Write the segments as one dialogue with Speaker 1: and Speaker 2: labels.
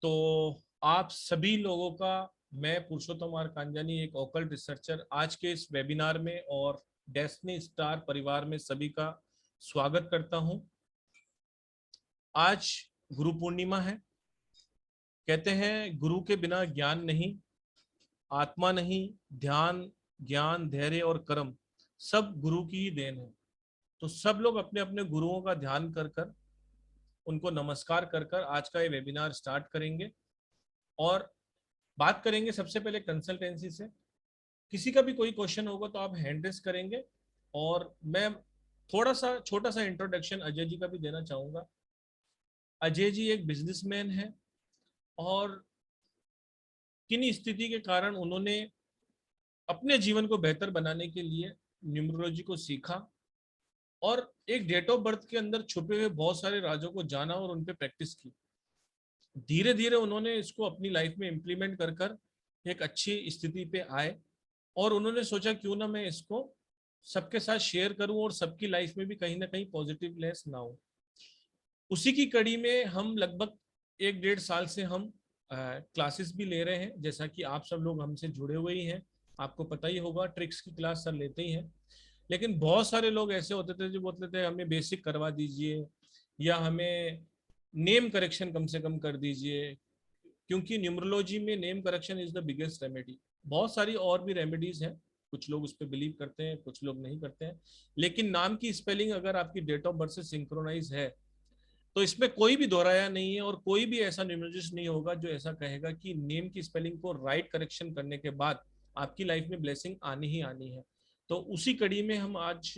Speaker 1: तो आप सभी लोगों का मैं पुरुषोत्तम आर कांजानी, एक ऑकल्ट रिसर्चर, आज के इस वेबिनार में और डेस्टिनी स्टार परिवार में सभी का स्वागत करता हूं। आज गुरु पूर्णिमा है। कहते हैं गुरु के बिना ज्ञान नहीं, आत्मा नहीं, ध्यान, ज्ञान, धैर्य और कर्म सब गुरु की ही देन है। तो सब लोग अपने अपने गुरुओं का ध्यान कर कर, उनको नमस्कार कर कर आज का ये वेबिनार स्टार्ट करेंगे और बात करेंगे सबसे पहले कंसल्टेंसी से। किसी का भी कोई क्वेश्चन होगा तो आप हैंड रेस करेंगे और मैं थोड़ा सा छोटा सा इंट्रोडक्शन अजय जी का भी देना चाहूंगा। अजय जी एक बिजनेसमैन है और किन्हीं स्थिति के कारण उन्होंने अपने जीवन को बेहतर बनाने के लिए न्यूमरोलॉजी को सीखा और एक डेट ऑफ बर्थ के अंदर छुपे हुए बहुत सारे राजों को जाना और उन पे प्रैक्टिस की। धीरे धीरे उन्होंने इसको अपनी लाइफ में इम्प्लीमेंट कर कर एक अच्छी स्थिति पे आए और उन्होंने सोचा क्यों ना मैं इसको सबके साथ शेयर करूं और सबकी लाइफ में भी कहीं ना कहीं पॉजिटिवनेस ना हो। उसी की कड़ी में हम लगभग 1-1.5 साल से हम क्लासेस भी ले रहे हैं। जैसा कि आप सब लोग हमसे जुड़े हुए ही हैं, आपको पता ही होगा ट्रिक्स की क्लास सर लेते ही हैं। लेकिन बहुत सारे लोग ऐसे होते थे जो बोलते थे हमें बेसिक करवा दीजिए या हमें नेम करेक्शन कम से कम कर दीजिए, क्योंकि न्यूमरोलॉजी में name correction is the biggest remedy. बहुत सारी और भी रेमेडीज हैं, कुछ लोग उस पर बिलीव करते हैं, कुछ लोग नहीं करते हैं। लेकिन नाम की स्पेलिंग अगर आपकी डेट ऑफ बर्थ से सिंक्रोनाइज है तो इसमें कोई भी दोहराया नहीं है और कोई भी ऐसा न्यूमरोलॉजिस्ट नहीं होगा जो ऐसा कहेगा कि नेम की स्पेलिंग को राइट करेक्शन करने के बाद आपकी लाइफ में ब्लेसिंग आनी ही आनी है। तो उसी कड़ी में हम आज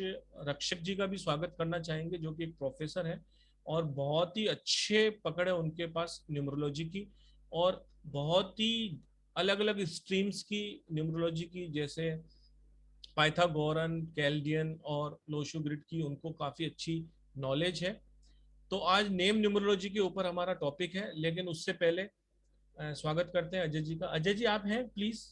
Speaker 1: रक्षक जी का भी स्वागत करना चाहेंगे, जो कि एक प्रोफेसर है और बहुत ही अच्छे पकड़ है उनके पास न्यूमरोलॉजी की और बहुत ही अलग अलग स्ट्रीम्स की न्यूमरोलॉजी की, जैसे पाइथागोरन, कैल्डियन और लोशो ग्रिड की उनको काफी अच्छी नॉलेज है। तो आज नेम न्यूमरोलॉजी के ऊपर हमारा टॉपिक है, लेकिन उससे पहले स्वागत करते हैं अजय जी का। अजय जी आप हैं प्लीज,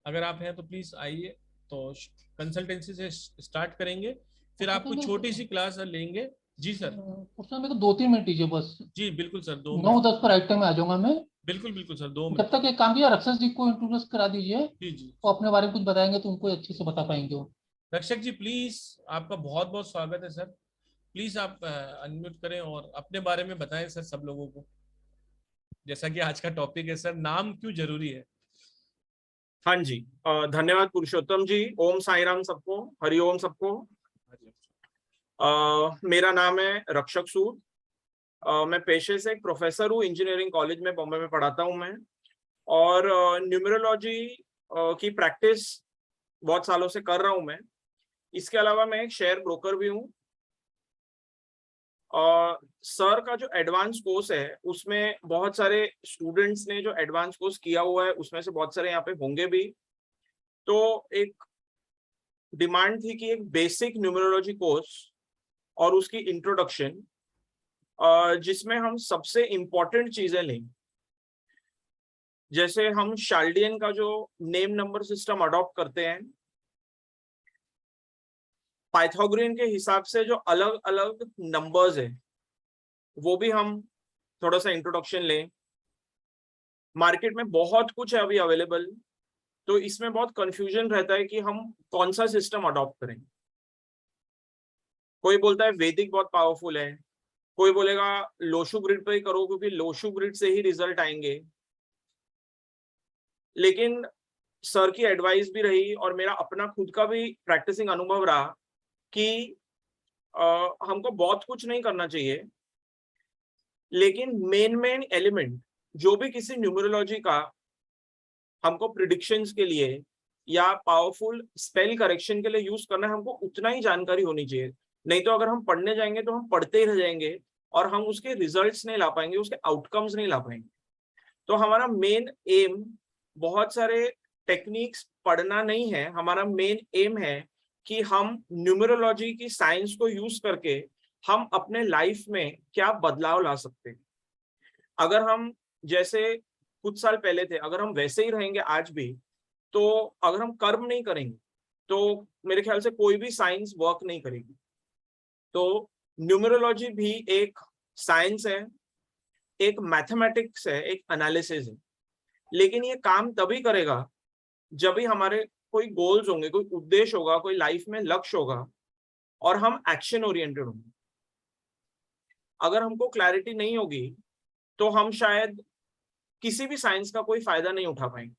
Speaker 1: अगर आप हैं तो प्लीज आइए। तो कंसल्टेंसी से स्टार्ट करेंगे, फिर
Speaker 2: उसमें
Speaker 1: आपको छोटी सी क्लास लेंगे। जी सर।
Speaker 2: उसमें मेरे को 2-3 मिनट दीजिए बस।
Speaker 1: जी बिल्कुल सर, 2 मिनट।
Speaker 2: 9-10 पर राइट टाइम में आ जाऊंगा मैं।
Speaker 1: बिल्कुल बिल्कुल सर, 2 मिनट।
Speaker 2: जब तक एक काम किया, रक्षस जी को इंट्रोड्यूस करा दीजिए।
Speaker 1: जी जी।
Speaker 2: वो अपने बारे में कुछ बताएंगे तो उनको अच्छे से बता पाएंगे वो।
Speaker 1: रक्षक जी प्लीज, आपका बहुत बहुत स्वागत है सर। प्लीज आप अनम्यूट करें और अपने बारे में बताएं सर सब लोगों को, जैसा कि आज का टॉपिक है सर, नाम क्यों जरूरी है।
Speaker 3: हाँ जी, धन्यवाद पुरुषोत्तम जी। ओम साई राम सबको, हरिओम सबको। मेरा नाम है रक्षक सूद। मैं पेशे से एक प्रोफेसर हूँ, इंजीनियरिंग कॉलेज में बॉम्बे में पढ़ाता हूँ मैं। और न्यूमरोलॉजी की प्रैक्टिस बहुत सालों से कर रहा हूँ मैं। इसके अलावा मैं एक शेयर ब्रोकर भी हूँ। सर का जो एडवांस कोर्स है उसमें बहुत सारे स्टूडेंट्स ने जो एडवांस कोर्स किया हुआ है उसमें से बहुत सारे यहाँ पे होंगे भी। तो एक डिमांड थी कि एक बेसिक न्यूमरोलॉजी कोर्स और उसकी इंट्रोडक्शन, जिसमें हम सबसे इंपॉर्टेंट चीजें लें। जैसे हम शाल्डियन का जो नेम नंबर सिस्टम अडॉप्ट करते हैं, पाइथागोरियन के हिसाब से जो अलग अलग नंबर्स है वो भी हम थोड़ा सा इंट्रोडक्शन लें। मार्केट में बहुत कुछ है अभी अवेलेबल, तो इसमें बहुत कंफ्यूजन रहता है कि हम कौन सा सिस्टम अडॉप्ट करें। कोई बोलता है वैदिक बहुत पावरफुल है, कोई बोलेगा लोशु ग्रिड पे ही करो क्योंकि लोशु ग्रिड से ही रिजल्ट आएंगे। लेकिन सर की एडवाइस भी रही और मेरा अपना खुद का भी प्रैक्टिसिंग अनुभव रहा कि हमको बहुत कुछ नहीं करना चाहिए, लेकिन मेन एलिमेंट जो भी किसी न्यूमरोलॉजी का हमको प्रिडिक्शंस के लिए या पावरफुल स्पेल करेक्शन के लिए यूज करना है, हमको उतना ही जानकारी होनी चाहिए। नहीं तो अगर हम पढ़ने जाएंगे तो हम पढ़ते ही रह जाएंगे और हम उसके रिजल्ट्स नहीं ला पाएंगे, उसके आउटकम्स नहीं ला पाएंगे। तो हमारा मेन एम बहुत सारे टेक्निक्स पढ़ना नहीं है, हमारा मेन एम है कि हम न्यूमरोलॉजी की साइंस को यूज करके हम अपने लाइफ में क्या बदलाव ला सकते हैं। अगर हम जैसे कुछ साल पहले थे, अगर हम वैसे ही रहेंगे आज भी, तो अगर हम कर्म नहीं करेंगे तो मेरे ख्याल से कोई भी साइंस वर्क नहीं करेगी। तो न्यूमरोलॉजी भी एक साइंस है एक मैथमेटिक्स है, एक एनालिसिस है, लेकिन ये काम तभी करेगा जब भी हमारे कोई गोल्स होंगे, कोई उद्देश्य होगा, कोई लाइफ में लक्ष्य होगा और हम एक्शन ओरिएंटेड होंगे। अगर हमको क्लैरिटी नहीं होगी तो हम शायद किसी भी साइंस का कोई फायदा नहीं उठा पाएंगे।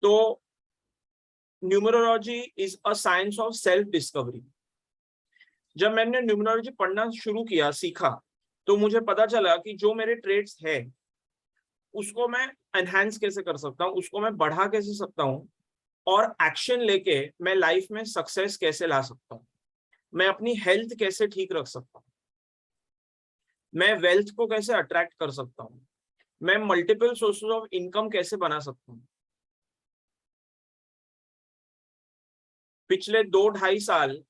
Speaker 3: तो numerology is a science of self discovery. जब मैंने न्यूमरोलॉजी पढ़ना शुरू किया, सीखा, तो मुझे पता चला कि जो मेरे ट्रेड्स है उसको मैं एनहांस कैसे कर सकता हूँ, उसको मैं बढ़ा कैसे सकता हूँ, और एक्शन लेके मैं लाइफ में सक्सेस कैसे ला सकता हूँ, मैं अपनी हेल्थ कैसे ठीक रख सकता हूँ, मैं वेल्थ को कैसे अट्रैक्ट कर सकता हूँ, मैं मल्टीपल सोर्सेज ऑफ इनकम कैसे बना सकता हूँ। पिछले 2-2.5 साल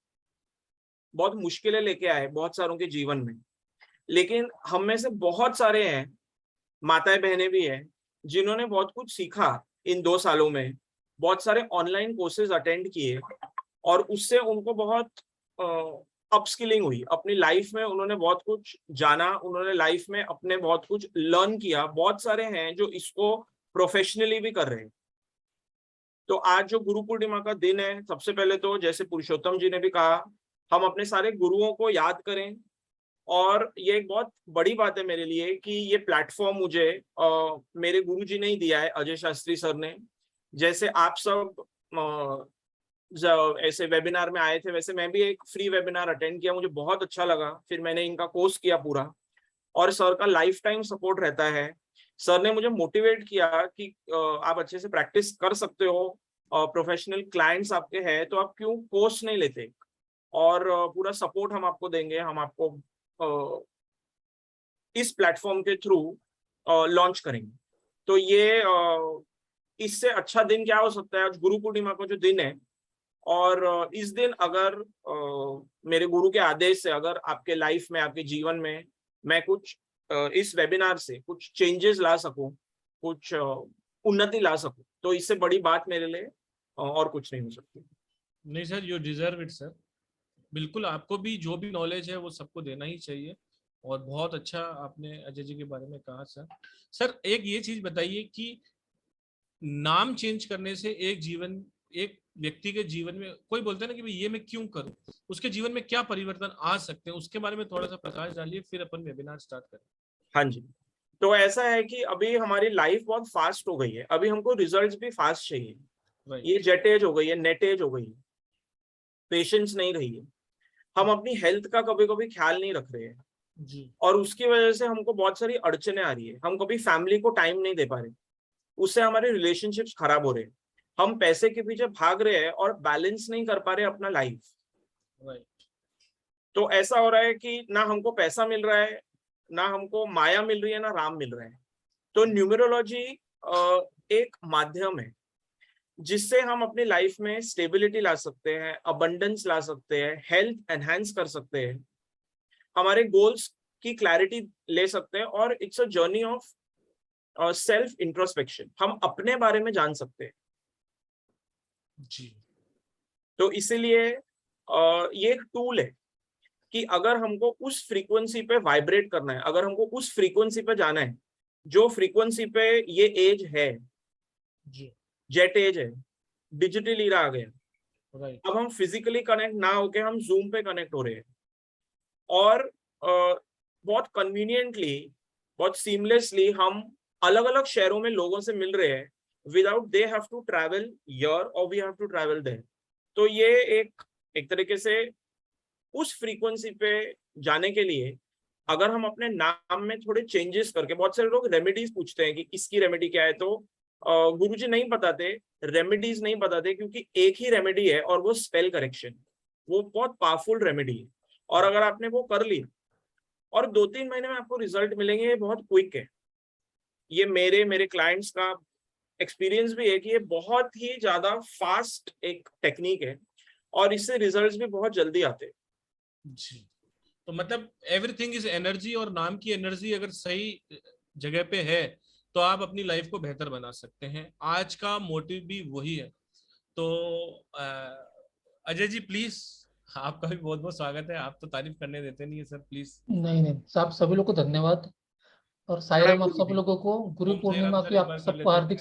Speaker 3: बहुत मुश्किलें लेके आए बहुत सारों के जीवन में, लेकिन हम में से बहुत सारे हैं, माताएं बहनें भी हैं, जिन्होंने बहुत कुछ सीखा इन 2 सालों में, बहुत सारे ऑनलाइन कोर्सेज अटेंड किए और उससे उनको बहुत अपस्किलिंग हुई। अपनी लाइफ में उन्होंने बहुत कुछ जाना, उन्होंने लाइफ में अपने बहुत कुछ लर्न किया। बहुत सारे हैं जो इसको प्रोफेशनली भी कर रहे हैं। तो आज जो गुरु पूर्णिमा का दिन है, सबसे पहले तो जैसे पुरुषोत्तम जी ने भी कहा, हम अपने सारे गुरुओं को याद करें। और ये एक बहुत बड़ी बात है मेरे लिए कि ये प्लेटफॉर्म मुझे मेरे गुरुजी ने ही दिया है, अजय शास्त्री सर ने। जैसे आप सब ऐसे वेबिनार में आए थे, वैसे मैं भी एक फ्री वेबिनार अटेंड किया, मुझे बहुत अच्छा लगा। फिर मैंने इनका कोर्स किया पूरा, और सर का लाइफ टाइम सपोर्ट रहता है। सर ने मुझे मोटिवेट किया कि आप अच्छे से प्रैक्टिस कर सकते हो, प्रोफेशनल क्लाइंट्स आपके हैं तो आप क्यों कोर्स नहीं लेते, और पूरा सपोर्ट हम आपको देंगे, हम आपको इस प्लेटफॉर्म के थ्रू लॉन्च करेंगे। तो ये इससे अच्छा दिन क्या हो सकता है। आज गुरु पूर्णिमा का जो दिन है, और इस दिन अगर मेरे गुरु के आदेश से अगर आपके लाइफ में, आपके जीवन में मैं कुछ इस वेबिनार से कुछ चेंजेस ला सकूं, कुछ उन्नति ला सकूं, तो इससे बड़ी बात मेरे लिए और कुछ नहीं हो सकती।
Speaker 1: नहीं sir, you deserve it sir. बिल्कुल, आपको भी जो भी नॉलेज है वो सबको देना ही चाहिए। और बहुत अच्छा आपने अजय जी के बारे में कहा सर। सर एक ये चीज बताइए कि नाम चेंज करने से एक व्यक्ति के जीवन में, कोई बोलता है ना कि भाई ये मैं क्यों करूं, उसके जीवन में क्या परिवर्तन आ सकते हैं, उसके बारे में थोड़ा सा प्रकाश डालिए, फिर अपन वेबिनार स्टार्ट करें।
Speaker 3: हाँ जी, तो ऐसा है कि अभी हमारी लाइफ बहुत फास्ट हो गई है, अभी हमको रिजल्ट्स भी फास्ट चाहिए। ये जेट एज हो गई है, नेट एज हो गई है, पेशेंस नहीं रही है। हम अपनी हेल्थ का कभी कभी ख्याल नहीं रख रहे हैं
Speaker 1: जी।
Speaker 3: और उसकी वजह से हमको बहुत सारी अड़चने आ रही है। हम कभी फैमिली को टाइम नहीं दे पा रहे, उससे हमारे रिलेशनशिप्स खराब हो रहे हैं। हम पैसे के पीछे भाग रहे हैं और बैलेंस नहीं कर पा रहे अपना लाइफ।
Speaker 1: राइट।
Speaker 3: तो ऐसा हो रहा है कि ना हमको पैसा मिल रहा है, ना हमको माया मिल रही है, ना राम मिल रहा है। तो न्यूमरोलॉजी एक माध्यम है जिससे हम अपनी लाइफ में स्टेबिलिटी ला सकते हैं, अबंडेंस ला सकते हैं, हेल्थ एनहांस कर सकते हैं, हमारे गोल्स की क्लैरिटी ले सकते हैं, और it's a journey of self introspection. हम अपने बारे में जान सकते हैं।
Speaker 1: जी।
Speaker 3: तो इसीलिए ये एक टूल है कि अगर हमको उस फ्रीक्वेंसी पे वाइब्रेट करना है, अगर हमको उस फ्रीक्वेंसी पे जाना है जो फ्रीक्वेंसी पे ये एज है,
Speaker 1: जी।
Speaker 3: जेट एज है, डिजिटल ईरा आ गया।
Speaker 1: राइट।
Speaker 3: अब हम फिजिकली कनेक्ट ना होके हम जूम पे कनेक्ट हो रहे हैं, और बहुत कन्वीनियंटली, बहुत सीमलेसली हम अलग अलग शहरों में लोगों से मिल रहे हैं, without they have to travel here और we have to travel there. तो ये एक तरीके से उस फ्रीक्वेंसी पे जाने के लिए अगर हम अपने नाम में थोड़े चेंजेस करके, बहुत सारे लोग रेमेडीज पूछते हैं कि इसकी रेमेडी क्या है, तो गुरुजी नहीं बताते, रेमेडीज नहीं बताते, क्योंकि एक ही रेमेडी है और वो स्पेल करेक्शन। वो बहुत पावरफुल रेमेडी है, और अगर आपने वो कर ली और 2-3 महीने में आपको रिजल्ट मिलेंगे, ये बहुत क्विक है। ये मेरे क्लाइंट्स का एक्सपीरियंस भी है कि ये बहुत ही ज्यादा फास्ट एक टेक्निक है, और इससे रिजल्ट्स भी बहुत जल्दी आते हैं।
Speaker 1: जी। तो मतलब एवरीथिंग इज एनर्जी, और नाम की एनर्जी अगर सही जगह पे है तो आप अपनी लाइफ को बेहतर बना सकते हैं। आज का मोटिव भी वही है। तो अजय जी प्लीज आपका भी बहुत बहुत स्वागत है। आप तो तारीफ करने देते नहीं है सर, प्लीज।
Speaker 2: नहीं नहीं साहब, सभी लोग को धन्यवाद। और साई राम आप सब लोगों को, गुरु
Speaker 1: ओम साई राम
Speaker 2: पूर्णिमा
Speaker 1: सर,
Speaker 2: की
Speaker 1: एक
Speaker 2: आप
Speaker 1: बार कर
Speaker 2: सबको
Speaker 1: लेते हैं।
Speaker 2: हार्दिक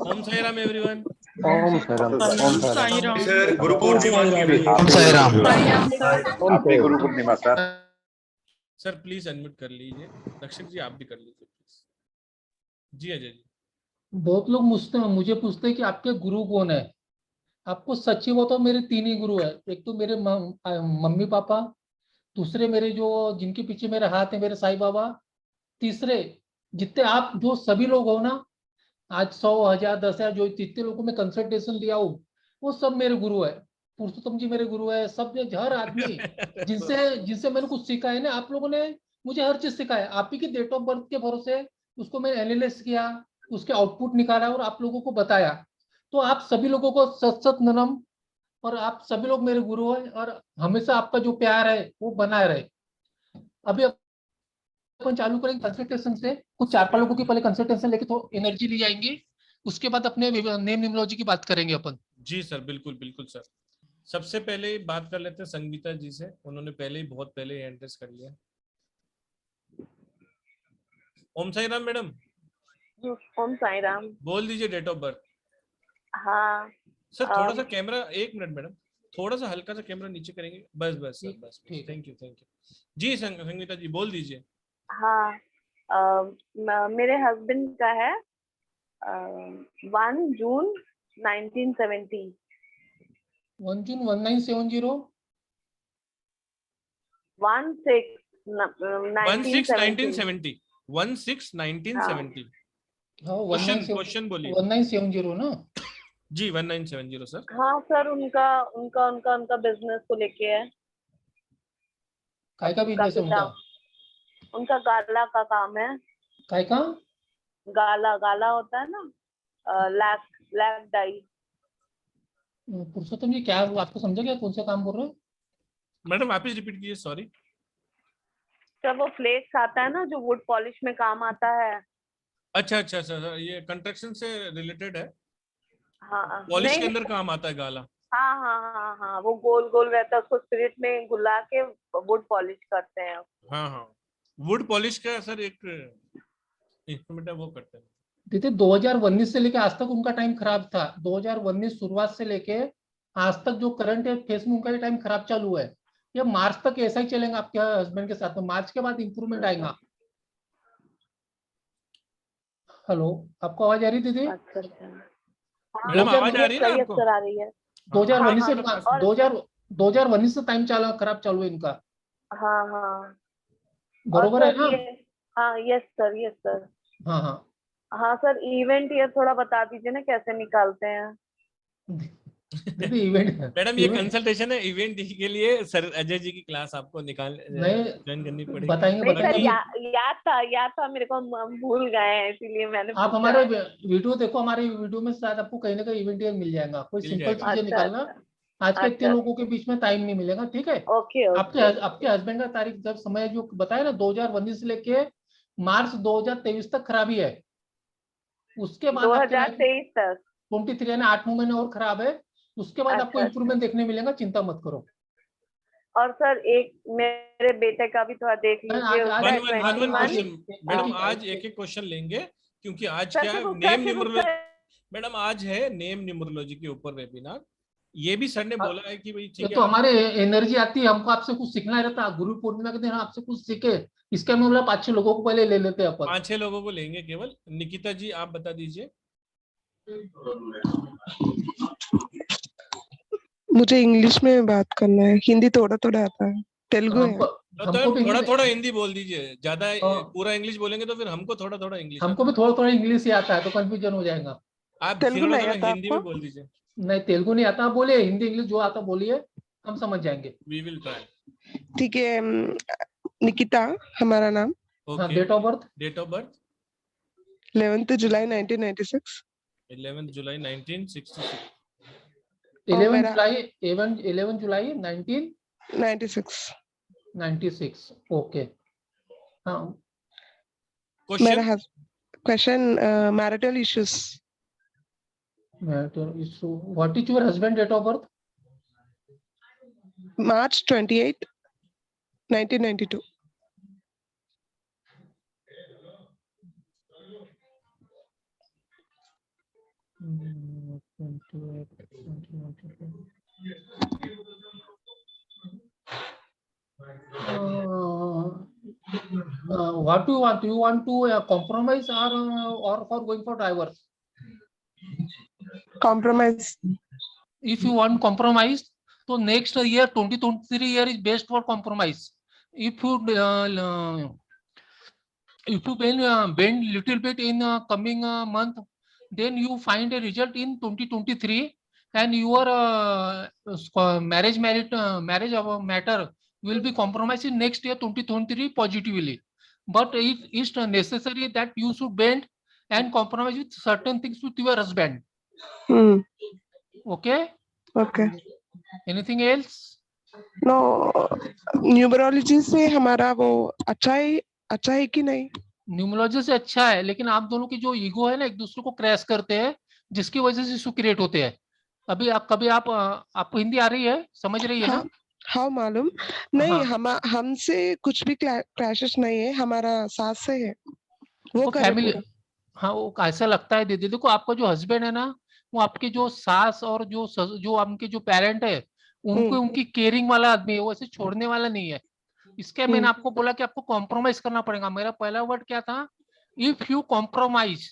Speaker 1: ओम साई राम एवरीवन।
Speaker 4: ओम साई राम सर, ओम साई राम।
Speaker 3: सर गुरु पूर्णिमा की भी
Speaker 5: ओम Sai Ram.
Speaker 4: Happy Guru Purnima sir.
Speaker 1: Sir please unmute कर लीजिए। रक्षक जी आप भी कर लीजिए प्लीज। जी अजय जी।
Speaker 2: बहुत लोग मुझे पूछते हैं कि आपके गुरु कौन है। आपको सच्ची बताओ, मेरे तीन ही गुरु है। एक तो मेरे मम्मी पापा, दूसरे मेरे जो जिनके पीछे मेरे हाथ है, मेरे साईं बाबा, तीसरे जितने आप जो सभी लोग हो ना, आज 100 1000 10,000 जो जितने लोगों में कंसल्टेशन दिया हूँ, वो सब मेरे गुरु है। पुरुषोत्तम जी मेरे गुरु है। सब ने, हर आदमी जिनसे जिनसे मैंने कुछ सीखा है ना, आप लोगों ने मुझे हर चीज सिखाया। आप ही की डेट ऑफ बर्थ के भरोसे उसको मैं एनालिसिस किया, उसके आउटपुट निकाला और आप लोगों को बताया। तो आप सभी लोगों को सत सत नमन। और आप सभी लोग मेरे गुरु हैं, और हमेशा आपका जो प्यार है वो बनाए रहे। अभी अपन चालू करेंगे कंसल्टेशन से। कुछ 4-5 लोगों की पहले कंसल्टेशन लेके तो एनर्जी ली जाएंगी। उसके बाद अपने नेम न्यूमरोलॉजी की बात करेंगे अपन।
Speaker 1: जी सर, बिल्कुल बिल्कुल सर। सबसे पहले बात कर लेते हैं संगीता जी से। उन्होंने पहले ही बहुत पहले एंट्रेस कर लिया। ओम साई राम मैडम,
Speaker 6: ओम साई राम।
Speaker 1: बोल दीजिए डेट ऑफ बर्थ।
Speaker 6: हाँ।
Speaker 1: सर थोड़ा सा कैमरा, एक मिनट मैडम, थोड़ा सा हल्का सा कैमरा नीचे करेंगे। बस बस सर, बस
Speaker 2: ठीक है।
Speaker 1: Thank you. जी संगीता जी बोल दीजिए।
Speaker 6: हाँ, मेरे हस्बैंड का है 1 जून 1970।
Speaker 2: 1 जून 1970।
Speaker 6: 16
Speaker 1: 1970।
Speaker 2: हाँ
Speaker 1: क्वेश्चन बोलिए।
Speaker 2: 1970 ना।
Speaker 1: जी 1970 सर।
Speaker 6: हाँ सर, उनका उनका उनका उनका बिजनेस को लेके है।
Speaker 2: काय का बिजनेस है उनका?
Speaker 6: उनका गाला का काम है।
Speaker 2: काय का?
Speaker 6: गाला गाला होता है ना, लैक डाई।
Speaker 2: पुरुषोत्तम जी क्या आपको समझा क्या, कौन सा काम बोल रहे हो?
Speaker 1: मैडम वापस रिपीट कीजिए, सॉरी।
Speaker 6: सर वो फ्लेक्स आता है ना, जो वुड पॉलिश में काम आता है।
Speaker 1: अच्छा अच्छा अच्छा सर, ये कंस्ट्रक्शन से रिलेटेड है।
Speaker 6: हाँ
Speaker 1: पॉलिश
Speaker 6: नहीं
Speaker 1: के अंदर
Speaker 6: नहीं,
Speaker 1: काम आता है गाला।
Speaker 6: हाँ हाँ हाँ हाँ, वो गोल गोल रहता है, उसको स्पिरिट में घुला के वुड पॉलिश करते हैं।
Speaker 1: हाँ हाँ, वुड पॉलिश का सर एक इंस्ट्रूमेंट है, वो करते हैं।
Speaker 2: दीदी 2019 से लेके आज तक उनका टाइम खराब था। 2019 शुरुआत से लेके आज तक जो करंट है फेस में उनका ये टाइम खराब चालू है। ये मार्च तक ऐसा ही चलेगा आपके हस्बैंड के साथ में। मार्च के बाद इंप्रूवमेंट आएगा। हेलो, आपको आवाज आ रही दीदी?
Speaker 6: अच्छा अच्छा।
Speaker 1: मैडम
Speaker 6: हाँ,
Speaker 1: आवाज आ रही है ना
Speaker 6: सही
Speaker 1: आपको?
Speaker 6: अक्सर आ रही है।
Speaker 2: 2019 से
Speaker 1: हाँ, हाँ,
Speaker 6: और
Speaker 2: 2019 से टाइम खराब चालू है इनका।
Speaker 6: हाँ हाँ। और
Speaker 2: बरोबर है
Speaker 6: सर
Speaker 2: ना?
Speaker 6: ये, हाँ यस सर, यस सर।
Speaker 2: हाँ हाँ।
Speaker 6: हाँ सर, इवेंट ये थोड़ा बता दीजिए ना, कैसे निकालते हैं।
Speaker 2: दीदी इवेंट
Speaker 1: मैडम ये
Speaker 2: इवेंट
Speaker 1: कंसल्टेशन है, इवेंट के लिए सर अजय जी की क्लास आपको
Speaker 2: नहीं
Speaker 1: ज्वाइन करनी पड़ेगी।
Speaker 2: बताएंगे
Speaker 6: नहीं सर,
Speaker 2: बताएंगे।
Speaker 6: याद था मेरे को, हम भूल गए हैं, इसीलिए मैंने
Speaker 2: आप
Speaker 6: पूछा।
Speaker 2: हमारे वीडियो देखो, हमारे वीडियो में शायद आपको कहीं ना कहीं इवेंट मिल जाएगा। कोई
Speaker 1: मिल
Speaker 2: सिंपल
Speaker 1: जाएगा।
Speaker 2: चीजें
Speaker 6: अच्छा
Speaker 2: निकालना।
Speaker 6: अच्छा।
Speaker 2: आज के इतने
Speaker 6: अच्छा
Speaker 2: लोगों के बीच में टाइम नहीं मिलेगा, ठीक है?
Speaker 6: ओके
Speaker 2: आपके
Speaker 6: ओके।
Speaker 2: आपके हस्बैंड का तारीख जब समय जो बताया ना, 2019 से लेके मार्च 2023 तक खराबी है। उसके बाद आपके लाइफ
Speaker 6: 2023 तक।
Speaker 2: 23 यानी 8-9 महीने और खराब है। उसके बाद आपको
Speaker 6: अच्छा अच्छा।
Speaker 2: इंप्रूवमेंट देखने मिलेगा, चिंता मत करो।
Speaker 6: और सर एक मेरे बेटे का भी थोड़ा देख
Speaker 2: मैं
Speaker 6: लीजिए, उसका है
Speaker 1: वन वन
Speaker 6: 21।
Speaker 1: क्वेश्चन मैडम, आज एक एक क्वेश्चन लेंगे, क्योंकि आज
Speaker 6: सर
Speaker 1: क्या है,
Speaker 6: सिर्फ उसका
Speaker 1: मैडम आज है नेम न्यूमरोलॉजी के ऊपर वेबिनार। ये भी सर ने बोला है कि भाई
Speaker 2: ये
Speaker 1: ठीक है
Speaker 2: तो
Speaker 1: आप।
Speaker 2: हमारे एनर्जी आती है, हमको आपसे कुछ सीखना रहता है। गुरु पूर्णिमा के दिन हम आपसे कुछ सीखे, इसके मतलब 5-6 लोगों को पहले ले लेते हैं अपन।
Speaker 1: 5-6 लोगों को लेंगे केवल। निकिता जी आप बता दीजिए।
Speaker 7: मुझे इंग्लिश में बात करना है, हिंदी थोड़ा थोड़ा आता है, तेलुगु है।
Speaker 2: हमको भी
Speaker 1: थोड़ा थोड़ा हिंदी बोल दीजिए, ज्यादा
Speaker 2: तो
Speaker 1: पूरा इंग्लिश बोलेंगे तो फिर हमको थोड़ा थोड़ा इंग्लिश
Speaker 2: हमको भी थोड़ा थोड़ा इंग्लिश ही आता है, तो कंफ्यूजन हो जाएगा।
Speaker 1: आप
Speaker 7: तेलुगु
Speaker 1: थोड़ा
Speaker 7: नहीं
Speaker 1: थोड़ा
Speaker 7: आता
Speaker 1: हिंदी में
Speaker 7: आपको?
Speaker 1: बोल दीजिए।
Speaker 2: नहीं तेलुगु नहीं आता, बोलिए हिंदी इंग्लिश जो आता बोलिए, हम समझ जाएंगे।
Speaker 1: We will try.
Speaker 7: ठीक है। निकिता हमारा नाम।
Speaker 2: हाँ,
Speaker 1: okay.
Speaker 2: Date of birth
Speaker 1: date of birth
Speaker 7: 11th July 1996।
Speaker 1: 11 July 1966।
Speaker 2: 11
Speaker 7: मेरा
Speaker 2: जुलाई 11 जुलाई
Speaker 7: 96।
Speaker 2: 1996। ओके। हाँ।
Speaker 7: मेरा
Speaker 1: question.
Speaker 7: Question, marital issues.
Speaker 2: What is your husband date of birth?
Speaker 7: March 28, 1992.
Speaker 2: What do you want? You want to compromise or for going for divorce?
Speaker 7: Compromise.
Speaker 2: If you want compromise, so next year 2023 year is best for compromise. If you bend little bit in coming month, then you find a result in 2023, and your marriage of matter will be compromised in next year 2023 positively. But it is necessary that you should bend and compromise with certain things with your husband.
Speaker 7: Hmm.
Speaker 2: Okay.
Speaker 7: Okay.
Speaker 2: Anything else?
Speaker 7: No, numerology से हमारा वो अच्छा है कि नहीं?
Speaker 2: Numerology से अच्छा है, लेकिन आप दोनों की जो ईगो है ना, एक दूसरे को क्रैश करते हैं, जिसकी वजह से इशू क्रिएट होते हैं. अभी आपको हिंदी आ रही है, समझ रही है ना?
Speaker 7: हाँ मालूम नहीं. हमसे कुछ भी क्लैशेस नहीं है, हमारा सास से है. वो
Speaker 2: फैमिली. हाँ, वो ऐसा लगता है दीदी. देखो, आपका जो हस्बैंड है ना, वो आपके जो सास और जो आपके जो पेरेंट है, उनको उनकी केयरिंग वाला आदमी है, वो ऐसे छोड़ने वाला नहीं है. इसके मैंने आपको बोला कि आपको कॉम्प्रोमाइज करना पड़ेगा. मेरा पहला वर्ड क्या था? If you compromise.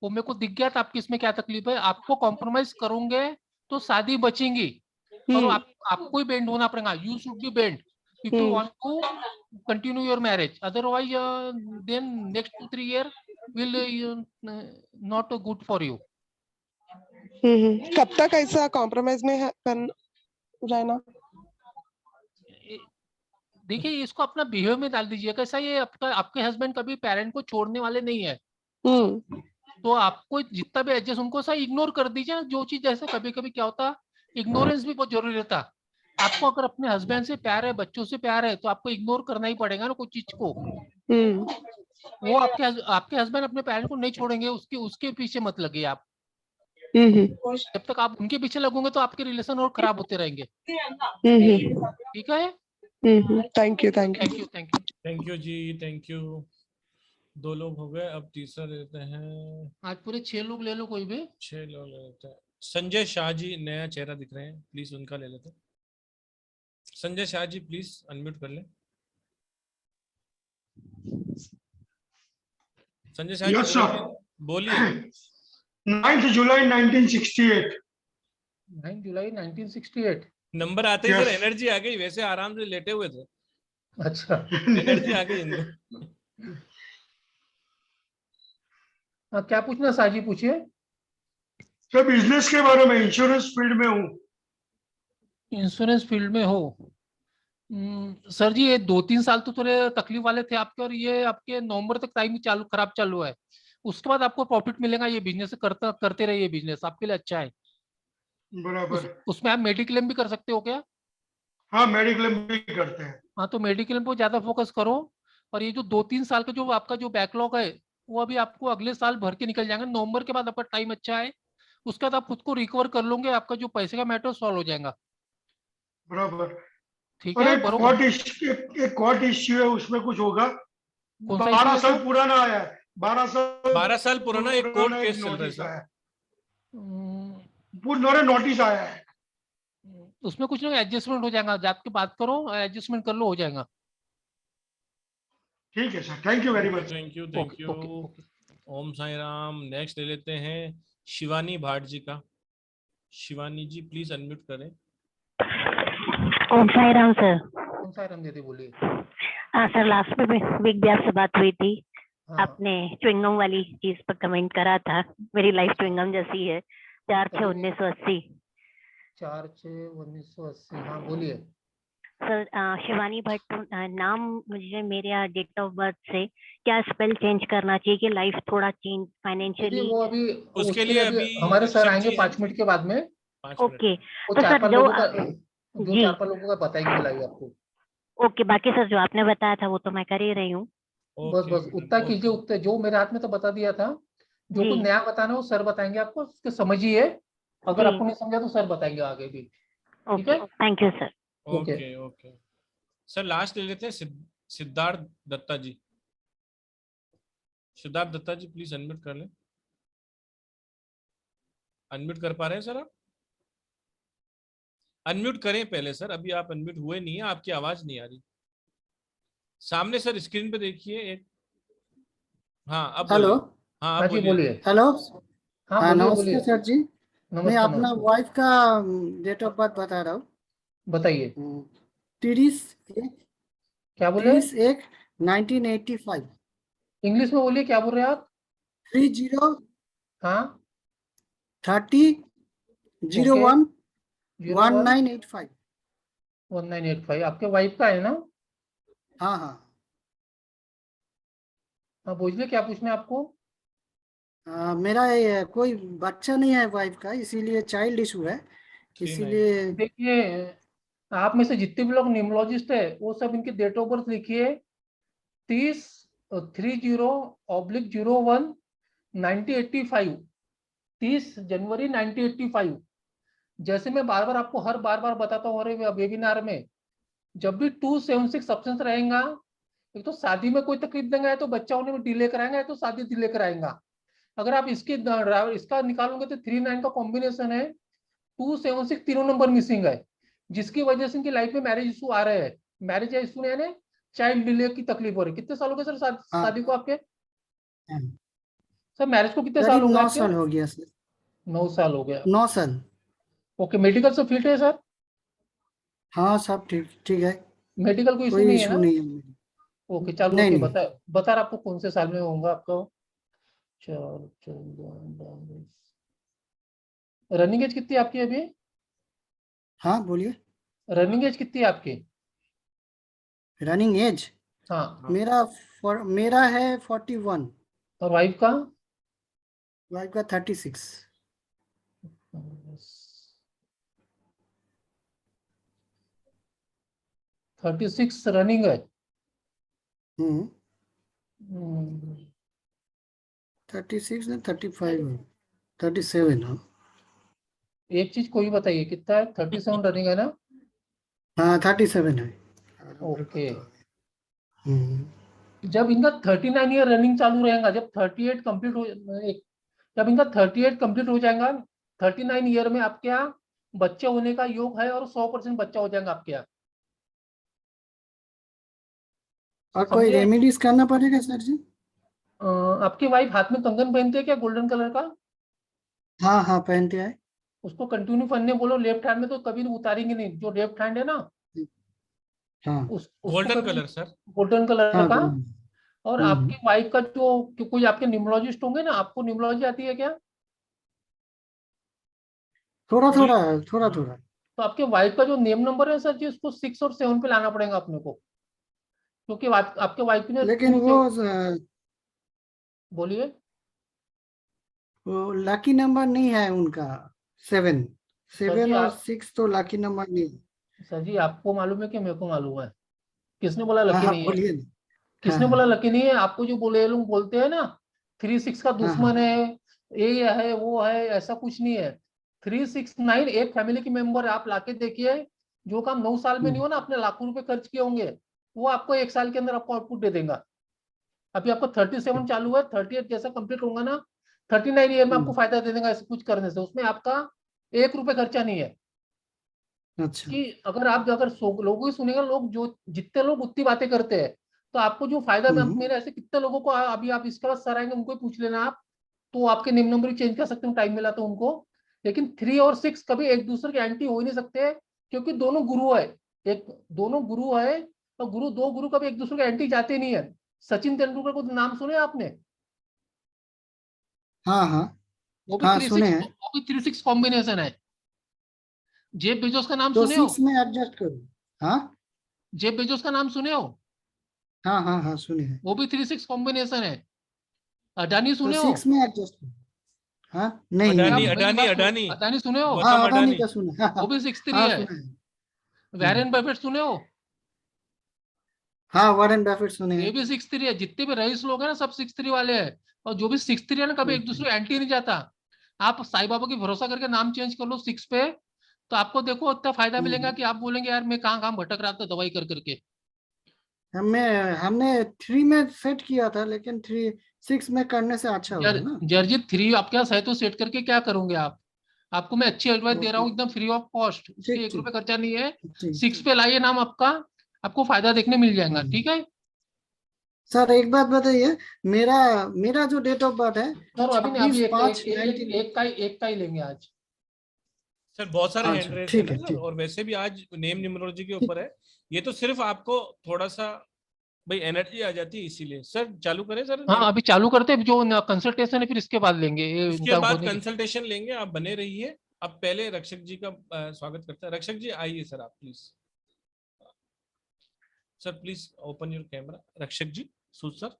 Speaker 2: वो मेरे को दिख गया था आपकी इसमें क्या तकलीफ है. आपको कॉम्प्रोमाइज करोगे तो शादी बचेंगी, और आपको ही बेंड होना पड़ेगा. You should be bend if you want to continue your marriage. Otherwise then next 2-3 year will not good for you.
Speaker 7: कब तक ऐसा कॉम्प्रोमाइज में रहना?
Speaker 2: देखिए, इसको अपना बिहेव में डाल दीजिए. कैसा, ये आपके हस्बैंड कभी पेरेंट को छोड़ने वाले नहीं है. तो आपको जितना भी एडजस्ट, उनको सा इग्नोर कर दीजिए. जो चीज जैसे कभी कभी क्या होता, इग्नोरेंस भी बहुत जरूरी रहता. आपको अगर अपने हस्बैंड से प्यार है, बच्चों से प्यार है, तो आपको इग्नोर करना ही पड़ेगा ना कोई चीज को. वो आपके हस्बैंड अपने पेरेंट को नहीं छोड़ेंगे, उसके पीछे मत लगे आप. जब तक आप उनके पीछे लगोगे तो आपके रिलेशन और खराब होते रहेंगे. ठीक है.
Speaker 7: Thank you.
Speaker 1: Thank you ji, thank you. 2 लोग हो गए, अब तीसरा लेते हैं.
Speaker 2: आज पूरे 6 लोग ले लो, कोई भी
Speaker 1: 6 लोग ले लेते हैं. संजय शाह जी नया चेहरा दिख रहे हैं, प्लीज उनका ले लेते हैं. संजय शाह जी प्लीज अनम्यूट कर लें. संजय शाह
Speaker 5: Yes,
Speaker 1: जी
Speaker 5: sir.
Speaker 1: बोलिए.
Speaker 5: 9th July 1968.
Speaker 2: 9 जुलाई 1968.
Speaker 1: नंबर आते ही
Speaker 5: Yes.
Speaker 1: सर एनर्जी आ गई. वैसे आराम से लेटे हुए थे,
Speaker 2: अच्छा.
Speaker 1: एनर्जी आ गई इनको.
Speaker 2: क्या पूछना साजी, पूछिए.
Speaker 5: सर बिजनेस के बारे में, इंश्योरेंस फील्ड में हूँ.
Speaker 2: इंश्योरेंस फील्ड में हो. सर जी, ये 2-3 साल तो थोड़े तकलीफ वाले थे आपके, और ये आपके नवंबर तक टाइम खराब चालू है. उसके बाद आपको प्रॉफिट मिलेगा. ये बिजनेस करते रहिए. बिजनेस आपके लिए अच्छा है.
Speaker 5: बराबर.
Speaker 2: उसमें आप मेडिक्लेम भी कर सकते हो क्या?
Speaker 5: हाँ, मेडिक्लेम भी करते हैं.
Speaker 2: हाँ, तो मेडिक्लेम पर ज्यादा फोकस करो. और ये जो 2-3 साल का जो आपका जो बैकलॉग है, वो अभी आपको अगले साल भर के निकल जाएंगे. नवंबर के बाद आपका टाइम अच्छा है. उसके बाद आप खुद को रिकवर कर लोगे. आपका जो पैसे का मैटर सॉल्व हो जाएगा.
Speaker 5: बराबर.
Speaker 2: ठीक
Speaker 5: और
Speaker 2: है.
Speaker 5: एक कोर्ट इश्यू है, उसमें कुछ होगा.
Speaker 2: कौन सा
Speaker 5: 12
Speaker 2: issue
Speaker 5: साल
Speaker 2: है?
Speaker 5: पुराना आया है. 12 साल
Speaker 1: पुराना एक कोर्ट केस चल रहा है सर.
Speaker 5: पूरा नोटिस आया है.
Speaker 2: उसमें कुछ नहीं, एडजस्टमेंट हो जाएगा. जात के बात करो, एडजस्टमेंट कर लो, हो जाएगा.
Speaker 5: ठीक है sir. Thank you very much.
Speaker 1: Thank you.
Speaker 2: Okay.
Speaker 1: Om Sai Ram. Next ले लेते हैं शिवानी भाट जी का. शिवानी जी प्लीज अनम्यूट करें.
Speaker 8: ओम साई राम सर.
Speaker 2: कौन सा आइटम देते, बोलिए.
Speaker 8: सर लास्ट में वीक भी आपसे बात हुई थी.
Speaker 2: हाँ.
Speaker 8: आपने च्युइंगम वाली चीज पर कमेंट करा था. मेरी लाइफ च्युइंगम जैसी है. 4/6/1980.
Speaker 2: 4/6/1980. हाँ, बोलिए.
Speaker 8: सर शिवानी भट्ट नाम. मुझे मेरे डेट ऑफ बर्थ से क्या स्पेल चेंज करना चाहिए कि लाइफ थोड़ा चेंज फाइनेंशियली?
Speaker 2: वो अभी
Speaker 1: उसके लिए अभी
Speaker 2: हमारे सर
Speaker 1: सब
Speaker 2: आएंगे
Speaker 1: चीज़-
Speaker 2: 5 मिनट के बाद में.
Speaker 1: 5 मिनट.
Speaker 8: ओके.
Speaker 2: वो
Speaker 8: तो सर
Speaker 2: 4-5
Speaker 8: जो
Speaker 2: लोगों का
Speaker 8: जी.
Speaker 2: 4-5 लोगों का बताएंगे लाइव आपको.
Speaker 8: ओके. बाकी सर जो आपने बताया था वो तो मैं कर ही रही हूँ.
Speaker 2: बस उतना कीजिए. उतना जो मेरे हाथ में तो बता दिया था. जो
Speaker 8: जी.
Speaker 2: कुछ नया बताना है वो सर बताएंगे आपको. उसके समझिए. अगर
Speaker 8: जी.
Speaker 2: आपको नहीं समझा तो सर बताएंगे आगे भी. ठीक है?
Speaker 8: Okay, thank you sir.
Speaker 2: Okay.
Speaker 1: Okay okay sir, last ले लेते हैं सिद्धार्थ दत्ता जी। सिद्धार्थ दत्ता जी प्लीज अनम्यूट कर लें। अनम्यूट कर पा रहे हैं सर आप? अनम्यूट करें पहले सर, अभी आप अनम्यूट हुए नहीं है, आपकी आवाज नहीं आ रही। सामने सर स्क्रीन पे देखिए एक। हाँ अब
Speaker 9: हेलो।
Speaker 1: बोलिए। हाँ
Speaker 2: हाँ
Speaker 1: अब
Speaker 2: जी
Speaker 1: बोलिए।
Speaker 2: बोलिए।
Speaker 9: हेलो।
Speaker 2: हाँ
Speaker 9: हाँ
Speaker 2: बोलिए
Speaker 9: नमस्ते
Speaker 2: बोलिए।
Speaker 9: सर जी। मैं
Speaker 2: नमस्कार
Speaker 9: अपना
Speaker 2: नमस्कार।
Speaker 9: वाइफ का डेट ऑफ बर्थ बता रहा हूँ।
Speaker 2: बताइए
Speaker 9: 30/1
Speaker 2: क्या बोले?
Speaker 9: 30/1/1985।
Speaker 2: इंग्लिश में बोलिए, क्या बोल रहे हैं आप?
Speaker 9: 30
Speaker 2: हाँ
Speaker 9: 30
Speaker 2: ओके।
Speaker 9: 01
Speaker 2: 01
Speaker 9: 1985।
Speaker 2: 1985 आपके वाइफ का है ना?
Speaker 9: हाँ हाँ।
Speaker 2: हाँ बोलिए, क्या पूछना है आपको?
Speaker 9: मेरा ये कोई बच्चा नहीं है वाइफ का, इसीलिए चाइल्ड इशू है,
Speaker 1: 39।
Speaker 9: इसीलिए।
Speaker 2: देखिए, आप में से जितने भी लोग न्यूमरोलॉजिस्ट है वो सब इनके डेट ऑफ बर्थ लिखिए। 30/01/1985। 30 जनवरी 1985। जैसे मैं बार बार आपको हर बार बताता हूँ हर वेबिनार में, जब भी 276 ऑप्शन रहेगा, एक तो शादी में कोई तकलीफ देंगे, या तो बच्चा होने में डिले कराएंगे, या तो शादी डिले कराएंगा। अगर आप इसका निकालोगे तो 39 का कॉम्बिनेशन है। 276 तीनों नंबर मिसिंग है, जिसकी वजह से इनकी लाइफ में मैरिज इशू आ रहे हैं। मैरिज इशू यानी चाइल्ड डिले की तकलीफ हो रही है। कितने साल हो गए सर
Speaker 9: हाँ
Speaker 2: शादी को आपके?
Speaker 9: हाँ।
Speaker 2: सर मैरिज को कितने साल
Speaker 9: करीब
Speaker 2: हो गए
Speaker 9: 9
Speaker 2: आपके?
Speaker 9: साल हो गया सर।
Speaker 2: 9 साल हो गया।
Speaker 9: 9 साल।
Speaker 2: ओके, मेडिकल से फिट है सर?
Speaker 9: हाँ सब ठीक ठीक है,
Speaker 2: मेडिकल को इशू
Speaker 9: कोई
Speaker 2: नहीं है
Speaker 9: इशू
Speaker 2: ना?
Speaker 9: नहीं है।
Speaker 2: ओके चलो,
Speaker 9: नहीं
Speaker 2: ओके
Speaker 9: नहीं।
Speaker 2: बता रहा आपको कौन से साल में होगा आपको। चलो चलो, रनिंग एज कितनी है आपकी अभी?
Speaker 9: हाँ बोलिए।
Speaker 2: रनिंग एज कितनी है आपकी?
Speaker 9: रनिंग एज
Speaker 2: हाँ।
Speaker 9: मेरा है 41।
Speaker 2: और वाइफ का?
Speaker 9: वाइफ का 36।
Speaker 2: 36 रनिंग है।
Speaker 9: हम्म।
Speaker 2: हम्म,
Speaker 9: 36 ना 35 है, 37 हाँ।
Speaker 2: एक चीज कोई बताइए, कितना है? 37 रनिंग है ना?
Speaker 9: हाँ 37 है।
Speaker 2: ओके।
Speaker 9: हम्म।
Speaker 2: जब इनका 39 ईयर रनिंग चालू रहेगा, जब 38 कंप्लीट हो एक जब इनका 38 कंप्लीट हो जाएगा, 39 ईयर में आपके यहाँ बच्चे होने का योग है, और 100% बच्चा हो जाएगा आपके यहाँ।
Speaker 9: और कोई
Speaker 2: समझे?
Speaker 9: रेमेडीज करना पड़ेगा सर जी?
Speaker 2: आपकी वाइफ हाथ में कंगन पहनते हैं क्या, गोल्डन कलर का?
Speaker 9: हाँ हाँ पहनते हैं।
Speaker 2: उसको कंटिन्यू पहनने बोलो। लेफ्ट हैंड में तो कभी उतारेंगे नहीं, जो लेफ्ट हैंड है ना,
Speaker 9: हाँ
Speaker 2: उसको
Speaker 1: गोल्डन
Speaker 2: कभी
Speaker 1: कलर सर।
Speaker 2: गोल्डन कलर
Speaker 9: हाँ
Speaker 2: का।
Speaker 9: गोल्डन।
Speaker 2: और
Speaker 9: हम्म।
Speaker 2: आपकी वाइफ का कोई आपके न्यूमरोलॉजिस्ट होंगे ना, आपको न्यूमरोलॉजी आती है क्या?
Speaker 9: थोड़ा
Speaker 1: जी।
Speaker 9: थोड़ा थोड़ा
Speaker 1: हाँ।
Speaker 9: थोड़ा।
Speaker 2: तो आपके वाइफ का जो नेम नंबर है सर जी, उसको 6 और 7 पे लाना पड़ेगा अपने को, क्योंकि आपके वाइफ ने
Speaker 9: लेकिन
Speaker 2: 2 7। बोलिए।
Speaker 9: वो लकी नंबर नहीं है उनका। 7
Speaker 2: सर जी
Speaker 9: 7 और 6 तो लकी नंबर नहीं है।
Speaker 2: सर जी आपको मालूम है कि मेरे को मालूम है? किसने बोला
Speaker 9: हाँ
Speaker 2: लकी
Speaker 9: हाँ
Speaker 2: नहीं है?
Speaker 9: बोलिए ना। हाँ
Speaker 2: किसने बोला
Speaker 9: हाँ
Speaker 2: लकी नहीं है? आपको जो बोले, ये लोग बोलते हैं ना 36 का
Speaker 9: हाँ
Speaker 2: दुश्मन
Speaker 9: हाँ।
Speaker 2: है, ये है वो है, ऐसा कुछ नहीं है। 369 एक फैमिली की मेंबर है। आप लाके देखिए, जो काम 9 साल में नहीं हो ना, आपने लाखों रुपए खर्च किए होंगे, वो आपको 1 साल के अंदर आपको आउटपुट दे देगा। अभी आपको 37 चालू है, 38 जैसा कंप्लीट होगा ना, 39 ईयर में आपको
Speaker 9: हम्म।
Speaker 2: फायदा दे देगा ऐसे कुछ करने से। उसमें आपका 1 रुपए खर्चा नहीं है।
Speaker 9: अच्छा।
Speaker 2: कि अगर लोगों की सुनेगा, लोग जो जितने लोग उतनी बातें करते हैं, तो आपको जो फायदा
Speaker 9: हम्म।
Speaker 2: मेरे ऐसे कितने लोगों को अभी आप इसके बाद सर आएंगे, उनको ही पूछ लेना आप, तो आपके नेम नंबर भी चेंज कर सकते हो, टाइम मिला तो उनको। लेकिन 3 और 6 कभी एक दूसरे के एंटी हो ही नहीं सकते, क्योंकि दोनों गुरु है। एक दोनों गुरु है, और दो गुरु कभी एक दूसरे के एंटी जाते नहीं है। सचिन तेंदुलकर को नाम सुने आपने?
Speaker 9: हाँ हाँ
Speaker 2: वो भी
Speaker 9: हाँ
Speaker 2: थ्री
Speaker 9: सुने
Speaker 2: सिक्स
Speaker 9: हैं।
Speaker 2: वो भी 3-6 कॉम्बिनेशन है। जेब बेजोस का नाम
Speaker 9: तो
Speaker 2: सुने हो?
Speaker 9: 6 में एडजस्ट करो। हाँ
Speaker 2: जेब बेजोस का नाम सुने हो?
Speaker 9: हाँ हाँ हाँ सुने हैं।
Speaker 2: वो भी 3-6 कॉम्बिनेशन है। अडानी
Speaker 9: तो
Speaker 2: सुने हो?
Speaker 9: 6 में एडजस्ट करो। हाँ नहीं
Speaker 2: अरे
Speaker 9: नहीं
Speaker 2: आप
Speaker 1: अडानी
Speaker 9: नहीं।
Speaker 2: मेरी
Speaker 1: अडानी
Speaker 2: बात सुनो,
Speaker 1: अडानी
Speaker 2: अडानी सुने हो?
Speaker 9: हाँ
Speaker 1: गौतम
Speaker 9: अडानी
Speaker 1: अडानी।
Speaker 9: का सुना हाँ
Speaker 2: वो
Speaker 9: हाँ।
Speaker 2: भी 6-3
Speaker 9: हाँ
Speaker 2: है।
Speaker 9: सुना है।
Speaker 2: वैरेन बफेट सुने हो?
Speaker 9: हाँ वॉरेन बफेट सुने
Speaker 2: ये
Speaker 9: हैं।
Speaker 2: भी 6-3 है। जितने भी रईस लोग हैं ना, सब 6-3 वाले हैं। और जो भी 6-3 है ना, कभी एक
Speaker 9: ओके।
Speaker 2: दूसरे एंटी नहीं जाता। आप साई बाबा की भरोसा करके नाम चेंज कर लो 6 पे, तो आपको देखो इतना फायदा मिलेगा कि आप बोलेंगे यार मैं कहाँ कहाँ भटक रहा था दवाई कर करके।
Speaker 9: हमने 3 में सेट किया था, लेकिन 6 में करने से अच्छा होगा ना।
Speaker 2: जर्जित 3 आपके पास है तो सेट करके क्या करोगे आप? आपको मैं अच्छी एडवाइस दे रहा हूँ एकदम फ्री ऑफ कॉस्ट, उसके
Speaker 9: ठीक
Speaker 2: 1 रुपए
Speaker 9: ठीक
Speaker 2: खर्चा नहीं है।
Speaker 9: ठीक
Speaker 2: 6 पे लाइए नाम आपका, आपको फायदा देखने मिल जाएगा।
Speaker 9: हम्म।
Speaker 2: ठीक है
Speaker 9: सर एक बात बताइए, मेरा मेरा जो डेट ऑफ बर्थ है
Speaker 2: सर, अभी नहीं, अभी
Speaker 9: 26/5/19।
Speaker 2: एक का ही लेंगे आज।
Speaker 1: सर बहुत सारे हैंड
Speaker 9: अच्छा
Speaker 1: रेज है
Speaker 9: ठीक
Speaker 1: ना
Speaker 9: है
Speaker 1: सर,
Speaker 9: ठीक
Speaker 1: और वैसे भी आज नेम न्यूमरोलॉजी के
Speaker 9: ठीक।
Speaker 1: ऊपर है। ये तो सिर्फ आपको थोड़ा सा भाई एनर्जी आ जाती है, इसीलिए सर चालू करें सर।
Speaker 2: हाँ अभी चालू करते हैं, जो कंसल्टेशन है फिर इसके बाद लेंगे ये
Speaker 1: इसके
Speaker 2: इनका
Speaker 1: बाद
Speaker 2: होने के।
Speaker 1: कंसल्टेशन लेंगे, आप बने रहिए। अब पहले रक्षक जी का स्वागत करते हैं। रक्षक जी आइए सर, आप please sir, please open your camera. रक्षक जी, सूद सर।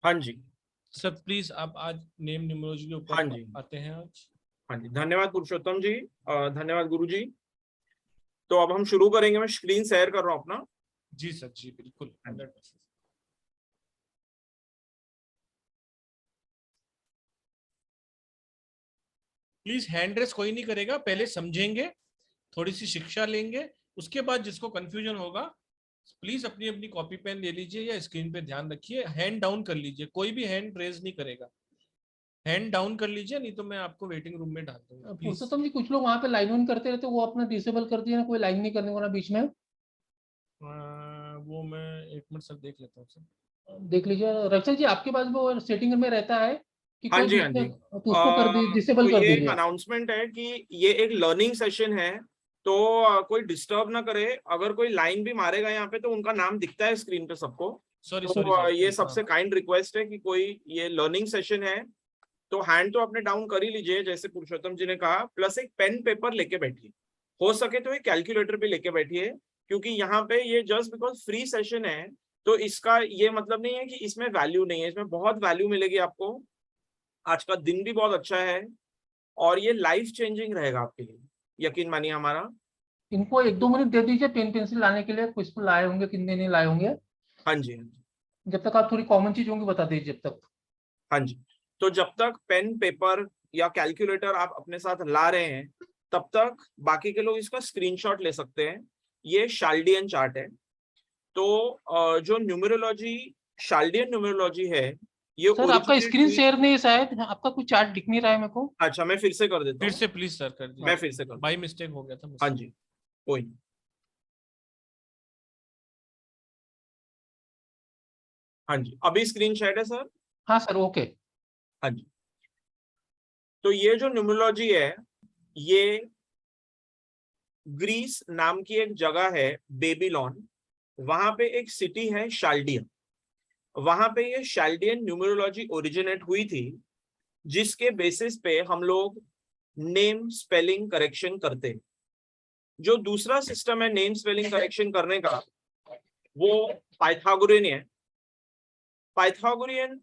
Speaker 3: हाँ जी,
Speaker 1: सर प्लीज आप आज नेम न्यूमरोलॉजी के ऊपर
Speaker 3: हाँ जी,
Speaker 1: आते हैं आज।
Speaker 3: हाँ जी, धन्यवाद पुरुषोत्तम जी, धन्यवाद गुरु जी। तो अब हम शुरू करेंगे। मैं स्क्रीन शेयर कर रहा हूँ अपना।
Speaker 1: जी सर, जी बिल्कुल 100%। प्लीज हैंड रेस कोई नहीं करेगा, पहले समझेंगे, थोड़ी सी शिक्षा लेंगे, उसके बाद जिसको कंफ्यूजन होगा प्लीज अपनी अपनी कॉपी पेन ले लीजिए या स्क्रीन पे ध्यान रखिए। हैंड डाउन कर लीजिए, कोई भी हैंड रेज नहीं करेगा। हैंड डाउन कर लीजिए, नहीं तो मैं आपको वेटिंग रूम में डाल दूंगा प्लीज।
Speaker 2: पुरुषोत्तम जी कुछ लोग वहाँ पे लाइन ऑन करते रहते, वो अपना डिसेबल कर दिया ना, कोई लाइन नहीं करने वाला बीच में।
Speaker 1: वो मैं 1 मिनट सर देख लेता हूँ सर।
Speaker 2: देख लीजिए रक्षक जी, आपके पास वो सेटिंग में रहता है कि
Speaker 3: हाँ
Speaker 2: कोई
Speaker 3: जी,
Speaker 2: बीच
Speaker 3: हाँ
Speaker 2: में,
Speaker 3: जी।
Speaker 2: तो उसको कर दी, डिसेबल
Speaker 3: तो
Speaker 2: कर
Speaker 3: ये एक
Speaker 2: दीजिए।
Speaker 3: अनाउंसमेंट है कि ये एक लर्निंग सेशन है, तो कोई डिस्टर्ब ना करे। अगर कोई लाइन भी मारेगा यहाँ पे तो उनका नाम दिखता है स्क्रीन पे सबको।
Speaker 1: सॉरी
Speaker 3: तो
Speaker 1: सॉरी
Speaker 3: ये
Speaker 1: सर।
Speaker 3: सबसे काइंड रिक्वेस्ट है कि कोई, ये लर्निंग सेशन है, तो हैंड तो आपने डाउन कर ही लीजिए जैसे पुरुषोत्तम जी ने कहा। प्लस एक पेन पेपर लेके बैठिए, हो सके तो एक कैलकुलेटर भी लेके बैठिए, क्योंकि यहाँ पे ये जस्ट बिकॉज फ्री सेशन है तो इसका ये मतलब नहीं है कि इसमें वैल्यू नहीं है, इसमें बहुत वैल्यू मिलेगी आपको। आज का दिन भी बहुत अच्छा है और ये लाइफ चेंजिंग रहेगा आपके लिए, यकीन मानिए हमारा।
Speaker 2: इनको 1-2 मिनट दे दीजिए पेन पेंसिल लाने के लिए, कुछ तो लाए होंगे, कितने नहीं लाए होंगे।
Speaker 3: हाँ जी, हाँ जी,
Speaker 2: जब तक आप थोड़ी कॉमन चीज होंगी बता दीजिए जब तक।
Speaker 3: हाँ जी। तो जब तक पेन पेपर या कैलकुलेटर आप अपने साथ ला रहे हैं तब तक बाकी के लोग इसका स्क्रीनशॉट ले सकते हैं। ये शाल्डियन चार्ट है। तो जो न्यूमरोलॉजी, शाल्डियन न्यूमरोलॉजी है, ये
Speaker 2: सर आपका
Speaker 3: ओरिजिनेट
Speaker 2: स्क्रीन
Speaker 3: हुई।
Speaker 2: शेयर नहीं है शायद, आपका कुछ चार्ट दिख नहीं रहा है मेरे को।
Speaker 3: अच्छा, मैं फिर से कर देता
Speaker 1: फिर
Speaker 3: हूँ।
Speaker 1: से प्लीज सर कर दीजिए,
Speaker 3: मैं फिर से कर
Speaker 1: बाई मिस्टेक हो गया था
Speaker 3: हाँ
Speaker 1: मुझसे।
Speaker 3: जी, कोई नहीं। हाँ जी, अभी स्क्रीन शेयर है सर।
Speaker 2: हाँ सर ओके।
Speaker 3: हाँ जी। तो ये जो न्यूमरोलॉजी है, ये ग्रीस नाम की एक जगह है, बेबीलोन, वहां पे एक सिटी है शाल्डिया। वहां पे ये शाल्डियन न्यूमरोलॉजी ओरिजिनेट हुई थी, जिसके बेसिस पे हम लोग नेम स्पेलिंग करेक्शन करते हैं। जो दूसरा सिस्टम है नेम स्पेलिंग करेक्शन करने का, वो पाइथागोरियन है। पाइथागोरियन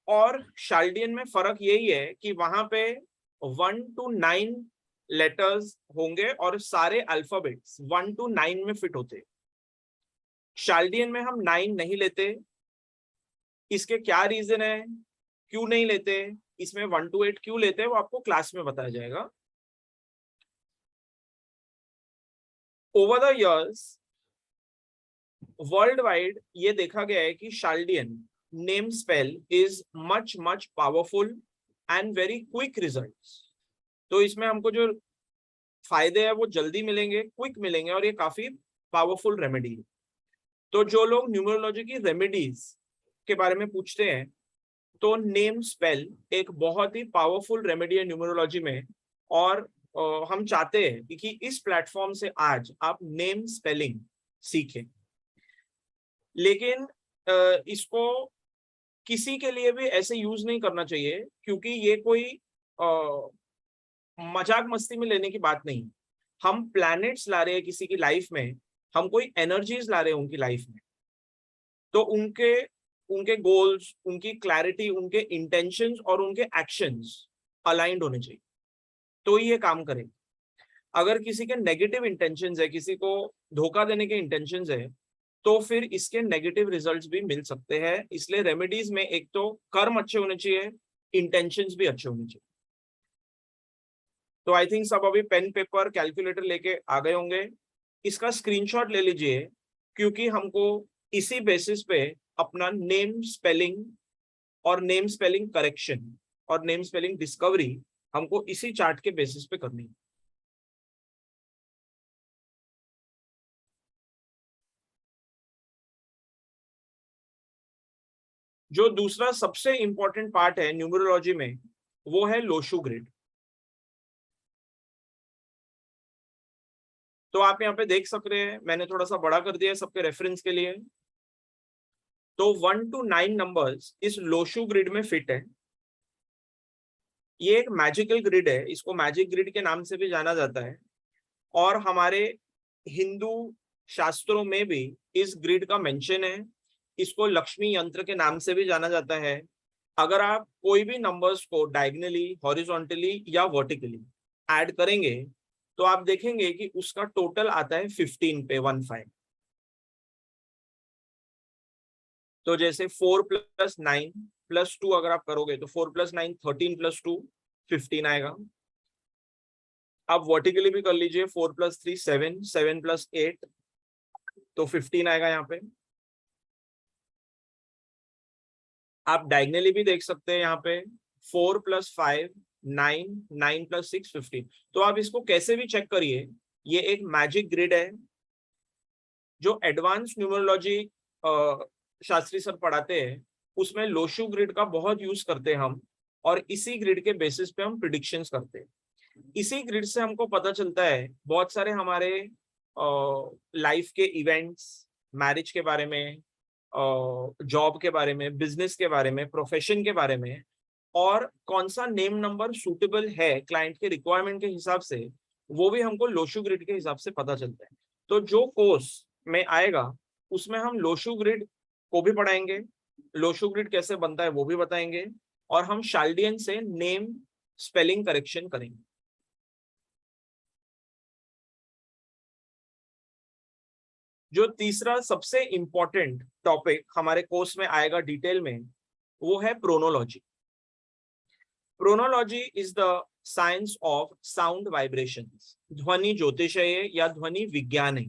Speaker 3: और शाल्डियन में फर्क यही है कि वहां पे 1 to 9 लेटर्स होंगे और सारे अल्फाबेट्स 1 to 9 में फिट होते। शाल्डियन में हम 9 नहीं लेते। इसके क्या रीजन है, क्यों नहीं लेते, इसमें 1 to 8 क्यों लेते हैं, वो आपको क्लास में बताया जाएगा। Over the years world wide ये देखा गया है कि Chaldean name spell is much much powerful and very quick results. तो इसमें हमको जो फायदे हैं वो जल्दी मिलेंगे, क्विक मिलेंगे, और ये काफी पावरफुल रेमेडी है। तो जो लोग न्यूमरोलॉजी की रेमेडीज के बारे में पूछते हैं, तो नेम स्पेल एक बहुत ही पावरफुल रेमेडी है न्यूमरोलॉजी में। और हम चाहते हैं कि इस प्लेटफॉर्म से आज आप नेम स्पेलिंग सीखें। लेकिन इसको किसी के लिए भी ऐसे यूज नहीं करना चाहिए, क्योंकि ये कोई मजाक मस्ती में लेने की बात नहीं। हम प्लैनेट्स ला रहे हैं किसी की लाइफ में, हम कोई एनर्जीज ला रहे हैं उनकी लाइफ में, तो उनके गोल्स, उनकी क्लैरिटी, उनके इंटेंशंस और उनके एक्शंस अलाइंड होने चाहिए, तो ये काम करें। अगर किसी के नेगेटिव इंटेंशंस है, किसी को धोखा देने के इंटेंशंस है, तो फिर इसके नेगेटिव रिजल्ट्स भी मिल सकते हैं। इसलिए रेमेडीज में एक तो कर्म अच्छे होने चाहिए, इंटेंशंस भी अच्छे होने चाहिए। तो आई थिंक सब अभी पेन पेपर कैलकुलेटर लेके आ गए होंगे। इसका स्क्रीनशॉट ले लीजिए, क्योंकि हमको इसी बेसिस पे अपना नेम स्पेलिंग और नेम स्पेलिंग करेक्शन और नेम स्पेलिंग डिस्कवरी हमको इसी चार्ट के बेसिस पे करनी है। जो दूसरा सबसे इंपॉर्टेंट पार्ट है न्यूमरोलॉजी में, वो है लोशु ग्रिड। तो आप यहाँ पे देख सक रहे हैं, मैंने थोड़ा सा बड़ा कर दिया है सबके रेफरेंस के लिए। तो 1 to 9 नंबर्स इस लोशु ग्रिड में फिट है। ये एक मैजिकल ग्रिड है, इसको मैजिक ग्रिड के नाम से भी जाना जाता है, और हमारे हिंदू शास्त्रों में भी इस ग्रिड का मेंशन है। इसको लक्ष्मी यंत्र के नाम से भी जाना जाता है। अगर आप कोई भी नंबर्स को डायगोनली, हॉरिजॉन्टली या वर्टिकली ऐड करेंगे तो आप देखेंगे कि उसका टोटल आता है 15 पे 15। तो जैसे 4 + 9 + 2 अगर आप करोगे तो 4 + 9 13 + 2 15 आएगा। आप वर्टिकली भी कर लीजिए, 4 + 3 7, 7 + 8 तो 15 आएगा यहाँ पे। आप डायगोनली भी देख सकते हैं यहाँ पे 4 + 5 9, 9 + 6 15। तो आप इसको कैसे भी चेक करिए, ये एक मैजिक ग्रिड है। जो एडवांस न्यूमरोलॉजी शास्त्री सर पढ़ाते हैं उसमें लोशु ग्रिड का बहुत यूज करते हैं हम, और इसी ग्रिड के बेसिस पे हम प्रिडिक्शंस करते हैं। इसी ग्रिड से हमको पता चलता है बहुत सारे हमारे लाइफ के इवेंट्स, मैरिज के बारे में, जॉब के बारे में, बिजनेस के बारे में, प्रोफेशन के बारे में, और कौन सा नेम नंबर सूटेबल है क्लाइंट के रिक्वायरमेंट के हिसाब से, वो भी हमको लोशु ग्रिड के हिसाब से पता चलता है। तो जो कोर्स में आएगा उसमें हम लोशु ग्रिड को भी पढ़ाएंगे, लोशु ग्रिड कैसे बनता है वो भी बताएंगे, और हम शाल्डियन से नेम स्पेलिंग करेक्शन करेंगे। जो तीसरा सबसे इंपॉर्टेंट टॉपिक हमारे कोर्स में आएगा डिटेल में, वो है pronology. Pronology is the science of sound vibrations. ध्वनि ज्योतिष है ये, या ध्वनि विज्ञान है।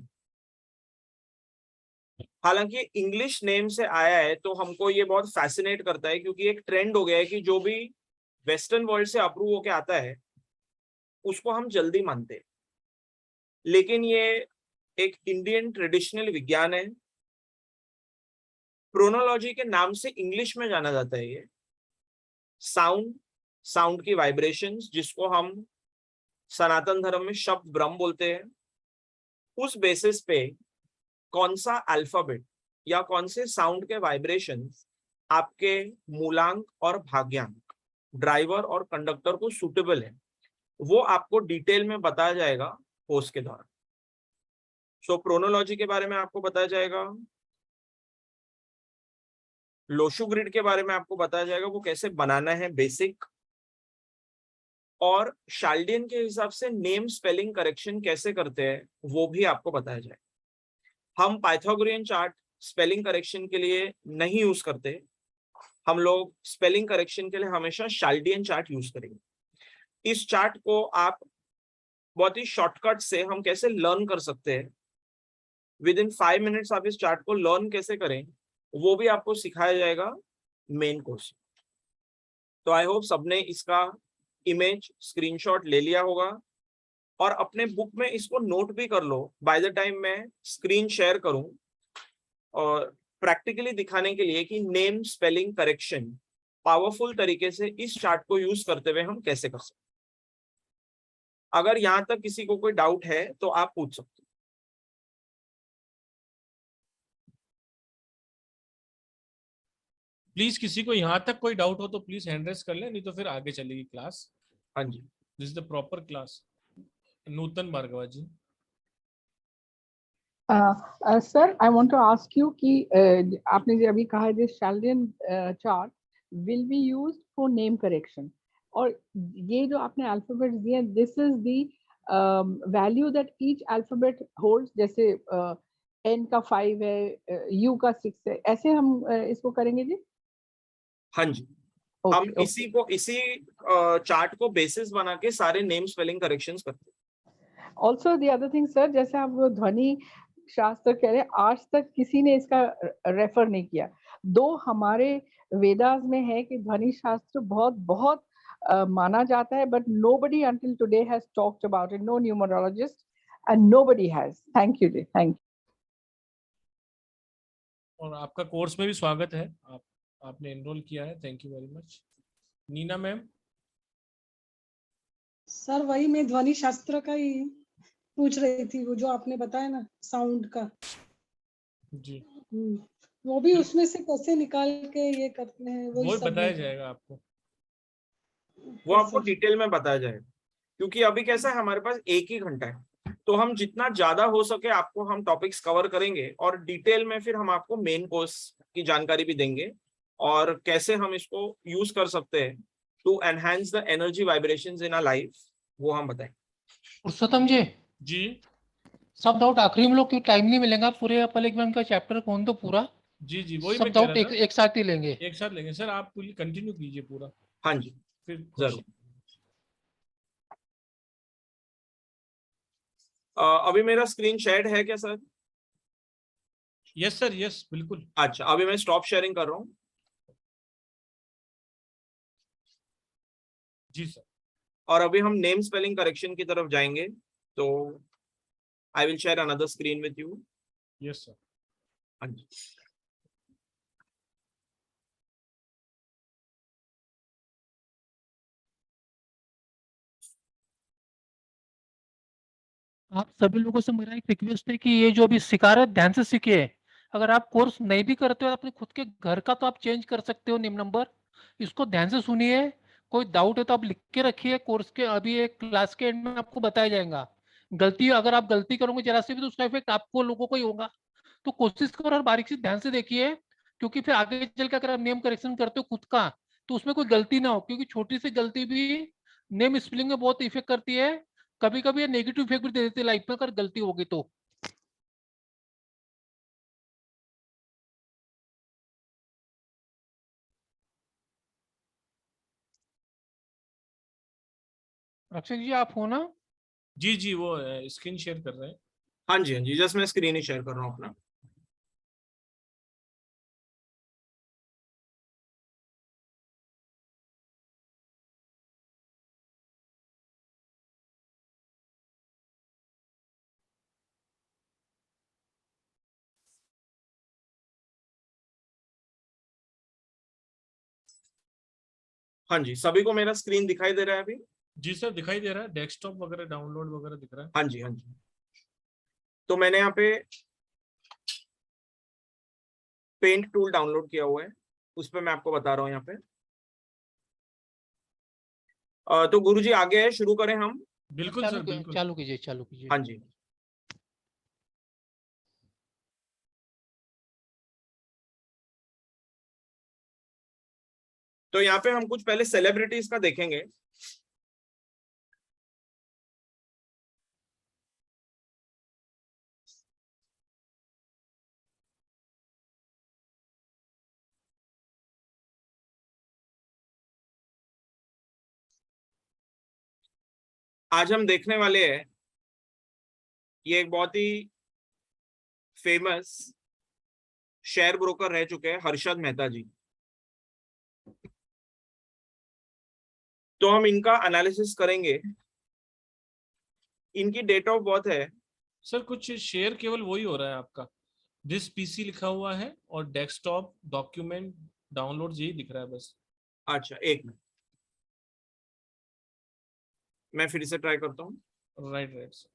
Speaker 3: हालांकि इंग्लिश नेम से आया है तो हमको ये बहुत फैसिनेट करता है, क्योंकि एक ट्रेंड हो गया है कि जो भी वेस्टर्न वर्ल्ड से अप्रूव होके आता है उसको हम जल्दी मानते हैं। लेकिन ये एक इंडियन ट्रेडिशनल विज्ञान है। प्रोनोलॉजी के नाम से इंग्लिश में जाना जाता है ये। साउंड की वाइब्रेशंस, जिसको हम सनातन धर्म में शब्द ब्रह्म बोलते हैं, उस बेसिस पे कौन सा अल्फाबेट या कौन से साउंड के वाइब्रेशंस आपके मूलांक और भाग्यांक, ड्राइवर और कंडक्टर को सूटेबल है, वो आपको डिटेल में बताया जाएगा कोर्स के दौरान। सो प्रोनोलॉजी के बारे में आपको बताया जाएगा, लोशु ग्रिड के बारे में आपको बताया जाएगा वो कैसे बनाना है बेसिक, और शाल्डियन के हिसाब से नेम स्पेलिंग करेक्शन कैसे करते हैं वो भी आपको बताया जाएगा। हम पाइथागोरियन चार्ट स्पेलिंग करेक्शन के लिए नहीं यूज करते, हम लोग स्पेलिंग करेक्शन के लिए हमेशा शाल्डियन चार्ट यूज करेंगे। इस चार्ट को आप बहुत ही शॉर्टकट से हम कैसे लर्न कर सकते हैं, विद इन 5 मिनट्स आप इस चार्ट को लर्न कैसे करें वो भी आपको सिखाया जाएगा मेन कोर्स। तो आई होप सबने इसका इमेज स्क्रीनशॉट ले लिया होगा, और अपने बुक में इसको नोट भी कर लो बाय द टाइम मैं स्क्रीन शेयर करूं, और प्रैक्टिकली दिखाने के लिए कि नेम स्पेलिंग करेक्शन पावरफुल तरीके से इस चार्ट को यूज करते हुए हम कैसे कर सकते। अगर यहां तक किसी को कोई डाउट है तो आप पूछ सकते हो।
Speaker 1: प्लीज किसी को यहाँ तक कोई डाउट हो तो प्लीज हैंड रेस कर ले, नहीं तो फिर आगे चलेगी क्लास।
Speaker 3: हाँ जी,
Speaker 1: this is the proper class. Nutan Bhargava ji.
Speaker 10: Sir I want to ask you कि आपने जो अभी कहा है Chaldean chart will be used for name correction, और ये जो आपने अल्फाबेट दिए, this is the value that each alphabet holds. जैसे N का 5 है, U का 6 है, ऐसे हम इसको करेंगे जी।
Speaker 3: हाँ जी,
Speaker 10: ओके
Speaker 3: हम इसी चार्ट को बेसिस बना के सारे नेम स्पेलिंग करेक्शंस करते हैं।
Speaker 10: Also the other thing sir, जैसे आप वो ध्वनि शास्त्र कह रहे हैं, आज तक किसी ने इसका रेफर नहीं किया। दो हमारे वेदास में है कि ध्वनि शास्त्र बहुत बहुत माना जाता है, but nobody until today has talked about it, no numerologist and nobody has. Thank you ji, thank you.
Speaker 1: और आपका कोर्स में भी स्वागत है, आपने एनरोल किया है, thank you very much. Neena ma'am.
Speaker 11: Sir वही मैं ध्वनि शास्त्र का ही पूछ रही थी, वो जो आपने बताया ना साउंड का
Speaker 1: जी,
Speaker 11: वो भी उसमें से कैसे निकाल के ये करते हैं,
Speaker 1: वो
Speaker 11: वही सब
Speaker 1: बताया
Speaker 11: है।
Speaker 1: जाएगा आपको।
Speaker 3: वो आपको डिटेल में बताया जाएगा, क्योंकि अभी कैसा है हमारे पास 1 ही घंटा है, तो हम जितना ज्यादा हो सके आपको हम टॉपिक्स कवर करेंगे और डिटेल में फिर हम आपको मेन कोर्स की जानकारी भी देंगे और कैसे हम इसको यूज कर सकते हैं to enhance the energy vibrations in our life, वो हम बताएंगे।
Speaker 2: पुरुषोत्तम जी सब डाउट आखिरी में लोग क्यों टाइम नहीं मिलेगा, पूरे अपल एग्जाम का चैप्टर कौन तो पूरा
Speaker 1: जी जी वही
Speaker 2: सब
Speaker 1: मैं कह
Speaker 2: डाउट
Speaker 1: रहा था,
Speaker 2: एक साथ ही लेंगे।
Speaker 1: एक साथ लेंगे सर, आप कंटिन्यू कीजिए पूरा।
Speaker 3: हाँ जी
Speaker 1: फिर
Speaker 3: जरूर। अभी मेरा स्क्रीन शेयर्ड है क्या सर?
Speaker 1: यस सर, यस बिल्कुल।
Speaker 3: अच्छा, अभी मैं स्टॉप शेयरिंग कर रहा हूँ।
Speaker 1: जी सर।
Speaker 3: और अभी हम नेम स्पेलिंग करेक्शन की तरफ जाएंगे, तो I will share another screen with you.
Speaker 1: Yes sir.
Speaker 3: हाँ जी,
Speaker 2: आप सभी लोगों से मेरा एक रिक्वेस्ट है कि ये जो अभी सिखा रहे हैं ध्यान से सीखिए। अगर आप कोर्स नहीं भी करते हो अपने खुद के घर का तो आप चेंज कर सकते हो नेम नंबर, इसको ध्यान से सुनिए। कोई डाउट है तो आप लिख के रखिए, कोर्स के अभी एक क्लास के एंड में आपको बताया जाएगा। गलती अगर आप गलती करोगे जरा से भी तो उसका इफेक्ट आपको लोगों को ही होगा। तो कोशिश करो और बारीक से ध्यान से देखिए, क्योंकि फिर आगे चल के अगर आप नेम करेक्शन करते हो खुद का तो उसमें कोई गलती ना हो, क्योंकि छोटी सी गलती भी नेम स्पेलिंग में बहुत इफेक्ट करती है। कभी कभी ये नेगेटिव इफेक्ट भी दे देती है लाइफ में अगर गलती होगी तो। रक्षक जी आप हो ना?
Speaker 1: जी जी वो स्क्रीन शेयर कर रहे हैं।
Speaker 3: हाँ जी, हाँ जी, जस्ट मैं स्क्रीन ही शेयर कर रहा हूँ अपना। हाँ जी, सभी को मेरा स्क्रीन दिखाई दे रहा है अभी?
Speaker 1: जी सर दिखाई दे रहा है, डेस्कटॉप वगैरह डाउनलोड वगैरह दिख रहा है।
Speaker 3: हाँ जी, हाँ जी। तो मैंने यहाँ पे पेंट टूल डाउनलोड किया हुआ है, उस पर मैं आपको बता रहा हूँ यहाँ पे। तो गुरुजी आगे है, शुरू करें हम?
Speaker 1: बिल्कुल सर बिल्कुल।
Speaker 2: चालू कीजिए चालू कीजिए।
Speaker 3: हाँ जी। तो यहाँ पे हम कुछ पहले सेलिब्रिटीज का देखेंगे। आज हम देखने वाले हैं, ये एक बहुत ही फेमस शेयर ब्रोकर रह चुके हैं हर्षद मेहता जी। तो हम इनका एनालिसिस करेंगे। इनकी डेट ऑफ बर्थ है।
Speaker 1: सर कुछ शेयर केवल वही हो रहा है आपका, दिस पीसी लिखा हुआ है और डेस्कटॉप डॉक्यूमेंट डाउनलोड यही दिख रहा है बस।
Speaker 3: अच्छा एक मिनट, मैं फिर से ट्राई करता हूँ।
Speaker 1: Right right sir.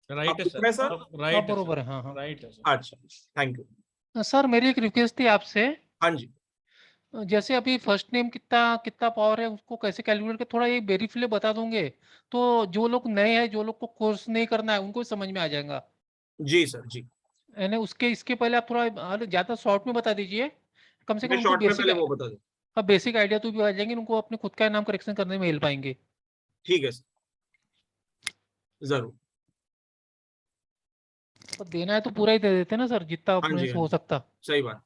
Speaker 1: राइट है सर,
Speaker 3: सर
Speaker 1: राइट है
Speaker 2: बरोबर
Speaker 1: सर,
Speaker 2: है, हाँ हाँ।
Speaker 1: राइट है सर।
Speaker 3: अच्छा थैंक यू।
Speaker 2: सर मेरी एक रिक्वेस्ट थी आपसे,
Speaker 3: हाँ जी,
Speaker 2: जैसे अभी फर्स्ट नेम कितना कितना पावर है उसको कैसे कैलकुलेट कर, थोड़ा ये ब्रीफली बता दोगे तो जो लोग नए हैं, जो लोग को कोर्स नहीं करना है उनको समझ में आ जाएगा।
Speaker 3: जी सर जी।
Speaker 2: यानी उसके इसके पहले आप थोड़ा ज्यादा शॉर्ट में बता दीजिए, कम से कम
Speaker 3: मैं
Speaker 2: उनको
Speaker 3: शॉर्ट में
Speaker 2: बेसिक।
Speaker 3: पहले वो बता दूं।
Speaker 2: अब बेसिक आइडिया तो भी आ जाएंगे, उनको अपने खुद का नाम करेक्शन करने में हेल्प आएंगे।
Speaker 3: ठीक है सर, जरूर।
Speaker 2: तो देना है तो पूरा ही दे देते ना सर, जितना
Speaker 3: हाँ
Speaker 2: अपने
Speaker 3: जी,
Speaker 2: से
Speaker 3: हाँ
Speaker 2: हो
Speaker 3: जी,
Speaker 2: सकता।
Speaker 3: सही बात।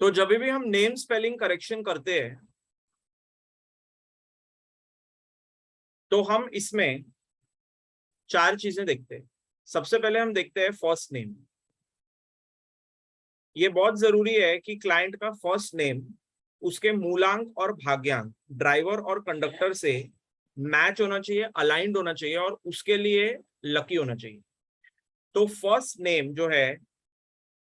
Speaker 3: तो जब भी हम नेम स्पेलिंग करेक्शन करते हैं तो हम इसमें 4 चीजें देखते हैं। सबसे पहले हम देखते हैं फर्स्ट नेम। ये बहुत जरूरी है कि क्लाइंट का फर्स्ट नेम उसके मूलांक और भाग्यांक, ड्राइवर और कंडक्टर से मैच होना चाहिए, अलाइंड होना चाहिए और उसके लिए लकी होना चाहिए। तो फर्स्ट नेम जो है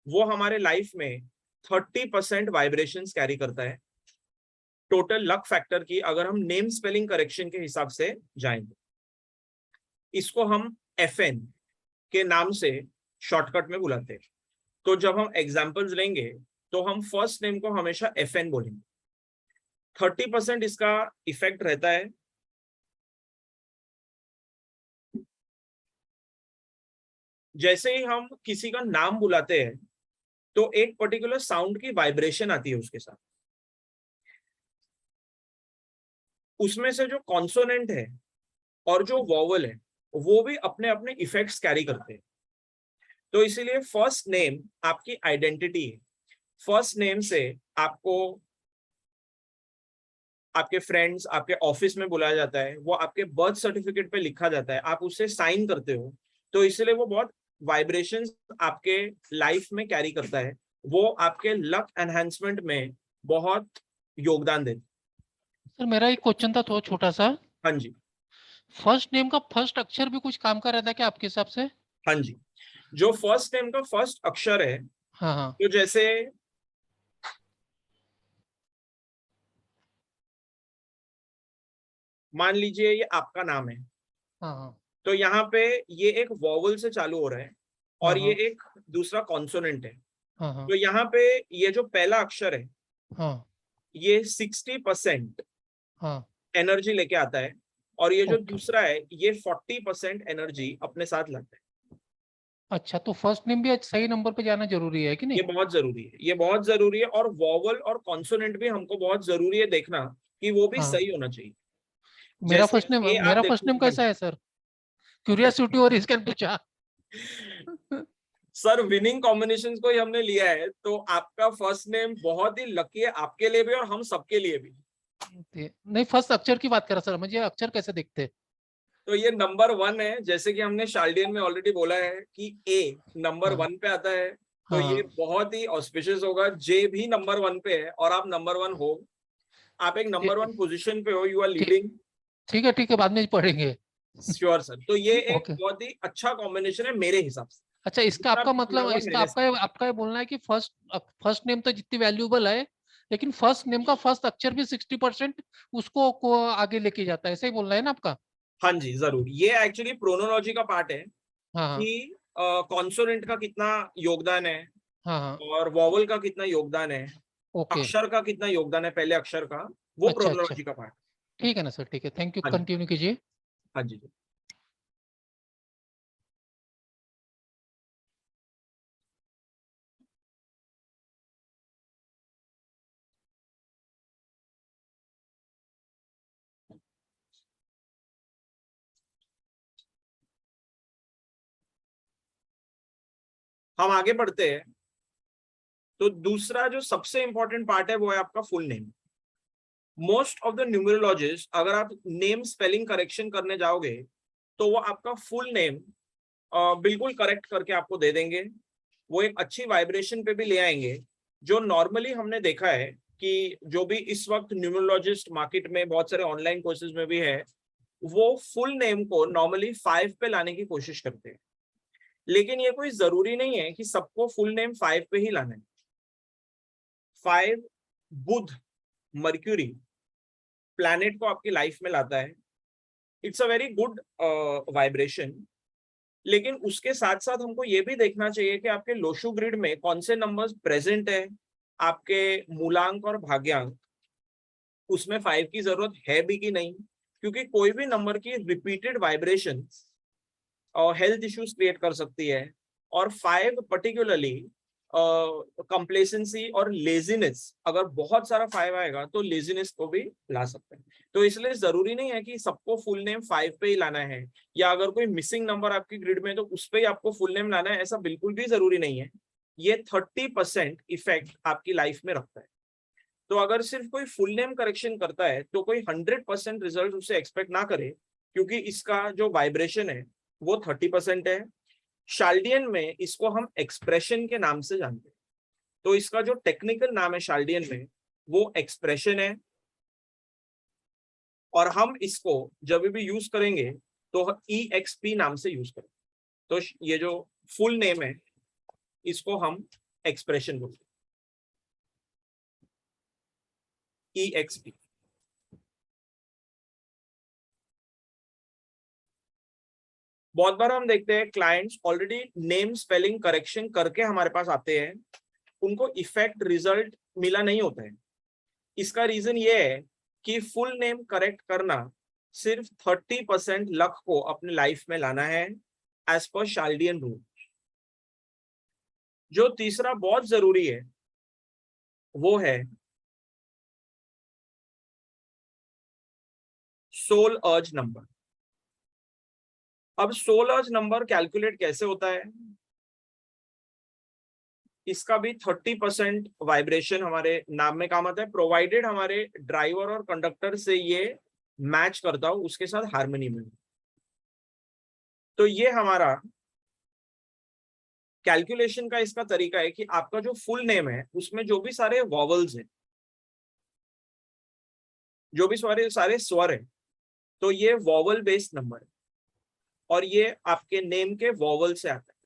Speaker 3: वो हमारे लाइफ में 30% वाइब्रेशंस कैरी करता है टोटल लक फैक्टर की, अगर हम नेम स्पेलिंग करेक्शन के हिसाब से जाएंगे। इसको हम FN के नाम से शॉर्टकट में बुलाते हैं। तो जब हम एग्जाम्पल्स लेंगे तो हम फर्स्ट नेम को हमेशा FN बोलेंगे। 30% इसका इफेक्ट रहता है जैसे ही हम किसी का नाम बुलाते हैं तो एक पर्टिकुलर साउंड की वाइब्रेशन आती है उसके साथ, उसमें से जो कॉन्सोनेंट है और जो वॉवल है वो भी अपने अपने इफेक्ट्स कैरी करते हैं। तो इसीलिए फर्स्ट नेम आपकी आइडेंटिटी है। फर्स्ट नेम से आपको आपके फ्रेंड्स, आपके ऑफिस में बुलाया जाता है, वो आपके बर्थ सर्टिफिकेट पे लिखा जाता है, आप उसे साइन करते हो। तो इसलिए वो बहुत वाइब्रेशंस आपके लाइफ में कैरी करता है, वो आपके लक एनहांसमेंट में बहुत योगदान देता है।
Speaker 2: सर मेरा एक क्वेश्चन था थोड़ा छोटा सा।
Speaker 3: हाँ जी,
Speaker 2: फर्स्ट नेम का फर्स्ट अक्षर भी कुछ काम का रहता है क्या आपके हिसाब से?
Speaker 3: हाँ जी। जो फर्स्ट नेम का फर्स्ट अक्षर है,
Speaker 2: हाँ हाँ
Speaker 3: तो जैसे मान लीजिए ये आपका नाम है,
Speaker 2: हाँ हाँ
Speaker 3: तो यहाँ पे ये एक वॉवल से चालू हो रहा है और
Speaker 2: हाँ
Speaker 3: ये एक दूसरा कॉन्सोनेंट है।
Speaker 2: हाँ हाँ
Speaker 3: तो यहाँ पे ये जो पहला अक्षर है
Speaker 2: हाँ
Speaker 3: ये 60%
Speaker 2: हाँ
Speaker 3: एनर्जी लेके आता है और ये जो
Speaker 2: ओके।
Speaker 3: दूसरा है ये 40% एनर्जी अपने साथ लाता है।
Speaker 2: अच्छा, तो फर्स्ट नेम भी सही नंबर पे जाना जरूरी है कि नहीं?
Speaker 3: ये बहुत जरूरी है, ये बहुत जरूरी है। और वॉवल और कॉन्सोनेंट भी हमको बहुत जरूरी है देखना कि वो भी
Speaker 2: हाँ
Speaker 3: सही होना चाहिए।
Speaker 2: मेरा
Speaker 3: जैसे
Speaker 2: फर्स्ट नेम
Speaker 3: ये आप
Speaker 2: मेरा फर्स्ट
Speaker 3: देखो,
Speaker 2: नेम कैसा है सर? क्यूरियोसिटी और इसके पूछा।
Speaker 3: सर विनिंग कॉम्बिनेशन को ही हमने लिया है, तो आपका फर्स्ट नेम बहुत ही लकी है आपके लिए भी और हम सबके लिए भी।
Speaker 2: नहीं, फर्स्ट अक्षर की बात कर रहा सर, मुझे अक्षर कैसे दिखते?
Speaker 3: तो ये नंबर 1 है, जैसे कि हमने शाल्डियन में ऑलरेडी बोला है कि ए नंबर 1 पे आता है, तो
Speaker 2: हाँ
Speaker 3: ये बहुत ही ऑस्पिशियस होगा। जे भी नंबर 1 पे है और आप नंबर 1 हो, आप एक नंबर 1 पोजीशन पे हो, यू आर लीडिंग।
Speaker 2: ठीक है, बाद में पढ़ेंगे।
Speaker 3: Sure sir. तो ये एक
Speaker 2: ओके।
Speaker 3: बहुत ही अच्छा कॉम्बिनेशन है मेरे हिसाब से।
Speaker 2: अच्छा, इसका आपका मतलब, इसका आपका ये बोलना है कि फर्स्ट नेम तो जितनी वैल्यूएबल है, लेकिन फर्स्ट नेम का फर्स्ट अक्षर भी 60% उसको को आगे लेके जाता है, ऐसा ही बोलना है ना आपका?
Speaker 3: हाँ जी, जरूर। ये एक्चुअली प्रोनोलॉजी का पार्ट है
Speaker 2: हाँ
Speaker 3: कि कॉन्सोनेंट का कितना योगदान है
Speaker 2: हाँ
Speaker 3: और वॉवल का कितना योगदान है,
Speaker 2: ओके।
Speaker 3: अक्षर का कितना योगदान है, पहले अक्षर का, वो
Speaker 2: अच्छा
Speaker 3: प्रोनोलॉजी का पार्ट।
Speaker 2: ठीक है ना सर, ठीक है, थैंक यू,
Speaker 3: हाँ जी।
Speaker 2: कंटिन्यू कीजिए।
Speaker 3: हाँ जी। हम आगे बढ़ते हैं। तो दूसरा जो सबसे इंपॉर्टेंट पार्ट है वो है आपका full name. Most of the numerologist, अगर आप नेम स्पेलिंग करेक्शन करने जाओगे तो वो आपका फुल नेम बिल्कुल करेक्ट करके आपको दे देंगे। वो एक अच्छी वाइब्रेशन पे भी ले आएंगे। जो नॉर्मली हमने देखा है कि जो भी इस वक्त न्यूमरोलॉजिस्ट मार्केट में बहुत सारे ऑनलाइन कोर्सेज में भी है, वो फुल नेम को नॉर्मली 5 पे लाने की कोशिश करते हैं, लेकिन ये कोई जरूरी नहीं है कि सबको फुल नेम 5 पे ही लाना है। 5 बुध मर्क्यूरी प्लैनेट को आपकी लाइफ में लाता है। It's a very good vibration, लेकिन उसके साथ साथ हमको ये भी देखना चाहिए कि आपके लोशु ग्रिड में कौन से नंबर्स प्रेजेंट है, आपके मूलांक और भाग्यांक, उसमें 5 की जरूरत है भी कि नहीं, क्योंकि कोई भी नंबर की रिपीटेड वाइब्रेशन और हेल्थ इश्यूज क्रिएट कर सकती है। और 5 पर्टिकुलरली कंप्लेसेंसी और लेजीनेस, अगर बहुत सारा 5 आएगा तो लेजीनेस को भी ला सकते हैं। तो इसलिए जरूरी नहीं है कि सबको फुल नेम 5 पे ही लाना है, या अगर कोई मिसिंग नंबर आपकी ग्रिड में तो उस पे ही आपको फुल नेम लाना है, ऐसा बिल्कुल भी जरूरी नहीं है। ये 30% इफेक्ट आपकी लाइफ में रखता है। तो अगर सिर्फ कोई फुल नेम करेक्शन करता है तो कोई 100% रिजल्ट उसे एक्सपेक्ट ना करे, क्योंकि इसका जो वाइब्रेशन है वो 30% है। शाल्डियन में इसको हम एक्सप्रेशन के नाम से जानते हैं। तो इसका जो टेक्निकल नाम है शाल्डियन में वो एक्सप्रेशन है, और हम इसको जब भी यूज करेंगे तो EXP नाम से यूज करेंगे। तो ये जो फुल नेम है इसको हम एक्सप्रेशन बोलते हैं, EXP। बहुत बार हम देखते हैं clients already name spelling correction करके हमारे पास आते हैं, उनको इफेक्ट रिजल्ट मिला नहीं होता है। इसका रीजन ये है कि फुल नेम करेक्ट करना सिर्फ 30% लक को अपने लाइफ में लाना है एज पर शाल्डियन रूल। जो तीसरा बहुत जरूरी है वो है सोल अर्ज नंबर। अब सोल अर्ज नंबर कैलकुलेट कैसे होता है, इसका भी 30% वाइब्रेशन हमारे नाम में काम आता है, प्रोवाइडेड हमारे ड्राइवर और कंडक्टर से ये मैच करता हो, उसके साथ हार्मनी में। तो ये हमारा कैलकुलेशन का इसका तरीका है कि आपका जो फुल नेम है उसमें जो भी सारे वॉवल्स हैं, जो भी सारे स्वर हैं, तो ये वॉवल बेस्ड नंबर है और ये आपके नेम के वॉवल से आता है।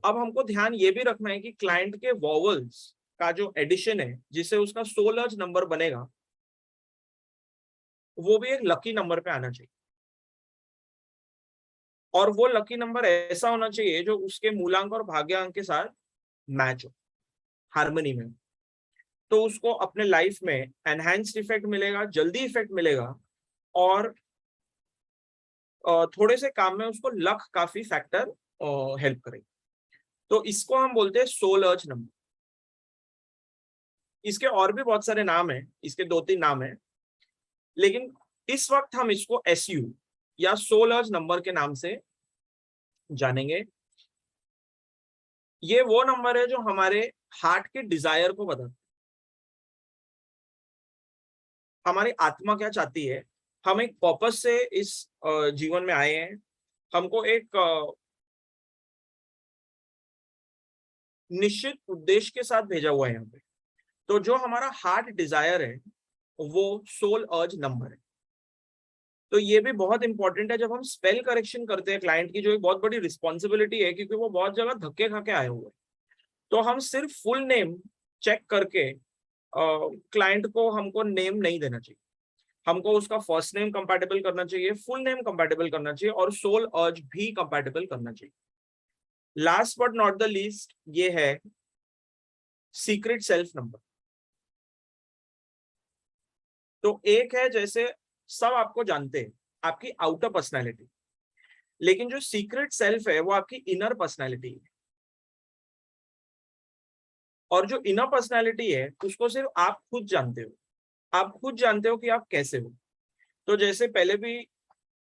Speaker 3: अब हमको ध्यान ये भी रखना है कि क्लाइंट के वॉवल्स का जो एडिशन है जिससे उसका सोल अर्ज नंबर बनेगा वो भी एक लकी नंबर पे आना चाहिए, और वो लकी नंबर ऐसा होना चाहिए जो उसके मूलांक और भाग्यांक के साथ मैच हो, हार्मनी में। तो उसको अपने लाइफ में एनहांस्ड इफेक्ट मिलेगा, जल्दी इफेक्ट मिलेगा, और थोड़े से काम में उसको लक काफी फैक्टर हेल्प करेगा। तो इसको हम बोलते हैं सोल अर्ज नंबर। इसके और भी बहुत सारे नाम हैं, इसके 2-3 नाम हैं, लेकिन इस वक्त हम इसको SU या सोल अर्ज नंबर के नाम से जानेंगे। ये वो नंबर है जो हमारे हार्ट के डिजायर को बताता है, हमारी आत्मा क्या चाहती है। हम एक पर्पस से इस जीवन में आए हैं, हमको एक निश्चित उद्देश्य के साथ भेजा हुआ है यहाँ पे। तो जो हमारा हार्ट डिजायर है वो सोल अर्ज नंबर है। तो ये भी बहुत इंपॉर्टेंट है जब हम स्पेल करेक्शन करते हैं क्लाइंट की, जो एक बहुत बड़ी रिस्पॉन्सिबिलिटी है क्योंकि वो बहुत जगह धक्के खा के आए हुए हैं। तो हम सिर्फ फुल नेम चेक करके क्लाइंट को हमको नेम नहीं देना चाहिए, हमको उसका फर्स्ट नेम कंपैटिबल करना चाहिए, फुल नेम कंपैटिबल करना चाहिए, और सोल अर्ज भी कंपैटिबल करना चाहिए। Last but not the least ये है सीक्रेट सेल्फ नंबर। तो एक है जैसे सब आपको जानते हैं आपकी आउटर पर्सनैलिटी, लेकिन जो सीक्रेट सेल्फ है वो आपकी इनर पर्सनैलिटी है, और जो इनर पर्सनैलिटी है उसको सिर्फ आप खुद जानते हो। आप खुद जानते हो कि आप कैसे हो। तो जैसे पहले भी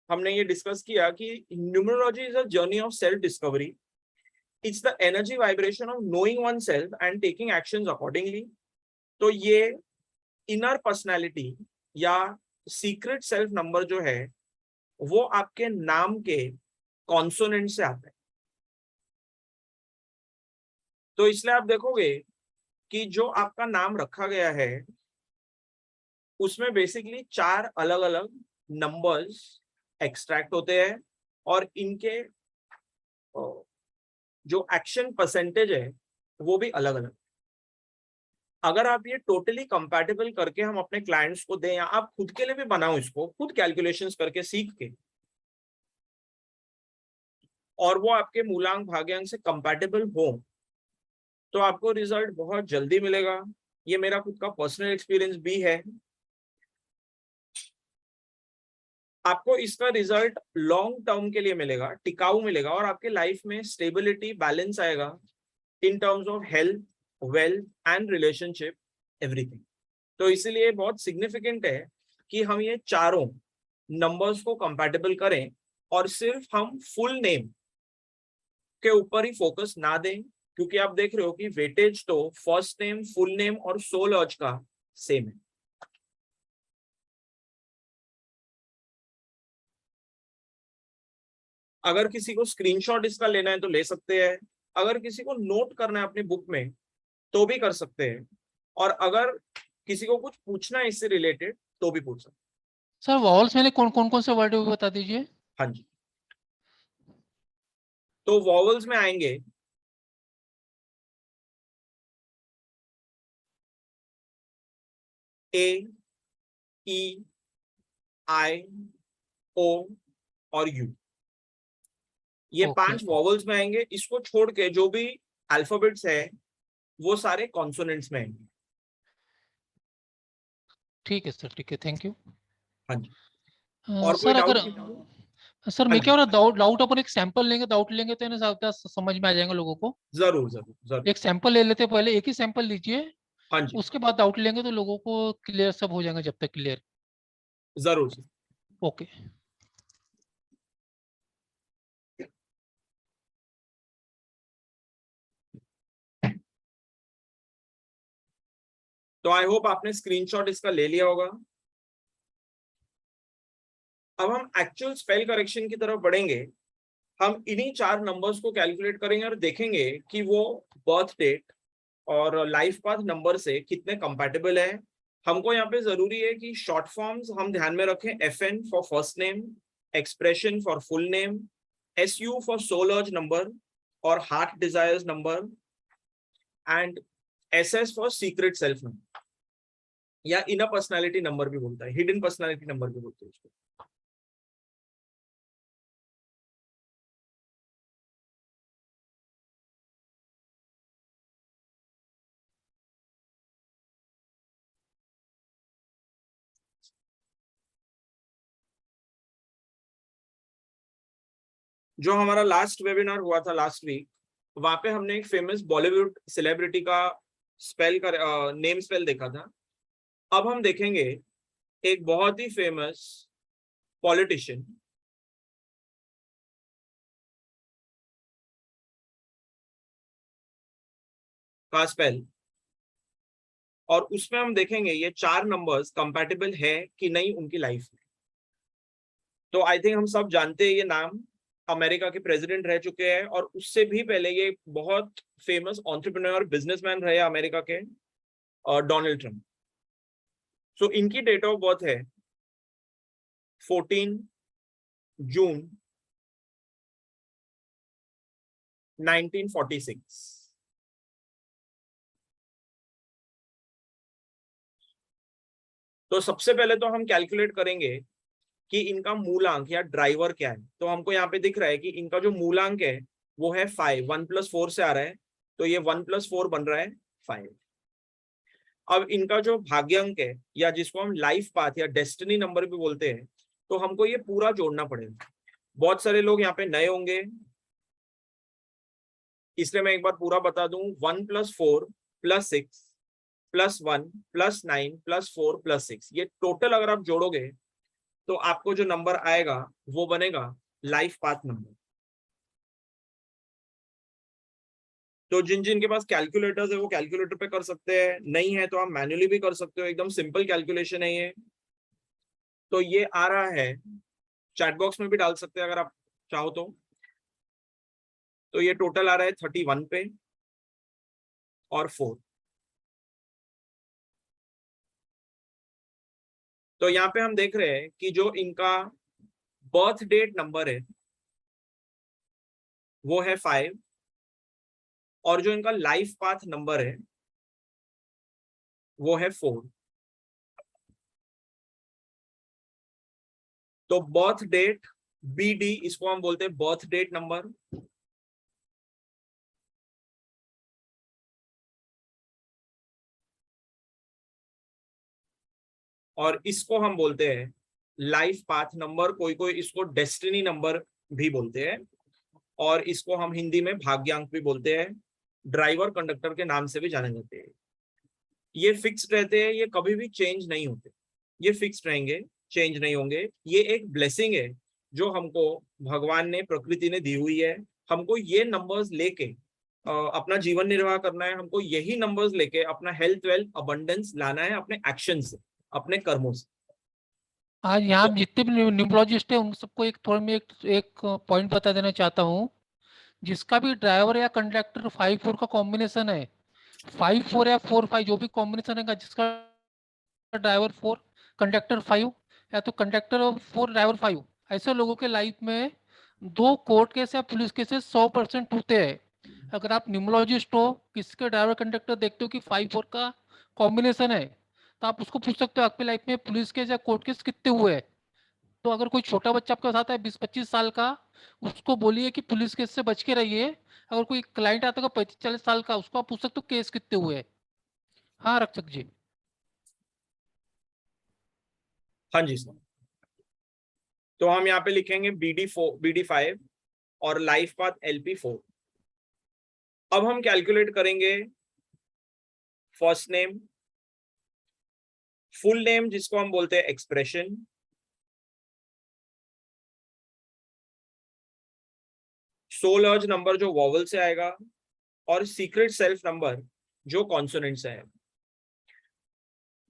Speaker 3: हमने ये डिस्कस किया कि numerology is a journey of self discovery. It's the energy vibration of knowing one self and taking actions accordingly. तो ये इनर पर्सनैलिटी या सीक्रेट सेल्फ नंबर जो है वो आपके नाम के कॉन्सोनेंट से आता है। तो इसलिए आप देखोगे कि जो आपका नाम रखा गया है उसमें बेसिकली 4 अलग अलग नंबर्स एक्सट्रैक्ट होते हैं और इनके जो एक्शन परसेंटेज है वो भी अलग अलग। अगर आप ये टोटली कंपैटिबल करके हम अपने क्लाइंट्स को दें या आप खुद के लिए भी बनाओ, इसको खुद कैलकुलेशंस करके सीख के, और वो आपके मूलांक भाग्यांक से कंपैटिबल हो, तो आपको रिजल्ट बहुत जल्दी मिलेगा। ये मेरा खुद का पर्सनल एक्सपीरियंस भी है। आपको इसका रिजल्ट लॉन्ग टर्म के लिए मिलेगा, टिकाऊ मिलेगा, और आपके लाइफ में स्टेबिलिटी, बैलेंस आएगा in terms of health, wealth and relationship, everything. तो इसीलिए बहुत सिग्निफिकेंट है कि हम ये चारों नंबर्स को कंपैटिबल करें और सिर्फ हम फुल नेम के ऊपर ही फोकस ना दें, क्योंकि आप देख रहे हो कि वेटेज तो फर्स्ट नेम, फुल नेम और सोल अर्ज का सेम है। अगर किसी को स्क्रीनशॉट इसका लेना है तो ले सकते हैं, अगर किसी को नोट करना है अपनी बुक में तो भी कर सकते हैं, और अगर किसी को कुछ पूछना है इससे रिलेटेड तो भी पूछ सकते हैं।
Speaker 2: सर वॉवल्स में कौन से वर्ड है वो बता दीजिए।
Speaker 3: हाँ जी, तो वॉवल्स में आएंगे ए, ई, आई, ओ और यू। ये पांच वॉवल्स में आएंगे। इसको छोड़ के जो भी अल्फाबेट्स है वो सारे कॉन्सोनेंट्स में आएंगे।
Speaker 2: ठीक है सर, ठीक है, थैंक यू।
Speaker 3: हाँ जी, और कोई
Speaker 2: सर अगर
Speaker 3: डाउट?
Speaker 2: सर मैं क्या हो रहा, डाउट अपन एक सैंपल लेंगे, डाउट लेंगे तो ना समझ में आ जाएगा लोगों को।
Speaker 3: जरूर जरूर जरूर।
Speaker 2: एक सैंपल ले लेते हैं, पहले एक ही सैंपल लीजिए,
Speaker 3: हाँ जी,
Speaker 2: उसके बाद डाउट लेंगे तो लोगों को क्लियर सब हो जाएगा, जब तक क्लियर।
Speaker 3: जरूर सर।
Speaker 2: ओके।
Speaker 3: तो आई होप आपने स्क्रीनशॉट इसका ले लिया होगा। अब हम एक्चुअल स्पेल करेक्शन की तरफ बढ़ेंगे। हम इन्हीं चार नंबर्स को कैलकुलेट करेंगे और देखेंगे कि वो बर्थ डेट और लाइफ पाथ नंबर से कितने कंपैटिबल है। हमको यहाँ पे जरूरी है कि शॉर्ट फॉर्म्स हम ध्यान में रखें। FN for first name, expression for full name, SU for soul urge number और heart desires number, and SS for secret self number, या इनर पर्सनालिटी नंबर भी बोलता है, हिडन पर्सनालिटी नंबर भी बोलते हैं उसको। जो हमारा लास्ट वेबिनार हुआ था लास्ट वीक, वहां पे हमने एक फेमस बॉलीवुड सेलिब्रिटी का नेम स्पेल देखा था। अब हम देखेंगे एक बहुत ही फेमस पॉलिटिशियन का स्पेल, और उसमें हम देखेंगे ये चार नंबर्स कंपैटिबल है कि नहीं उनकी लाइफ में। तो आई थिंक हम सब जानते हैं ये नाम, अमेरिका के प्रेसिडेंट रह चुके हैं, और उससे भी पहले ये बहुत फेमस एंटरप्रेन्योर, बिजनेसमैन रहे अमेरिका के, डोनाल्ड ट्रंप। सो इनकी डेट ऑफ बर्थ है 14 जून 1946। तो सबसे पहले तो हम कैलकुलेट करेंगे कि इनका मूलांक या ड्राइवर क्या है। तो हमको यहाँ पे दिख रहा है कि इनका जो मूलांक है वो है 5, 1 + 4 से आ रहा है, तो ये 1 + 4 बन रहा है 5। अब इनका जो भाग्यांक है, या जिसको हम लाइफ पाथ या डेस्टिनी नंबर भी बोलते हैं, तो हमको ये पूरा जोड़ना पड़ेगा। बहुत सारे लोग यहाँ पे नए होंगे, इसलिए मैं एक बार पूरा बता दूं। 1 + 4 + 6 + 1 + 9 + 4 + 6, ये टोटल अगर आप जोड़ोगे तो आपको जो नंबर आएगा वो बनेगा लाइफ पाथ नंबर। तो जिन जिन के पास कैलकुलेटर्स है वो कैलकुलेटर पे कर सकते हैं, नहीं है तो आप मैन्युअली भी कर सकते हो, एकदम सिंपल कैलकुलेशन है ये। तो ये आ रहा है, चैट बॉक्स में भी डाल सकते हैं अगर आप चाहो तो ये टोटल आ रहा है 31 पे और 4। तो यहाँ पे हम देख रहे हैं कि जो इनका बर्थ डेट नंबर है वो है 5, और जो इनका लाइफ पाथ नंबर है वो है 4। तो बर्थ डेट BD, इसको हम बोलते हैं बर्थ डेट नंबर। और इसको हम बोलते हैं लाइफ पाथ नंबर, कोई कोई इसको डेस्टिनी नंबर भी बोलते हैं, और इसको हम हिंदी में भाग्यांक भी बोलते हैं, ड्राइवर कंडक्टर के नाम से भी जाने जाते हैं। ये फिक्स्ड रहते हैं, ये कभी भी चेंज नहीं होते, ये फिक्स्ड रहेंगे, चेंज नहीं होंगे। ये एक ब्लेसिंग है जो हमको भगवान ने, प्रकृति ने दी हुई है। हमको ये नंबर्स लेके अपना जीवन निर्वाह करना है, हमको यही नंबर्स लेके अपना हेल्थ, वेल्थ, अबंडेंस लाना है अपने एक्शन से, अपने कर्मों से।
Speaker 2: आज यहाँ जितने भी न्यूमरोलॉजिस्ट हैं उन सबको एक थोड़ा मैं एक पॉइंट बता देना चाहता हूँ। जिसका भी ड्राइवर या कंडक्टर 5-4 का कॉम्बिनेशन है, 5-4 या 4-5 जो भी कॉम्बिनेशन है, जिसका ड्राइवर 4 कंडक्टर 5 या तो कंडक्टर 4 ड्राइवर 5, ऐसे लोगों के लाइफ में 2 कोर्ट केस या पुलिस केसेस 100% होते हैं। अगर आप न्यूमरोलॉजिस्ट हो, किसी के ड्राइवर कंडक्टर देखते हो कि 5-4 का कॉम्बिनेशन है, तो आप उसको पूछ सकते हो आपकी लाइफ में पुलिस केस या कोर्ट केस कितने हुए हैं। तो अगर कोई छोटा बच्चा आपके साथ है 20-25 साल का, उसको बोलिए कि पुलिस केस से बच के रहिए। अगर कोई क्लाइंट आता है 35-40 साल का, उसको आप पूछ सकते हो केस कितने हुए। हाँ रक्षक जी।
Speaker 3: हाँ जी सर। तो हम यहाँ पे लिखेंगे BD5 और लाइफ पाथ LP4। अब हम कैलकुलेट करेंगे फर्स्ट नेम, फुल नेम जिसको हम बोलते हैं एक्सप्रेशन, सोल अर्ज नंबर जो वॉवल से आएगा, और सीक्रेट सेल्फ नंबर जो कॉन्सोनेंट से आएगा।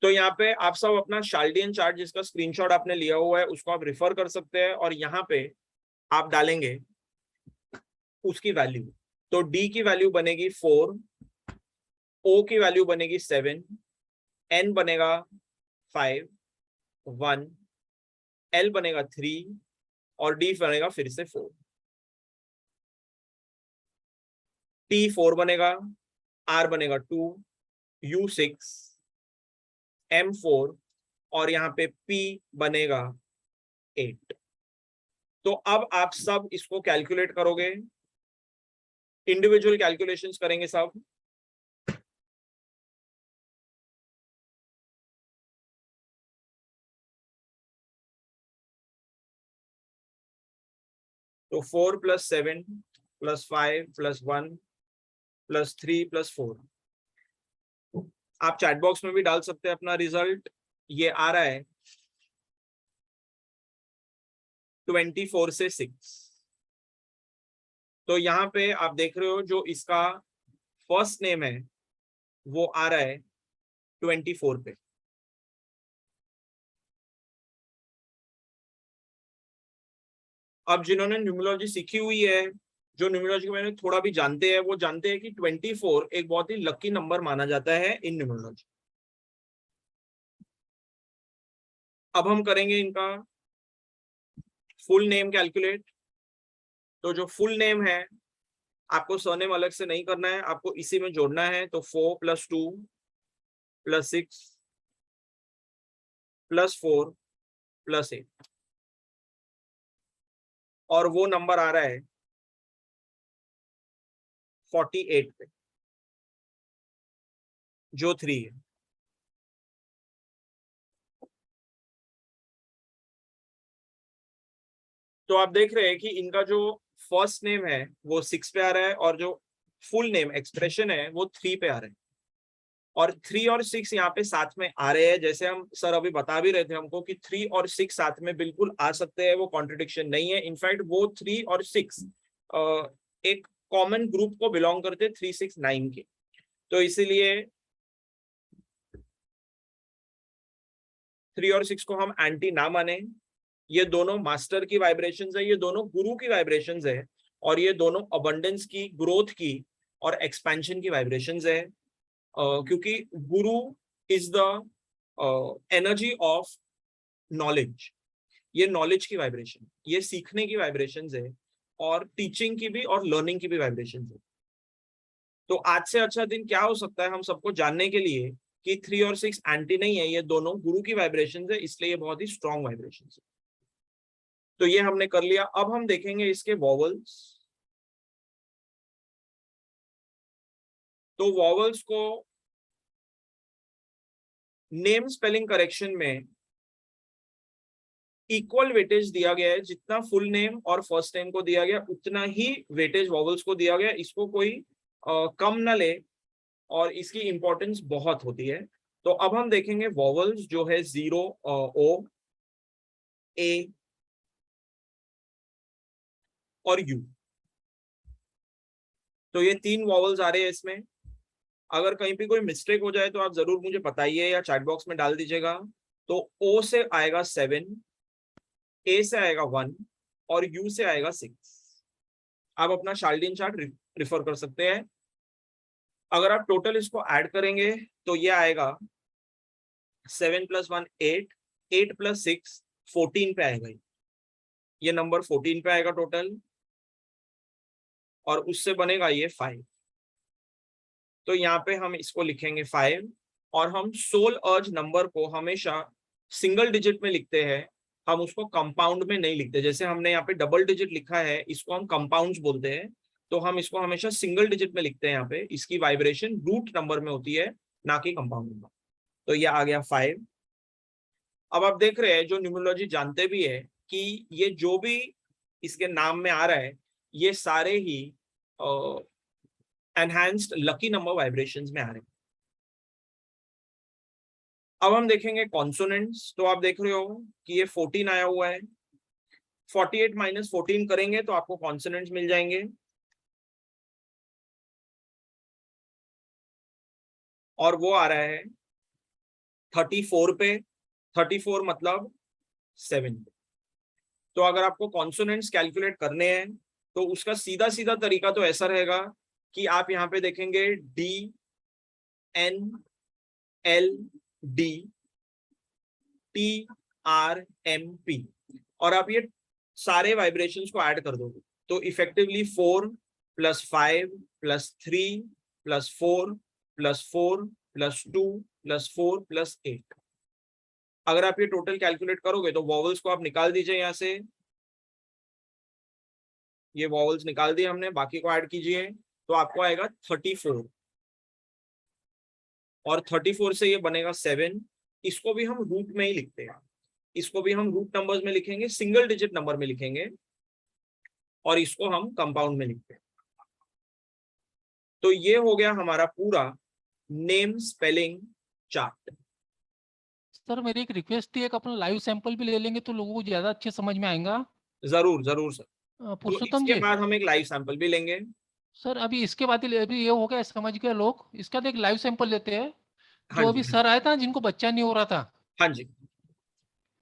Speaker 3: तो यहाँ पे आप सब अपना शाल्डियन चार्ट जिसका स्क्रीनशॉट आपने लिया हुआ है उसको आप रिफर कर सकते हैं, और यहाँ पे आप डालेंगे उसकी वैल्यू। तो D की वैल्यू बनेगी 4, O की वैल्यू बनेगी 7, N बनेगा 5, 1, L बनेगा 3, और D बनेगा फिर से 4। T 4 बनेगा, R बनेगा 2, U 6, M 4, और यहाँ पे P बनेगा 8। तो अब आप सब इसको कैलकुलेट करोगे, इंडिविजुअल कैलकुलेशंस करेंगे सब। तो 4 + 7 + 5 + 1 + 3 + 4, आप चैट बॉक्स में भी डाल सकते हैं अपना रिजल्ट। ये आ रहा है 24 से 6। तो यहाँ पे आप देख रहे हो जो इसका फर्स्ट नेम है वो आ रहा है 24 पे। अब जिन्होंने न्यूमरोलॉजी सीखी हुई है, जो न्यूमरोलॉजी के बारे में थोड़ा भी जानते हैं, वो जानते हैं कि 24 एक बहुत ही लकी नंबर माना जाता है इन न्यूमरोलॉजी। अब हम करेंगे इनका फुल नेम कैलकुलेट। तो जो फुल नेम है आपको सरनेम अलग से नहीं करना है, आपको इसी में जोड़ना है। तो 4 + 2 + 6 + 4 + 8, और वो नंबर आ रहा है 48 पे, जो 3 है। तो आप देख रहे हैं कि इनका जो फर्स्ट नेम है वो 6 पे आ रहा है, और जो फुल नेम एक्सप्रेशन है वो 3 पे आ रहा है, और 3 और 6 यहाँ पे साथ में आ रहे हैं। जैसे हम सर अभी बता भी रहे थे हमको कि 3 और 6 साथ में बिल्कुल आ सकते हैं, वो कॉन्ट्रडिक्शन नहीं है। इनफैक्ट वो 3 और 6 एक कॉमन ग्रुप को बिलोंग करते 3, 6, 9 के। तो इसीलिए 3 और 6 को हम एंटी ना माने। ये दोनों मास्टर की वाइब्रेशंस है, ये दोनों गुरु की वाइब्रेशंस है, और ये दोनों अबंडेंस की, ग्रोथ की और एक्सपेंशन की वाइब्रेशंस है। क्योंकि गुरु is the energy of knowledge, ये नॉलेज की वाइब्रेशन, ये सीखने की वाइब्रेशन है, और टीचिंग की भी और लर्निंग की भी वाइब्रेशन है। तो आज से अच्छा दिन क्या हो सकता है हम सबको जानने के लिए कि 3 और 6 एंटी नहीं है, ये दोनों गुरु की वाइब्रेशन है, इसलिए ये बहुत ही स्ट्रॉन्ग वाइब्रेशन है। तो ये हमने कर लिया। अब हम देखेंगे इसके वॉवल्स। तो वॉवल्स को नेम स्पेलिंग करेक्शन में इक्वल वेटेज दिया गया है, जितना फुल नेम और फर्स्ट नेम को दिया गया उतना ही वेटेज वॉवल्स को दिया गया। इसको कोई कम ना ले, और इसकी इंपॉर्टेंस बहुत होती है। तो अब हम देखेंगे वॉवल्स जो है 0, ओ, ए और यू। तो ये 3 वॉवल्स आ रहे हैं इसमें। अगर कहीं पे कोई मिस्टेक हो जाए तो आप जरूर मुझे बताइए या चैट बॉक्स में डाल दीजिएगा। तो ओ से आएगा 7, ए से आएगा 1 और यू से आएगा 6। आप अपना शाल्डिन चार्ट रिफर कर सकते हैं। अगर आप टोटल इसको ऐड करेंगे तो ये आएगा 7 + 1 8, 8 + 6 14 पे आएगा। ये नंबर 14 पे आएगा टोटल, और उससे बनेगा ये 5। तो यहाँ पे हम इसको लिखेंगे 5, और हम सोल अर्ज नंबर को हमेशा सिंगल डिजिट में लिखते हैं, हम उसको कंपाउंड में नहीं लिखते। जैसे हमने यहाँ पे डबल डिजिट लिखा है, इसको हम कंपाउंड्स बोलते हैं, तो हम इसको हमेशा सिंगल डिजिट में लिखते हैं। यहाँ पे इसकी वाइब्रेशन रूट नंबर में होती है, ना कि कंपाउंड नंबर। तो ये आ गया 5। अब आप देख रहे हैं, जो न्यूमरोलॉजी जानते भी है कि ये जो भी इसके नाम में आ रहा है, ये सारे ही एनहांस्ड लकी नंबर वाइब्रेशंस में आ रहे हैं। अब हम देखेंगे कॉन्सोनेंट्स। तो आप देख रहे हो कि ये 14 आया हुआ है। 48 - 14 करेंगे तो आपको कॉन्सोनेंट्स मिल जाएंगे, और वो आ रहा है 34 पे। 34 मतलब 7 पे। तो अगर आपको कॉन्सोनेंट्स कैलकुलेट करने हैं तो उसका सीधा सीधा तरीका तो ऐसा रहेगा कि आप यहाँ पे देखेंगे D, N, L, D, T, R, M, P, और आप ये सारे वाइब्रेशंस को ऐड कर दोगे तो इफेक्टिवली 4 + 5 + 3 + 4 + 4 + 2 + 4 + 8। अगर आप ये टोटल कैलकुलेट करोगे तो वॉवल्स को आप निकाल दीजिए यहाँ से। ये वॉवल्स निकाल दिए हमने, बाकी को ऐड कीजिए तो आपको आएगा 34, और 34 से ये बनेगा 7। इसको भी हम रूट में ही लिखते हैं, इसको भी हम रूट नंबर्स में लिखेंगे, सिंगल डिजिट नंबर में लिखेंगे, और इसको हम कंपाउंड में लिखते हैं। तो ये हो गया हमारा पूरा नेम स्पेलिंग चार्ट।
Speaker 2: सर मेरी एक रिक्वेस्ट थी, एक अपना लाइव सैंपल भी ले लेंगे तो लोगों को ज्यादा अच्छे समझ में आएगा।
Speaker 3: जरूर जरूर सर। तो
Speaker 2: पुरुषोत्तम
Speaker 3: इसके
Speaker 2: जी,
Speaker 3: बाद हम एक लाइव सैंपल भी लेंगे।
Speaker 2: सर अभी इसके बाद अभी ये हो गया, समझ गए लोग। इसके बाद एक लाइव सैंपल लेते हैं।
Speaker 3: हाँ
Speaker 2: जो
Speaker 3: जी,
Speaker 2: अभी सर आया था जिनको बच्चा नहीं हो रहा था,
Speaker 3: हाँ जी,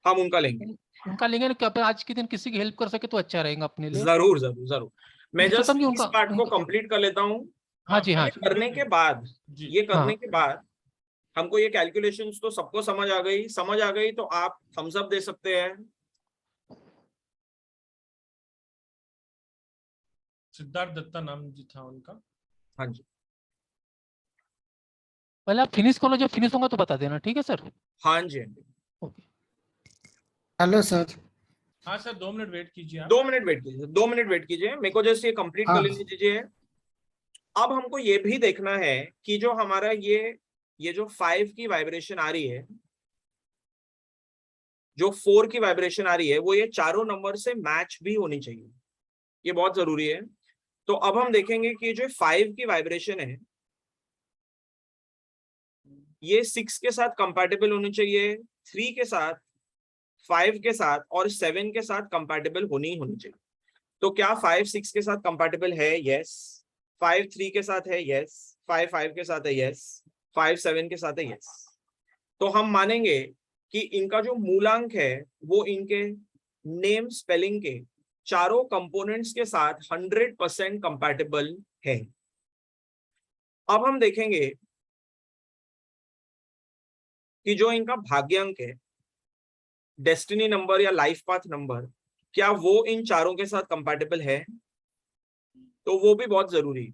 Speaker 3: हम उनका लेंगे।
Speaker 2: उनका लेंगे ना, क्या आज के दिन किसी की हेल्प कर सके तो अच्छा रहेगा अपने लिए।
Speaker 3: जरूर जरूर जरूर। मैं जस्ट
Speaker 2: पुरुषोत्तम जी
Speaker 3: इस पार्ट को कंप्लीट कर लेता हूँ।
Speaker 2: हाँ जी, हाँ
Speaker 3: ये करने के बाद, ये
Speaker 2: हाँ।
Speaker 3: करने के बाद हमको ये कैलकुलेशंस तो सबको समझ आ गई। समझ आ गई तो आप थम्स अप दे सकते हैं।
Speaker 1: सिद्धार्थ दत्ता नाम जी था उनका।
Speaker 3: हाँ जी,
Speaker 2: पहले आप फिनिश करो, जब फिनिश होगा तो बता देना, ठीक है सर।
Speaker 3: हाँ जी, हाँ जी।
Speaker 2: ओके।
Speaker 9: Hello sir.
Speaker 1: हाँ सर, 2 मिनट वेट कीजिए आप।
Speaker 3: 2 मिनट वेट कीजिए, 2 मिनट वेट कीजिए, मेरे को जस्ट ये कंप्लीट कर
Speaker 9: हाँ।
Speaker 3: लेने दीजिए। अब हमको ये भी देखना है कि जो हमारा ये जो 5 की वाइब्रेशन आ रही है, जो 4 की वाइब्रेशन आ रही है, वो ये चारों नंबर से मैच भी होनी चाहिए। ये बहुत जरूरी है। तो अब हम देखेंगे कि जो 5 की वाइब्रेशन है, ये 6 के साथ कंपैटिबल होनी चाहिए, 3 के साथ, 5 के साथ और 7 के साथ कंपैटिबल होनी चाहिए। तो क्या 5 6 के साथ कंपैटिबल है? यस। 5 3 के साथ है? यस। 5 5 के साथ है? यस। 5 7 के साथ है? यस। तो हम मानेंगे कि इनका जो मूलांक है वो इनके नेम स्पेलिंग के चारों कंपोनेंट्स के साथ 100% कंपैटिबल है। अब हम देखेंगे कि जो इनका भाग्यांक है डेस्टिनी नंबर या लाइफ पाथ नंबर, क्या वो इन चारों के साथ कंपैटिबल है? तो वो भी बहुत जरूरी है।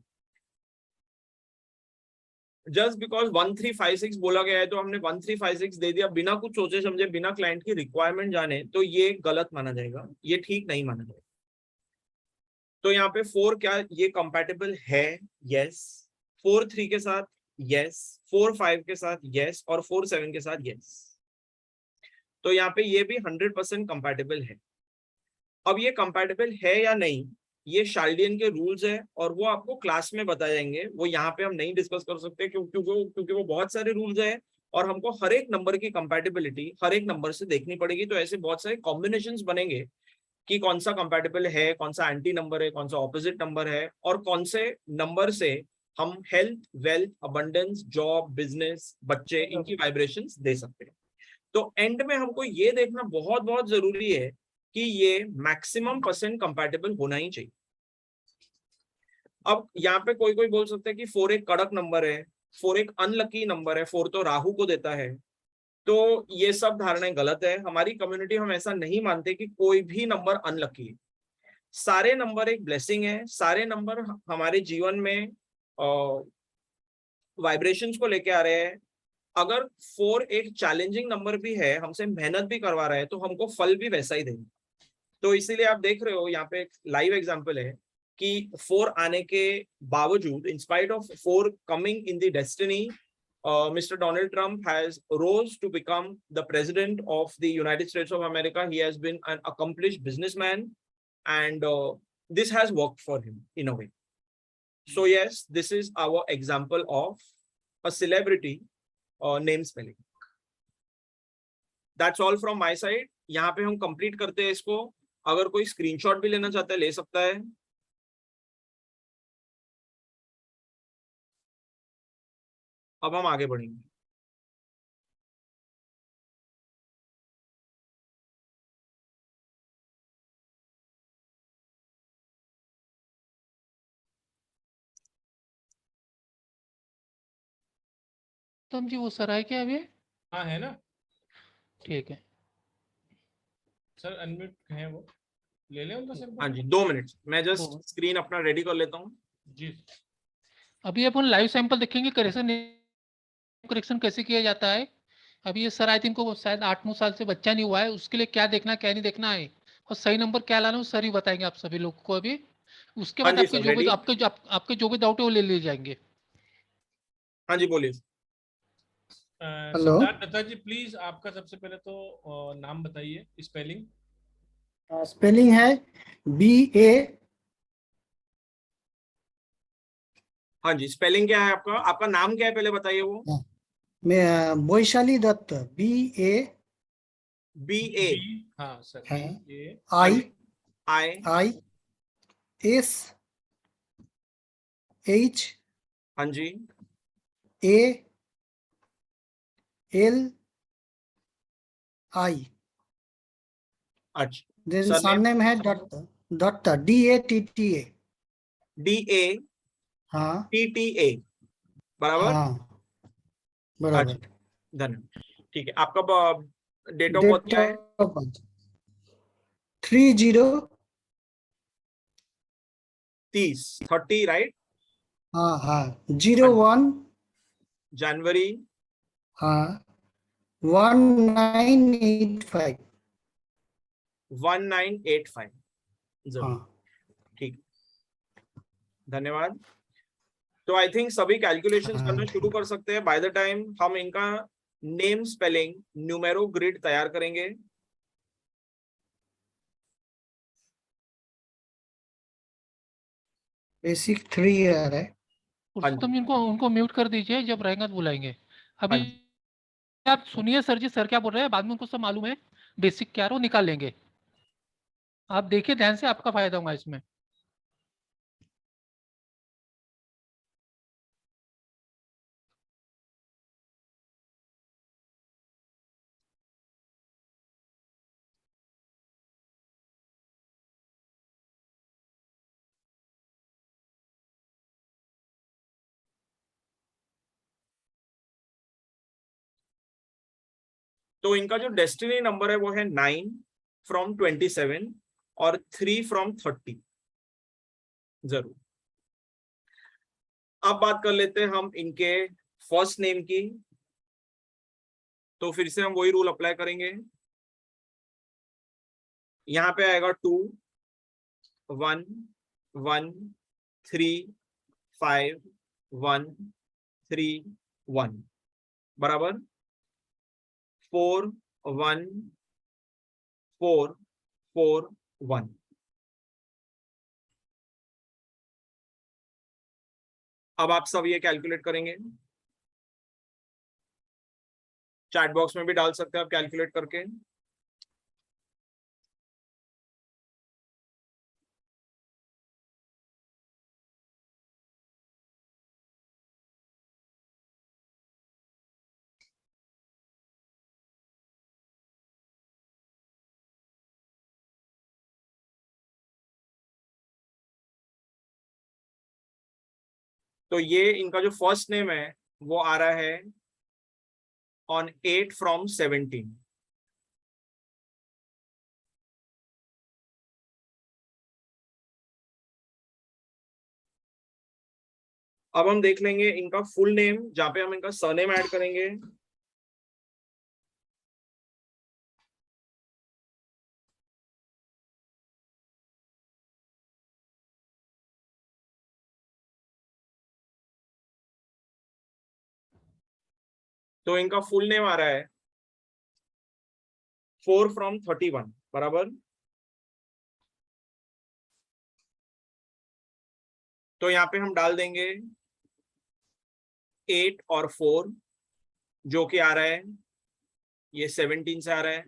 Speaker 3: जस्ट बिकॉज 1356 बोला गया है तो हमने 1356 दे दिया बिना कुछ सोचे समझे, बिना क्लाइंट की रिक्वायरमेंट जाने, तो ये गलत माना जाएगा, ये ठीक नहीं माना जाएगा। तो यहाँ पे 4 क्या ये कंपैटिबल है? यस। 4 3 के साथ यस, 4 5 के साथ यस, और 4 7 के साथ यस। तो यहाँ पे ये भी 100% कंपैटिबल है। अब ये कंपैटिबल है या नहीं, ये शाल्डियन के रूल्स है और वो आपको क्लास में बताए जाएंगे, वो यहाँ पे हम नहीं डिस्कस कर सकते क्योंकि वो बहुत सारे रूल्स है और हमको हर एक नंबर की कंपैटिबिलिटी हर एक नंबर से देखनी पड़ेगी। तो ऐसे बहुत सारे कॉम्बिनेशंस बनेंगे कि कौन सा कंपैटिबल है, कौन सा एंटी नंबर है, कौन सा ऑपोजिट नंबर है, और कौन से नंबर से हम health, wealth, abundance, job, business, बच्चे, इनकी वाइब्रेशंस दे सकते हैं। तो एंड में हमको ये देखना बहुत बहुत जरूरी है कि ये मैक्सिमम % कंपैटिबल होना ही चाहिए। अब यहाँ पे कोई कोई बोल सकता है कि 4 एक कड़क नंबर है, 4 एक अनलकी नंबर है, 4 तो राहु को देता है। तो ये सब धारणाएं गलत है। हमारी कम्युनिटी हम ऐसा नहीं मानते कि कोई भी नंबर अनलकी है। सारे नंबर एक ब्लेसिंग है, सारे नंबर हमारे जीवन में वाइब्रेशंस को लेके आ रहे हैं। अगर 4 एक चैलेंजिंग नंबर भी है, हमसे मेहनत भी करवा रहा है, तो हमको फल भी वैसा ही देंगे। तो इसीलिए आप देख रहे हो यहाँ पे एक लाइव एग्जांपल है कि 4 आने के बावजूद, in spite of 4 coming in the destiny, Mr. Donald Trump has rose to become the president of the United States of America. He has been an accomplished businessman, and this has worked for him in a way. So yes, this is our example of a celebrity name spelling. That's all from my side. यहाँ पे हम complete करते हैं इसको। अगर कोई screenshot भी लेना चाहता है ले सकता है। अब हम आगे बढ़ेंगे।
Speaker 2: तुम जी वो सर आए क्या अभी?
Speaker 1: हाँ है ना
Speaker 2: ठीक है।
Speaker 1: सर, अनम्यूट है वो, ले लें उनका सर।
Speaker 3: हाँ जी, 2 मिनट, मैं जस्ट स्क्रीन अपना रेडी कर लेता हूँ
Speaker 1: जी।
Speaker 2: अभी अपन लाइव सैंपल देखेंगे, करेक्शन कैसे किया जाता है। अभी ये सर आई थिंक को शायद 8-9 साल से बच्चा नहीं हुआ है, उसके लिए क्या देखना क्या नहीं देखना है और सही नंबर क्या लाना है, सर ही बताएंगे आप सभी लोग को अभी। उसके बाद
Speaker 3: हाँ जी
Speaker 2: आपके
Speaker 3: सर,
Speaker 2: जो भी
Speaker 3: ready?
Speaker 2: आपके जो भी डाउट है वो ले लिए जाएंगे।
Speaker 3: हाँ जी बोलिए।
Speaker 1: सिद्धार्थ दत्ता जी प्लीज, आपका सबसे पहले तो नाम बताइए, स्पेलिंग।
Speaker 9: स्पेलिंग है BA।
Speaker 3: हाँ जी, स्पेलिंग क्या है आपका? आपका नाम क्या है पहले बताइए वो।
Speaker 9: मैं वैशाली दत्त, BA।
Speaker 3: BA।
Speaker 1: हाँ सर,
Speaker 9: IISH
Speaker 3: हाँ जी
Speaker 9: ALI।
Speaker 3: अच्छा,
Speaker 9: देन
Speaker 3: सरनेम
Speaker 9: सरनेम है दत्त, DATTA।
Speaker 3: DA
Speaker 9: हाँ
Speaker 3: TTA, बराबर।
Speaker 9: हाँ बराबर।
Speaker 3: अच्छा, धन्यवाद। ठीक है, आपका डेट ऑफ बर्थ
Speaker 9: डेट
Speaker 3: क्या है?
Speaker 9: Of birth
Speaker 3: 30 right?
Speaker 9: हाँ हाँ 01
Speaker 3: जनवरी
Speaker 9: हाँ 1985।
Speaker 3: 1985। जरूर,
Speaker 9: हाँ
Speaker 3: ठीक, धन्यवाद। तो आई थिंक सभी कैलकुलेशंस करना शुरू कर सकते हैं। बाय द टाइम हम इनका नेम स्पेलिंग न्यूमेरो ग्रिड तैयार करेंगे।
Speaker 9: बेसिक 3 ईयर है।
Speaker 2: पुरुषोत्तम जी उनको म्यूट कर दीजिए, जब रहेगा तो बुलाएंगे। अभी आप सुनिए सर जी, सर क्या बोल रहे हैं, बाद में उनको सब मालूम है बेसिक क्या है, वो निकाल लेंगे। आप देखिए ध्यान से, आपका फायदा होगा इसमें।
Speaker 3: तो इनका जो डेस्टिनी नंबर है वो है 9 फ्रॉम 27 और 3 फ्रॉम 30 जरूर। अब बात कर लेते हैं हम इनके फर्स्ट नेम की। तो फिर से हम वही रूल अप्लाई करेंगे। यहाँ पे आएगा 2 1 1 3 5 1 3 1 बराबर 4 1 4 4 1। अब आप सब ये कैलकुलेट करेंगे, चैट बॉक्स में भी डाल सकते हैं आप कैलकुलेट करके। तो ये इनका जो फर्स्ट नेम है वो आ रहा है on 8 from 17। अब हम देख लेंगे इनका फुल नेम, जहां पे हम इनका सरनेम ऐड करेंगे। तो इनका फुल नेम आ रहा है 4 from 31 बराबर। तो यहाँ पे हम डाल देंगे 8 और 4 जो कि आ रहा है ये 17 से आ रहा है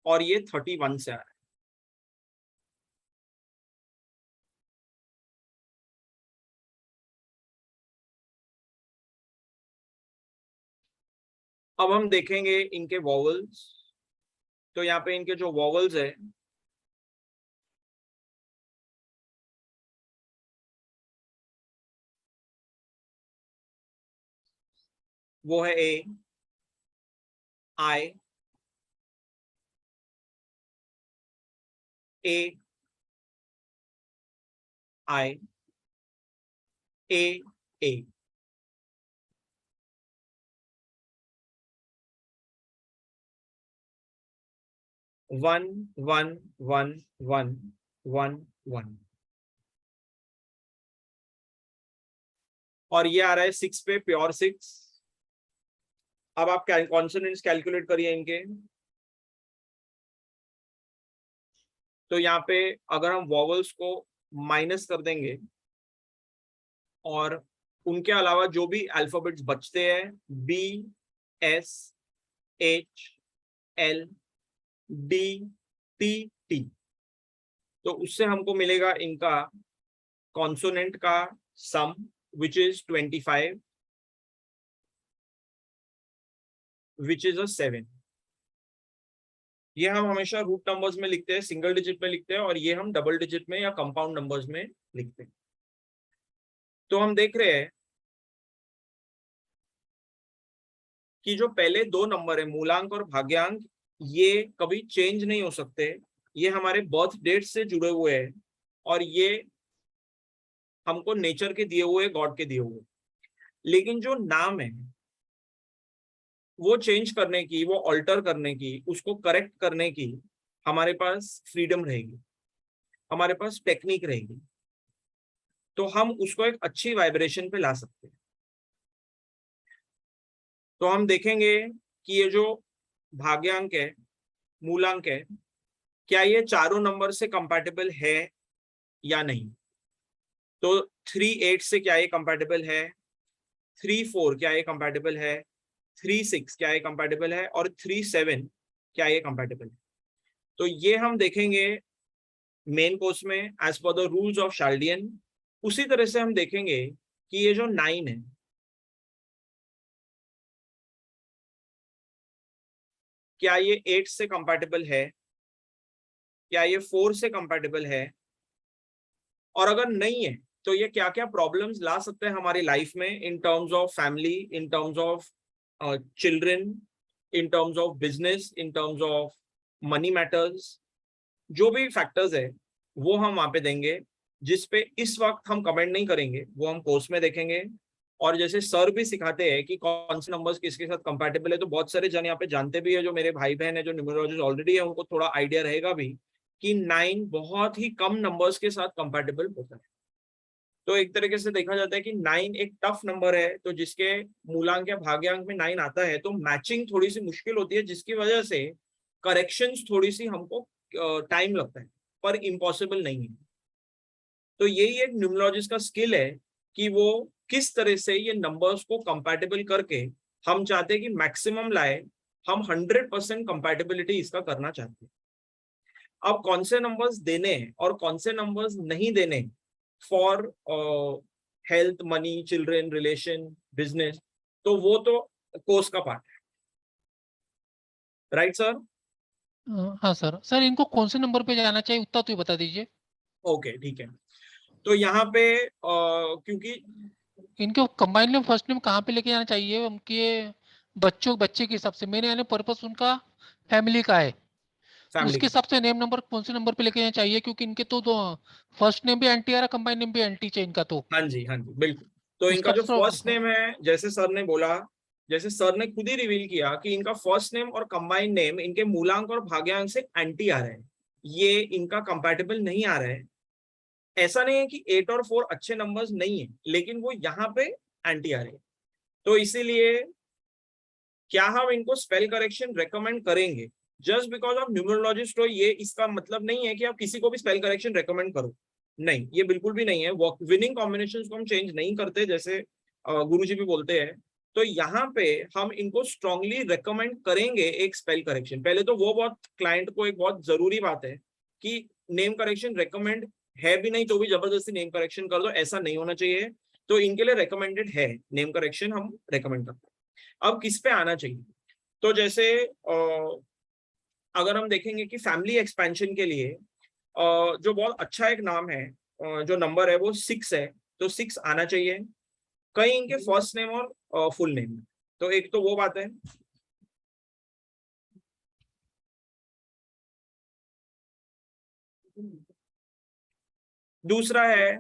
Speaker 3: और ये 31 से आ रहा है। अब हम देखेंगे इनके वॉवल्स। तो यहाँ पे इनके जो वॉवल्स है वो है A, I, A, I, A, A. One one one one one one और ये आ रहा है 6 पे प्योर 6। अब आप कॉन्सोनेंट्स कैलकुलेट करिए इनके। तो यहाँ पे अगर हम वॉवल्स को माइनस कर देंगे और उनके अलावा जो भी अल्फाबेट्स बचते हैं B, S, H, L, D, T, T, तो उससे हमको मिलेगा इनका कॉन्सोनेंट का सम which is 25 which is a 7। ये हम हमेशा रूट नंबर्स में लिखते हैं, सिंगल डिजिट में लिखते हैं, और ये हम डबल डिजिट में या कंपाउंड नंबर्स में लिखते हैं। तो हम देख रहे हैं कि जो पहले दो नंबर है मूलांक और भाग्यांक, ये कभी चेंज नहीं हो सकते। ये हमारे बर्थ डेट से जुड़े हुए हैं और ये हमको नेचर के दिए हुए, गॉड के दिए हुए। लेकिन जो नाम है वो चेंज करने की, वो ऑल्टर करने की, उसको करेक्ट करने की हमारे पास फ्रीडम रहेगी, हमारे पास टेक्निक रहेगी। तो हम उसको एक अच्छी वाइब्रेशन पे ला सकते हैं। तो हम देखेंगे कि ये जो भाग्यांक है, मूलांक है, क्या ये चारों नंबर से कंपैटिबल है या नहीं। तो 3 8 से क्या ये कंपैटिबल है, 3 4 क्या ये कंपैटिबल है, 3 6 क्या ये कंपैटिबल है, और 3 7 क्या ये कंपैटिबल है। तो ये हम देखेंगे मेन कोर्स में as per the rules of Chaldean. उसी तरह से हम देखेंगे कि ये जो 9 है, क्या ये 8 से कंपैटिबल है, क्या ये 4 से कंपैटिबल है, और अगर नहीं है तो ये क्या क्या प्रॉब्लम्स ला सकते हैं हमारी लाइफ में in terms of family, in terms of children, in terms of business, in terms of money matters, जो भी फैक्टर्स है वो हम वहां पे देंगे, जिस पे इस वक्त हम कमेंट नहीं करेंगे, वो हम कोर्स में देखेंगे। और जैसे सर भी सिखाते हैं कि कौन से नंबर्स किसके साथ कंपैटिबल है, तो बहुत सारे जन यहाँ पे जानते भी है, जो मेरे भाई बहन है जो न्यूमरोलॉजिस्ट ऑलरेडी है, उनको थोड़ा आइडिया रहेगा भी कि 9 बहुत ही कम नंबर्स के साथ कंपैटिबल होता है। तो एक तरीके से देखा जाता है कि 9 एक टफ नंबर है, तो जिसके मूलांक या भाग्यांक में 9 आता है तो मैचिंग थोड़ी सी मुश्किल होती है, जिसकी वजह से करेक्शंस थोड़ी सी हमको टाइम लगता है, पर इम्पॉसिबल नहीं है। तो यही एक न्यूमरोलॉजिस्ट का स्किल है कि वो किस तरह से ये नंबर्स को कंपैटिबल करके, हम चाहते हैं कि मैक्सिमम लाए, हम 100% कंपैटिबिलिटी इसका करना चाहते हैं। अब कौन से नंबर्स देने हैं और कौन से नंबर्स नहीं देने for health, money, children, relation, business, तो वो तो कोर्स का पार्ट है, राइट सर?
Speaker 2: हाँ सर। सर इनको कौन से नंबर पे जाना चाहिए उतना तो बता दीजिए।
Speaker 3: ओके ठीक है। तो यहाँ पे क्योंकि
Speaker 2: इनके कंबाइंड नेम फर्स्ट नेम कहाँ पे लेके जाना चाहिए उनके बच्चे के हिसाब से, मेरे यानी पर्पस उनका फैमिली का है, उसके हिसाब से नेम नंबर कौन से नंबर पे लेके जाना चाहिए, क्योंकि इनके तो फर्स्ट नेम भी एंटी आ रहा, कंबाइंड नेम भी एंटी चाहिए इनका तो।
Speaker 3: हाँ जी बिल्कुल। तो इनका जो फर्स्ट नेम है, जैसे सर ने बोला, जैसे सर ने खुद ही रिवील किया कि इनका फर्स्ट नेम और कंबाइंड नेम इनके मूलांक और भाग्यांक से एंटी आ रहे हैं, ये इनका कंपैटिबल नहीं आ रहा है। ऐसा नहीं है कि 8 और 4 अच्छे नंबर्स नहीं है, लेकिन वो यहाँ पे एंटी आ रहे हैं। तो इसीलिए क्या हम इनको स्पेल करेक्शन रेकमेंड करेंगे जस्ट बिकॉज ऑफ न्यूमरोलॉजिस्ट हो, ये इसका मतलब नहीं है कि आप किसी को भी स्पेल करेक्शन रेकमेंड करो, नहीं, ये बिल्कुल भी नहीं है। विनिंग कॉम्बिनेशंस को हम चेंज नहीं करते, जैसे गुरुजी भी बोलते हैं। तो यहाँ पे हम इनको स्ट्रांगली रेकमेंड करेंगे एक स्पेल करेक्शन। पहले तो वो बहुत क्लाइंट को एक बहुत जरूरी बात है कि नेम करेक्शन रेकमेंड है भी नहीं तो भी जबरदस्ती नेम करेक्शन कर दो, ऐसा नहीं होना चाहिए। तो इनके लिए रेकमेंडेड है नेम करेक्शन, हम रेकमेंड करते हैं। अब किस पे आना चाहिए, तो जैसे अगर हम देखेंगे कि फैमिली एक्सपेंशन के लिए जो बहुत अच्छा एक नाम है, जो नंबर है वो 6 है, तो 6 आना चाहिए कहीं इनके फर्स्ट नेम और फुल नेम में। तो एक तो वो बात है। दूसरा है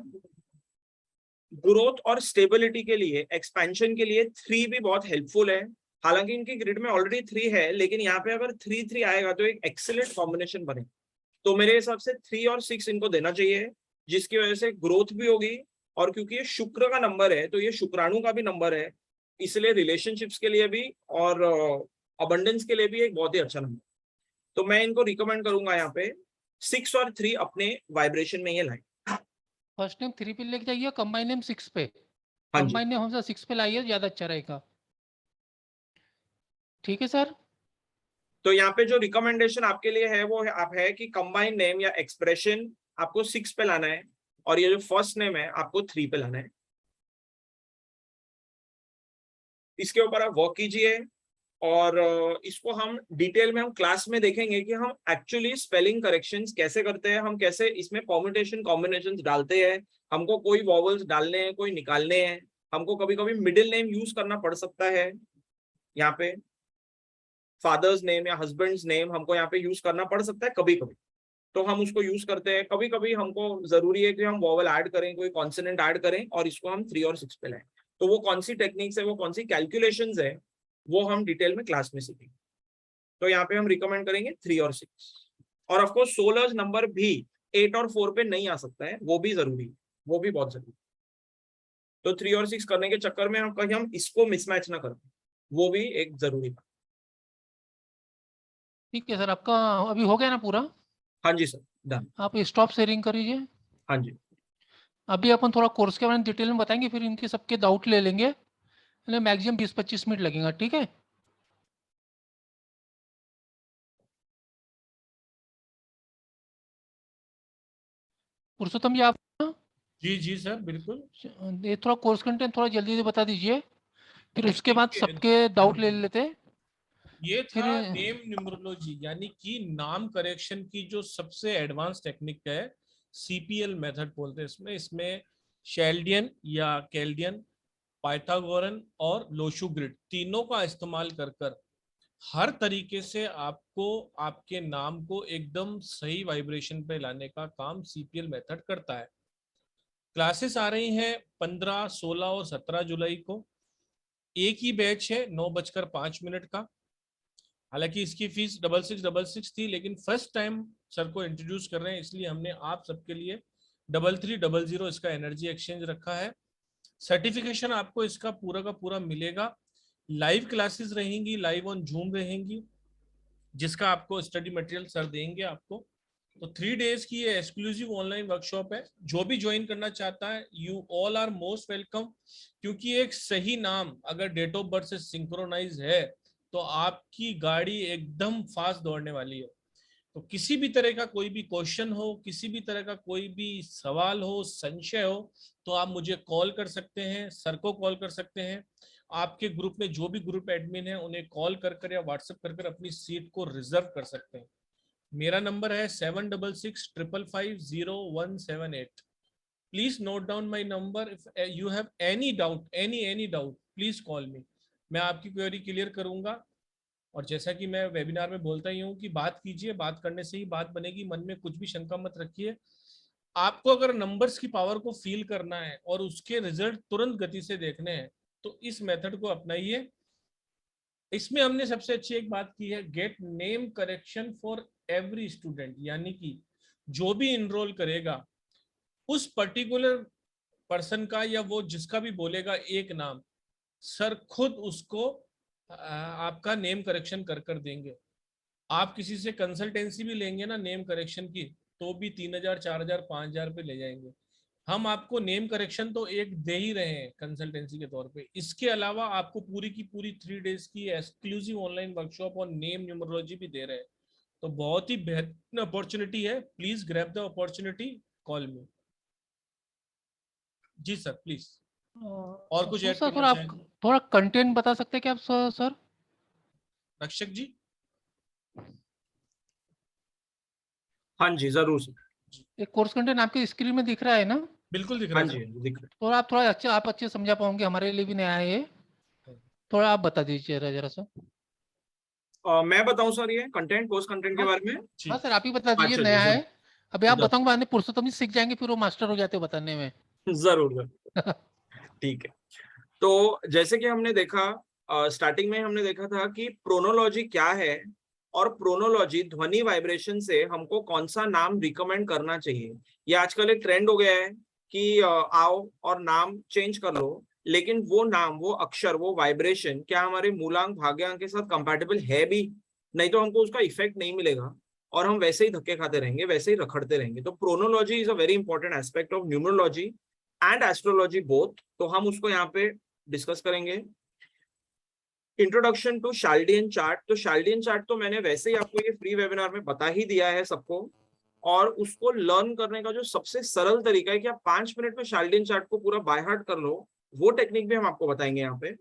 Speaker 3: ग्रोथ और स्टेबिलिटी के लिए, एक्सपेंशन के लिए 3 भी बहुत हेल्पफुल है। हालांकि इनकी ग्रिड में ऑलरेडी 3 है, लेकिन यहाँ पे अगर 3-3 आएगा तो एक एक्सीलेंट कॉम्बिनेशन बने। तो मेरे हिसाब से 3 और 6 इनको देना चाहिए, जिसकी वजह से ग्रोथ भी होगी। और क्योंकि ये शुक्र का नंबर है, तो ये शुक्राणु का भी नंबर है, इसलिए रिलेशनशिप्स के लिए भी और अबंडेंस के लिए भी एक बहुत ही अच्छा नंबर। तो मैं इनको रिकमेंड करूंगा यहाँ पे 6 और 3 अपने वाइब्रेशन में ये लाए।
Speaker 2: फर्स्ट नेम 3 पे लेके जाइए, कंबाइंड नेम 6 पे।
Speaker 3: हाँ जी,
Speaker 2: कंबाइंड नेम हमेशा 6 पे लाइए, ज्यादा अच्छा रहेगा। ठीक है सर।
Speaker 3: तो यहाँ पे जो रिकमेंडेशन आपके लिए है वो है कि कंबाइंड नेम या एक्सप्रेशन आपको 6 पे लाना है, और ये जो फर्स्ट नेम है आपको 3 पे लाना है। इसके ऊपर आप वर्क कीजिए, और इसको हम डिटेल में हम क्लास में देखेंगे कि हम एक्चुअली स्पेलिंग करेक्शंस कैसे करते हैं, हम कैसे इसमें परम्यूटेशन कॉम्बिनेशंस डालते हैं, हमको कोई वॉवल्स डालने हैं, कोई निकालने हैं, हमको कभी कभी मिडिल नेम यूज करना पड़ सकता है, यहाँ पे फादर्स नेम या हस्बैंड्स नेम हमको यहाँ पे यूज करना पड़ सकता है कभी कभी, तो हम उसको यूज करते हैं। कभी कभी हमको जरूरी है कि हम वॉवल ऐड करें, कोई कॉन्सोनेंट ऐड करें, और इसको हम 3 और 6 पे लाएं। तो वो कौन सी टेक्निक्स है, वो कौन सी कैलकुलेशंस है, वो हम डिटेल में क्लास में सीखेंगे। तो यहाँ पे हम रिकमेंड करेंगे 3 और 6। और ऑफ कोर्स सोलर्स नंबर भी 8 और 4 पे नहीं आ सकता है, वो भी जरूरी है, वो भी बहुत जरूरी है। तो 3 और 6 करने के चक्कर में हम कहीं हम इसको मिसमैच ना करें, वो भी एक जरूरी बात।
Speaker 2: ठीक है सर, आपका अभी हो गया ना पूरा?
Speaker 3: हाँ जी सर, डन।
Speaker 2: आप स्टॉप शेयरिंग करिए।
Speaker 3: हाँ जी,
Speaker 2: अभी अपन थोड़ा कोर्स के बारे में डिटेल में बताएंगे, फिर इनके सबके डाउट ले लेंगे, मैक्सिमम 20-25 मिनट लगेगा। ठीक है। पुरुषोत्तम जी आप
Speaker 1: जी सर बिल्कुल।
Speaker 2: ये थोड़ा कोर्स कंटेंट थोड़ा जल्दी से बता दीजिए, फिर उसके बाद सबके डाउट ले लेते हैं।
Speaker 1: ये था नेम न्यूमरोलॉजी, यानी कि नाम करेक्शन की जो सबसे एडवांस टेक्निक है, सीपीएल मेथड बोलते हैं। इसमें शेल्डियन या कैल्डियन, पाइथागोरन और लोशू ग्रिड तीनों का इस्तेमाल कर हर तरीके से आपको आपके नाम को एकदम सही वाइब्रेशन पे लाने का काम CPL मेथड करता है। क्लासेस आ रही हैं 15, 16 और 17 जुलाई को। एक ही बैच है 9:05 का। हालांकि इसकी फीस 6666 थी, लेकिन फर्स्ट टाइम सर को इंट्रोड्यूस कर रहे हैं, इसलिए हमने आप सबके लिए 3300 इसका एनर्जी एक्सचेंज रखा है। सर्टिफिकेशन आपको इसका पूरा का पूरा मिलेगा। लाइव क्लासेस रहेंगी, लाइव ऑन जूम रहेंगी, जिसका आपको स्टडी मटेरियल सर देंगे आपको। तो 3 डेज की ये एक्सक्लूसिव ऑनलाइन वर्कशॉप है। जो भी ज्वाइन करना चाहता है, you all are most welcome, क्योंकि एक सही नाम अगर डेट ऑफ बर्थ से सिंक्रोनाइज है तो आपकी गाड़ी एकदम फास्ट दौड़ने वाली है। तो किसी भी तरह का कोई भी क्वेश्चन हो, किसी भी तरह का कोई भी सवाल हो, संशय हो, तो आप मुझे कॉल कर सकते हैं, सर को कॉल कर सकते हैं। आपके ग्रुप में जो भी ग्रुप एडमिन है उन्हें कॉल कर या व्हाट्सएप कर अपनी सीट को रिजर्व कर सकते हैं। मेरा नंबर है 7665550178। Please note down my number. If you have any doubt, any doubt, please call मी। मैं आपकी क्वेरी क्लियर करूंगा। और जैसा कि मैं वेबिनार में बोलता ही हूँ कि बात कीजिए, बात करने से ही बात बनेगी। मन में कुछ भी शंका मत रखिए। आपको अगर नंबर्स की पावर को फील करना है और उसके रिजल्ट तुरंत गति से देखने हैं तो इस मेथड को अपनाइए। इसमें हमने सबसे अच्छी एक बात की है, gate name correction for every student, यानी कि जो भी इनरोल करेगा उस पर्टिकुलर पर्सन का या वो जिसका भी बोलेगा एक नाम, सर खुद उसको आपका नेम करेक्शन कर देंगे। आप किसी से कंसल्टेंसी भी लेंगे ना नेम करेक्शन की, तो भी 3000, 4000, 5000 पे ले जाएंगे। हम आपको नेम करेक्शन तो एक दे ही रहे हैं कंसल्टेंसी के तौर पे। इसके अलावा आपको पूरी की पूरी 3 डेज की एक्सक्लूसिव ऑनलाइन वर्कशॉप और नेम न्यूमरोलॉजी भी दे रहे हैं। तो बहुत ही बेहतरीन अपॉर्चुनिटी है। Please grab the opportunity, call me. जी सर प्लीज। और कुछ ऐड
Speaker 2: सर
Speaker 1: करना
Speaker 2: आप
Speaker 1: चाहेंगे?
Speaker 2: थोड़ा कंटेंट बता सकते हैं क्या आप सर?
Speaker 1: रक्षक जी।
Speaker 3: हाँ जी जरूर सर।
Speaker 2: एक कोर्स कंटेंट आपके स्क्रीन में दिख रहा है ना?
Speaker 1: बिल्कुल दिख रहा है।
Speaker 3: हाँ जी दिख रहा है।
Speaker 2: तो आप थोड़ा अच्छे समझा पाओगे, हमारे लिए भी नया है ये। थोड़ा आप बता दीजिए जरा सा।
Speaker 3: मैं बताऊं सर ये कंटेंट, कोर्स कंटेंट के बारे में?
Speaker 2: हाँ सर आप ही बता दीजिए,
Speaker 3: अच्छा,
Speaker 2: नया है। अभी आप
Speaker 3: जरूर।
Speaker 2: बताऊंगे, बाद में पुरुषोत्तम जी सीख जाएंगे, फिर वो मास्टर हो जाते हो बताने में।
Speaker 3: जरूर ठीक है। तो जैसे कि हमने देखा स्टार्टिंग में हमने देखा था कि प्रोनोलॉजी क्या है और प्रोनोलॉजी ध्वनि वाइब्रेशन से हमको कौन सा नाम रिकमेंड करना चाहिए। ये आजकल एक ट्रेंड हो गया है कि आओ और नाम चेंज कर लो, लेकिन वो नाम, वो अक्षर, वो वाइब्रेशन क्या हमारे मूलांक भाग्यांक के साथ कंपैटिबल है भी? नहीं तो हमको उसका इफेक्ट नहीं मिलेगा और हम वैसे ही धक्के खाते रहेंगे, वैसे ही रखड़ते रहेंगे। तो pronology is a very important aspect of numerology and astrology both. तो हम उसको यहाँ पे डिस्कस करेंगे। Introduction to Chaldean chart. तो शाल्डियन चार्ट तो मैंने वैसे ही आपको ये फ्री वेबिनार में बता ही दिया है सबको, और उसको लर्न करने का जो सबसे सरल तरीका है कि आप 5 मिनट में शाल्डियन चार्ट को पूरा बाय हार्ट कर लो, वो टेक्निक भी हम आपको बताएंगे यहाँ पे।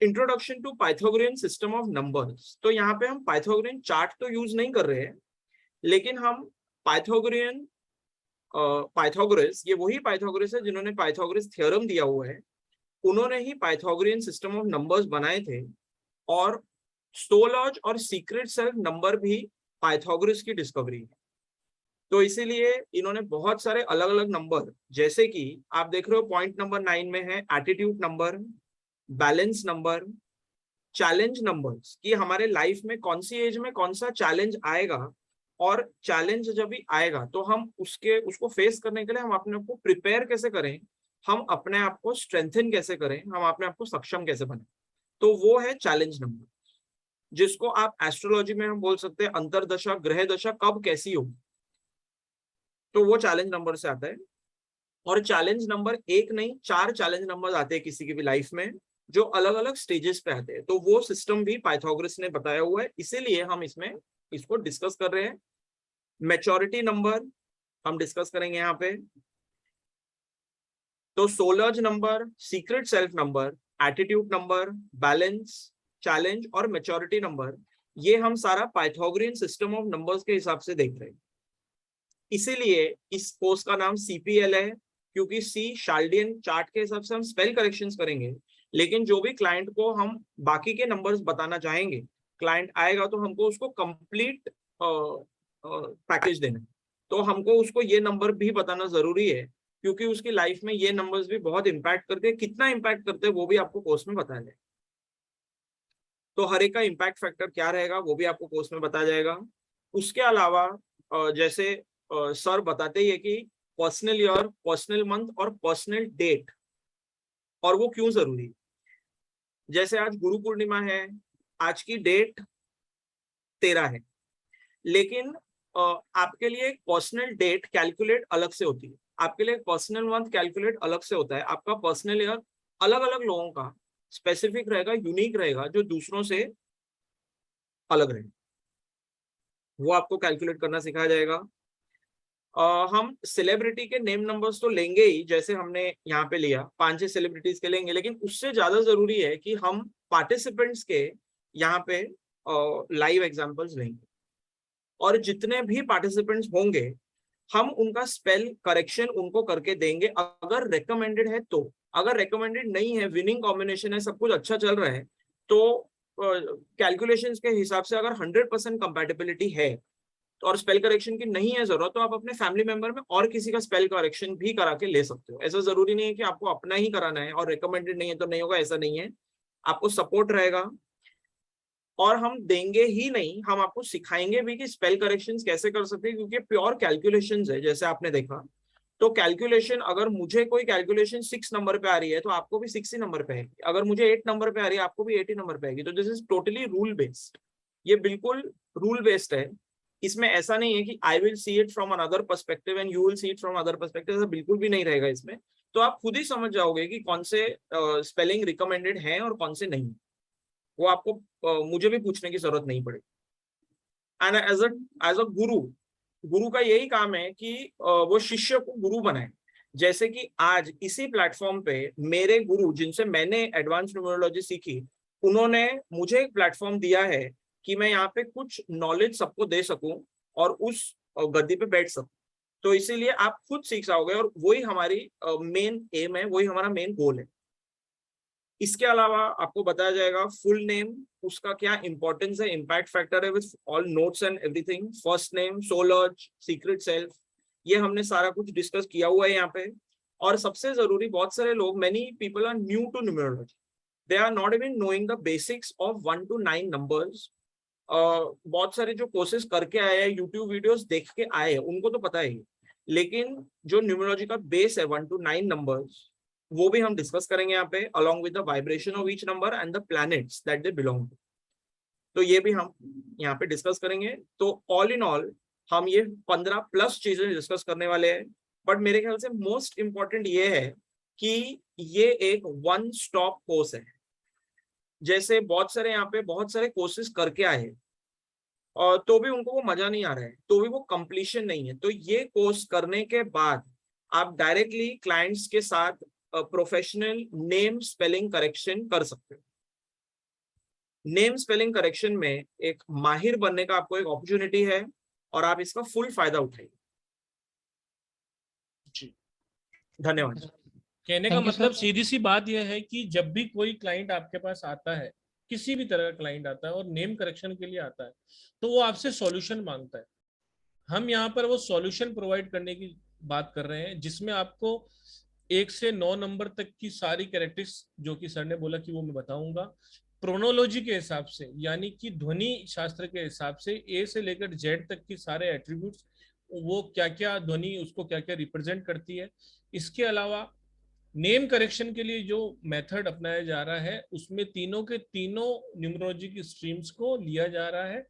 Speaker 3: Introduction to Pythagorean system of numbers. तो यहाँ पे हम पाइथागोरियन चार्ट तो यूज नहीं कर रहे हैं, लेकिन हम पाइथागोरस, ये वही पाइथागोरस है जिन्होंने पाइथागोरस थ्योरम दिया हुआ है, उन्होंने ही पाइथागोरियन सिस्टम ऑफ नंबर्स बनाए थे। और स्टोलॉज और सीक्रेट सेल्फ नंबर भी पाइथागोरस की डिस्कवरी है। तो इसीलिए इन्होंने बहुत सारे अलग अलग नंबर, जैसे कि आप देख रहे हो पॉइंट नंबर 9 में है attitude number, balance number, challenge numbers, कि हमारे लाइफ में कौन सी एज में कौन सा चैलेंज आएगा, और चैलेंज जब भी आएगा तो हम उसको फेस करने के लिए हम अपने आप को प्रिपेयर कैसे करें, हम अपने आप को स्ट्रेंथन कैसे करें, हम अपने आप को सक्षम कैसे बने। तो वो है चैलेंज नंबर, जिसको आप एस्ट्रोलॉजी में हम बोल सकते हैं अंतरदशा, ग्रह दशा कब कैसी हो, तो वो चैलेंज नंबर से आता है। और चैलेंज नंबर 1 नहीं 4 चैलेंज नंबर आते हैं किसी की भी लाइफ में, जो अलग अलग स्टेजेस पे आते हैं। तो वो सिस्टम भी पाइथागोरस ने बताया हुआ है, इसीलिए हम इसको डिस्कस कर रहे हैं। मैच्योरिटी नंबर हम डिस्कस करेंगे यहाँ पे। तो soul urge number, secret self number, attitude number, balance, challenge और मैच्योरिटी नंबर, ये हम सारा पाइथागोरियन सिस्टम ऑफ नंबर्स के हिसाब से देख रहे हैं। इसीलिए इस कोर्स का नाम CPL है, क्योंकि सी शाल्डियन चार्ट के हिसाब से हम स्पेल करेक्शंस करेंगे, लेकिन जो भी क्लाइंट को हम बाकी के नंबर्स बताना चाहेंगे, क्लाइंट आएगा तो हमको उसको कंप्लीट पैकेज देना है। तो हमको उसको ये नंबर भी बताना जरूरी है, क्योंकि उसकी लाइफ में ये नंबर्स भी बहुत इंपैक्ट करते हैं। कितना इंपैक्ट करते हैं वो भी आपको कोर्स में बताया जाएगा। तो हर एक का इम्पैक्ट फैक्टर क्या रहेगा वो भी आपको कोर्स में बताया जाएगा। उसके अलावा जैसे सर बताते ही है कि पर्सनल ईयर, पर्सनल मंथ और पर्सनल डेट, और वो क्यों जरूरी है। जैसे आज गुरु पूर्णिमा है, आज की डेट 13 है, लेकिन आपके लिए एक पर्सनल डेट कैलकुलेट अलग से होती है, आपके लिए एक पर्सनल मंथ कैलकुलेट अलग से होता है, आपका पर्सनल ईयर अलग अलग लोगों का स्पेसिफिक रहेगा, यूनिक रहेगा, जो दूसरों से अलग रहेगा, वो आपको कैलकुलेट करना सिखाया जाएगा। हम सेलिब्रिटी के नेम नंबर्स तो लेंगे ही, जैसे हमने यहाँ पे लिया 5-6 सेलिब्रिटीज के लेंगे, लेकिन उससे ज्यादा जरूरी है कि हम पार्टिसिपेंट्स के यहाँ पे लाइव एग्जांपल्स लेंगे, और जितने भी पार्टिसिपेंट्स होंगे हम उनका स्पेल करेक्शन उनको करके देंगे, अगर रेकमेंडेड है तो। अगर रेकमेंडेड नहीं है, विनिंग कॉम्बिनेशन है, सब कुछ अच्छा चल रहा है, तो कैलकुलेशंस के हिसाब से अगर 100% कंपैटिबिलिटी है और स्पेल करेक्शन की नहीं है जरूरत, तो आप अपने फैमिली मेंबर में और किसी का स्पेल करेक्शन भी करा के ले सकते हो। ऐसा जरूरी नहीं है कि आपको अपना ही कराना है, और रिकमेंडेड नहीं है तो नहीं होगा, ऐसा नहीं है। आपको सपोर्ट रहेगा, और हम देंगे ही नहीं, हम आपको सिखाएंगे भी कि स्पेल करेक्शंस कैसे कर सकते हैं, क्योंकि प्योर कैलकुलेशंस है। जैसे आपने देखा, तो कैलकुलेशन, अगर मुझे कोई कैलकुलेशन 6 नंबर पे आ रही है तो आपको भी 6 ही नंबर पे आएगी, अगर मुझे 8 नंबर पे आ रही है आपको भी 8 ही नंबर पे आएगी। तो this is totally rule based, ये बिल्कुल रूल बेस्ड है। इसमें ऐसा नहीं है कि I will see it from another perspective and you will see it from other perspective, ऐसा बिल्कुल भी नहीं रहेगा इसमें। तो आप खुद ही समझ जाओगे कि कौन से स्पेलिंग रिकमेंडेड है और कौन से नहीं, वो आपको मुझे भी पूछने की जरूरत नहीं पड़ेगी। एंड एज अ गुरु का यही काम है कि वो शिष्य को गुरु बनाए। जैसे कि आज इसी प्लेटफॉर्म पे मेरे गुरु, जिनसे मैंने एडवांस न्यूमरोलॉजी सीखी, उन्होंने मुझे एक प्लेटफॉर्म दिया है कि मैं यहाँ पे कुछ नॉलेज सबको दे सकूं और उस गद्दी पे बैठ सकूं। तो इसीलिए आप खुद सीख जाओगे, और वही हमारी मेन एम है, वही हमारा मेन गोल है। इसके अलावा आपको बताया जाएगा फुल नेम, उसका क्या इंपॉर्टेंस है, इम्पैक्ट फैक्टर है, with all notes and everything, first name, soul urge, secret self, ये हमने सारा कुछ डिस्कस किया हुआ है यहाँ पे। और सबसे जरूरी, बहुत सारे लोग, many people are new to numerology, they are not even knowing the basics of 1 to 9 numbers. बहुत सारे जो कोर्सेज करके आए हैं, यूट्यूब वीडियोस देख के आए हैं, उनको तो पता है, लेकिन जो न्यूमरोलॉजी का बेस है 1 to 9 नंबर्स, वो भी हम डिस्कस करेंगे यहाँ पे, along with the vibration of each number and the planets that they belong to। तो ये भी हम यहाँ पे डिस्कस करेंगे। तो ऑल इन ऑल हम ये 15+ चीजें डिस्कस करने वाले हैं। बट मेरे ख्याल से मोस्ट इंपॉर्टेंट ये है कि ये एक वन स्टॉप कोर्स है। जैसे बहुत सारे यहाँ पे बहुत सारे कोर्सेज करके आए हैं, और तो भी उनको वो मजा नहीं आ रहा है, तो भी वो कंप्लीशन नहीं है। तो ये कोर्स करने के बाद आप डायरेक्टली क्लाइंट्स के साथ प्रोफेशनल नेम स्पेलिंग करेक्शन कर सकते हो। नेम स्पेलिंग करेक्शन में एक माहिर बनने का आपको एक अपॉर्चुनिटी है, और आप इसका फुल फायदा उठाइए।
Speaker 1: जी,
Speaker 3: धन्यवाद।
Speaker 1: कहने का
Speaker 2: Thank you,
Speaker 1: मतलब
Speaker 2: sir.
Speaker 1: सीधी सी बात यह है कि जब भी कोई क्लाइंट आपके पास आता है, किसी भी तरह का क्लाइंट आता है और नेम करेक्शन के लिए आता है, तो वो आपसे सॉल्यूशन मांगता है। हम यहाँ पर वो सॉल्यूशन प्रोवाइड करने की बात कर रहे हैं, जिसमें आपको 1 से 9 नंबर तक की सारी कैरेक्टरिस्टिक्स, जो कि सर ने बोला कि वो मैं बताऊंगा, प्रोनोलॉजी के हिसाब से, यानी कि ध्वनि शास्त्र के हिसाब से ए से लेकर जेड तक की सारे एट्रीब्यूट्स, वो क्या क्या ध्वनि उसको क्या क्या रिप्रेजेंट करती है। इसके अलावा नेम करेक्शन के लिए जो मेथड अपनाया जा रहा है, उसमें तीनों के तीनों न्यूमरोलॉजी की स्ट्रीम्स को लिया जा रहा है,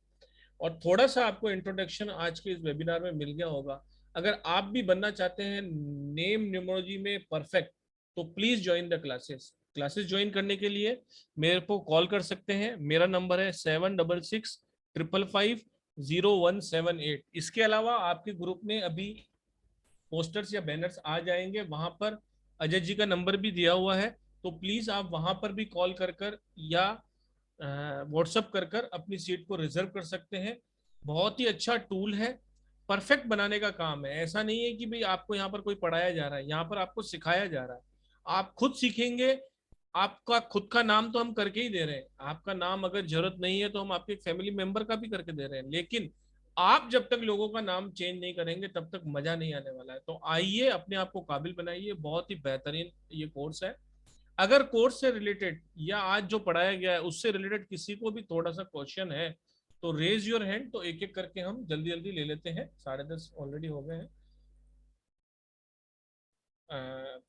Speaker 1: और थोड़ा सा आपको इंट्रोडक्शन आज के इस वेबिनार में मिल गया होगा। अगर आप भी बनना चाहते हैं नेम न्यूमरोलॉजी में परफेक्ट, तो please join the classes. Classes join करने के लिए मेरे को कॉल कर सकते हैं। मेरा नंबर है 7665550178। इसके अलावा आपके ग्रुप में अभी पोस्टर्स या बैनर्स आ जाएंगे, वहां पर अजय जी का नंबर भी दिया हुआ है, तो प्लीज आप वहां पर भी कॉल कर या व्हाट्सअप कर अपनी सीट को रिजर्व कर सकते हैं। बहुत ही अच्छा टूल है, परफेक्ट बनाने का काम है। ऐसा नहीं है कि भाई आपको यहाँ पर कोई पढ़ाया जा रहा है, यहाँ पर आपको सिखाया जा रहा है। आप खुद सीखेंगे आपका खुद का नाम तो हम करके ही दे रहे हैं, आपका नाम अगर जरूरत नहीं है तो हम आपके फैमिली मेंबर का भी करके दे रहे हैं, लेकिन आप जब तक लोगों का नाम चेंज नहीं करेंगे तब तक मजा नहीं आने वाला है। तो आइए अपने आप को काबिल बनाइए, बहुत ही बेहतरीन ये कोर्स है। अगर कोर्स से रिलेटेड या आज जो पढ़ाया गया है उससे रिलेटेड किसी को भी थोड़ा सा क्वेश्चन है तो रेज योर हैंड, तो एक एक करके हम जल्दी जल्दी ले लेते हैं, 10:30 ऑलरेडी हो गए हैं।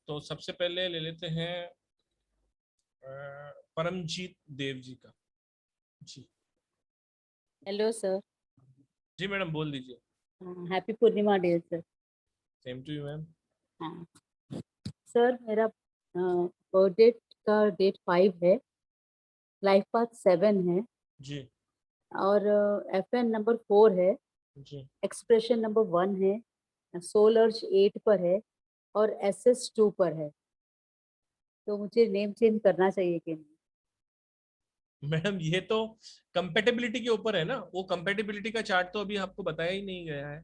Speaker 1: तो सबसे पहले ले लेते हैं परमजीत देव जी का। जी
Speaker 12: हेलो सर।
Speaker 1: जी मैडम बोल दीजिए।
Speaker 12: Happy Purnima day sir.
Speaker 1: Same to you ma'am.
Speaker 12: हाँ सर, मेरा बर्थडे का डेट 5 है, लाइफ पाथ 7 है
Speaker 1: जी
Speaker 12: और FN नंबर 4 है
Speaker 1: जी,
Speaker 12: एक्सप्रेशन नंबर 1 है, सोल अर्ज 8 पर है और SS 2 पर है। तो मुझे नेम चेंज करना चाहिए कि नहीं?
Speaker 1: मैडम ये तो कंपेटेबिलिटी के ऊपर है ना, वो कंपेटेबिलिटी का चार्ट तो अभी आपको बताया ही नहीं गया है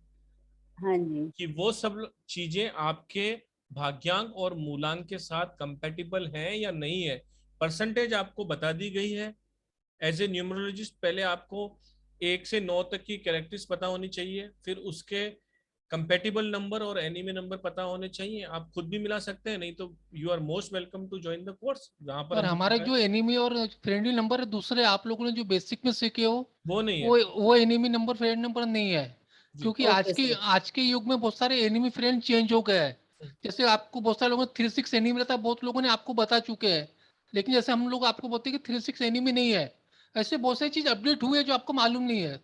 Speaker 12: हाँ जी।
Speaker 1: कि वो सब चीजें आपके भाग्यांक और मूलांक के साथ कंपेटिबल है या नहीं है। परसेंटेज आपको बता दी गई है। एज ए न्यूमरोलॉजिस्ट पहले आपको 1 से 9 तक की कैरेक्टर्स पता होनी चाहिए, फिर उसके कंपेटिबल नंबर और एनिमी नंबर पता होने चाहिए। आप खुद भी मिला सकते हैं, नहीं तो you are most welcome to join the course, जहां पर
Speaker 2: और हमारे जो एनिमी और फ्रेंडली नंबर है दूसरे आप लोगों ने जो बेसिक में सीखे हो
Speaker 1: वो नहीं है।
Speaker 2: वो एनिमी नंबर फ्रेंड नंबर नहीं है, क्योंकि आज के युग में बहुत सारे एनिमी फ्रेंड चेंज हो गए हैं। जैसे आपको बहुत सारे लोगों ने 36 एनिमी रहता है, बहुत लोगों ने आपको बता चुके हैं, लेकिन जैसे हम लोग आपको बोलते हैं कि 36 एनिमी नहीं है। ऐसे बहुत सारी चीज अपडेट हुई है जो आपको मालूम नहीं है।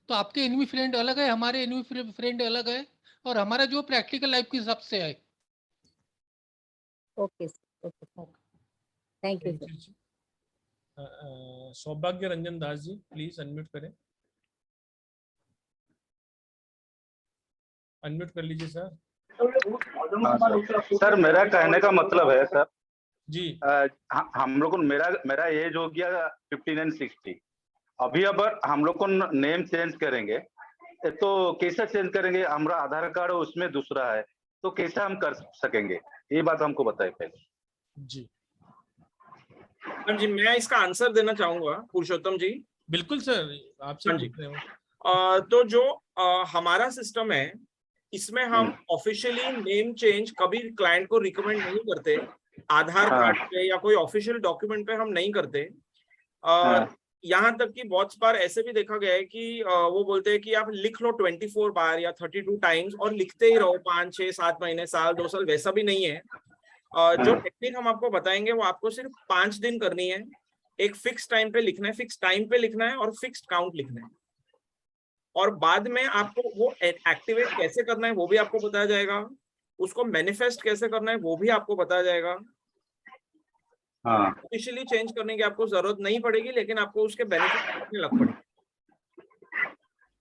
Speaker 2: तो आपके एनिमी फ्रेंड अलग है, हमारे एनिमी फ्रेंड अलग है, और हमारा जो प्रैक्टिकल लाइफ के हिसाब से है।
Speaker 12: Okay okay, thank you sir.
Speaker 1: सौभाग्य रंजन दास जी प्लीज अनम्यूट करें, अनम्यूट कर लीजिए सर।
Speaker 4: सर मेरा कहने का मतलब है सर
Speaker 1: जी,
Speaker 4: हम लोग को मेरा एज हो गया 59 60। अभी अब हम लोग को नेम चेंज करेंगे तो कैसे चेंज करेंगे? हमारा आधार कार्ड उसमें दूसरा है, तो कैसे हम कर सकेंगे? ये बात हमको बताइए पहले।
Speaker 1: जी
Speaker 3: जी मैं इसका आंसर देना चाहूंगा पुरुषोत्तम जी।
Speaker 1: बिल्कुल सर, आपसे पूछ रहे हो।
Speaker 3: तो जो हमारा सिस्टम है इसमें हम ऑफिशियली नेम चेंज कभी क्लाइंट को रिकमेंड नहीं करते, आधार कार्ड पे या कोई ऑफिशियल डॉक्यूमेंट पे हम नहीं करते। यहाँ तक कि बहुत बार ऐसे भी देखा गया है कि वो बोलते हैं कि आप लिख लो 24 बार या 32 टाइम्स और लिखते ही रहो 5 6 7 महीने साल 2 साल, वैसा भी नहीं है। जो टेक्निक हम आपको बताएंगे वो आपको सिर्फ 5 दिन करनी है। एक फिक्स टाइम पे लिखना है, फिक्स टाइम पे लिखना है और फिक्स काउंट लिखना है, और बाद में आपको वो एक्टिवेट कैसे करना है वो भी आपको बताया जाएगा, उसको मैनिफेस्ट कैसे करना है वो भी आपको बताया जाएगा। ऑफिशियली चेंज करने की आपको जरूरत नहीं पड़ेगी, लेकिन आपको उसके बेनिफिट लग पड़ेंगे।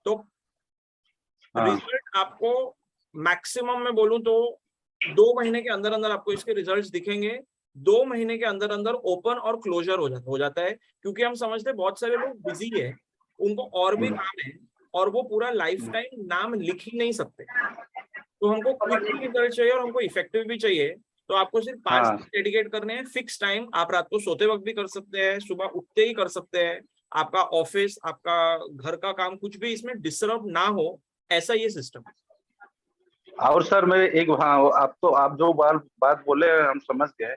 Speaker 3: तो रिजल्ट आपको मैक्सिमम में बोलूं तो 2 महीने के अंदर अंदर आपको इसके रिजल्ट्स दिखेंगे। 2 महीने के अंदर अंदर ओपन और क्लोजर हो जाता है, क्योंकि हम समझते हैं बहुत सारे लोग बिजी है, उनको और भी काम है और वो पूरा लाइफ टाइम नाम लिख ही नहीं सकते। तो हमको क्विक रिजल्ट चाहिए और हमको इफेक्टिव भी चाहिए। तो आपको सिर्फ 5 दिन डेडिकेट करने हैं, फिक्स टाइम। आप रात को सोते वक्त भी कर सकते हैं, सुबह उठते ही कर सकते हैं। आपका ऑफिस, आपका घर का काम कुछ भी इसमें डिस्टर्ब ना हो, ऐसा ये सिस्टम है।
Speaker 4: और सर मैं एक आप जो बात बोले हम समझ गए।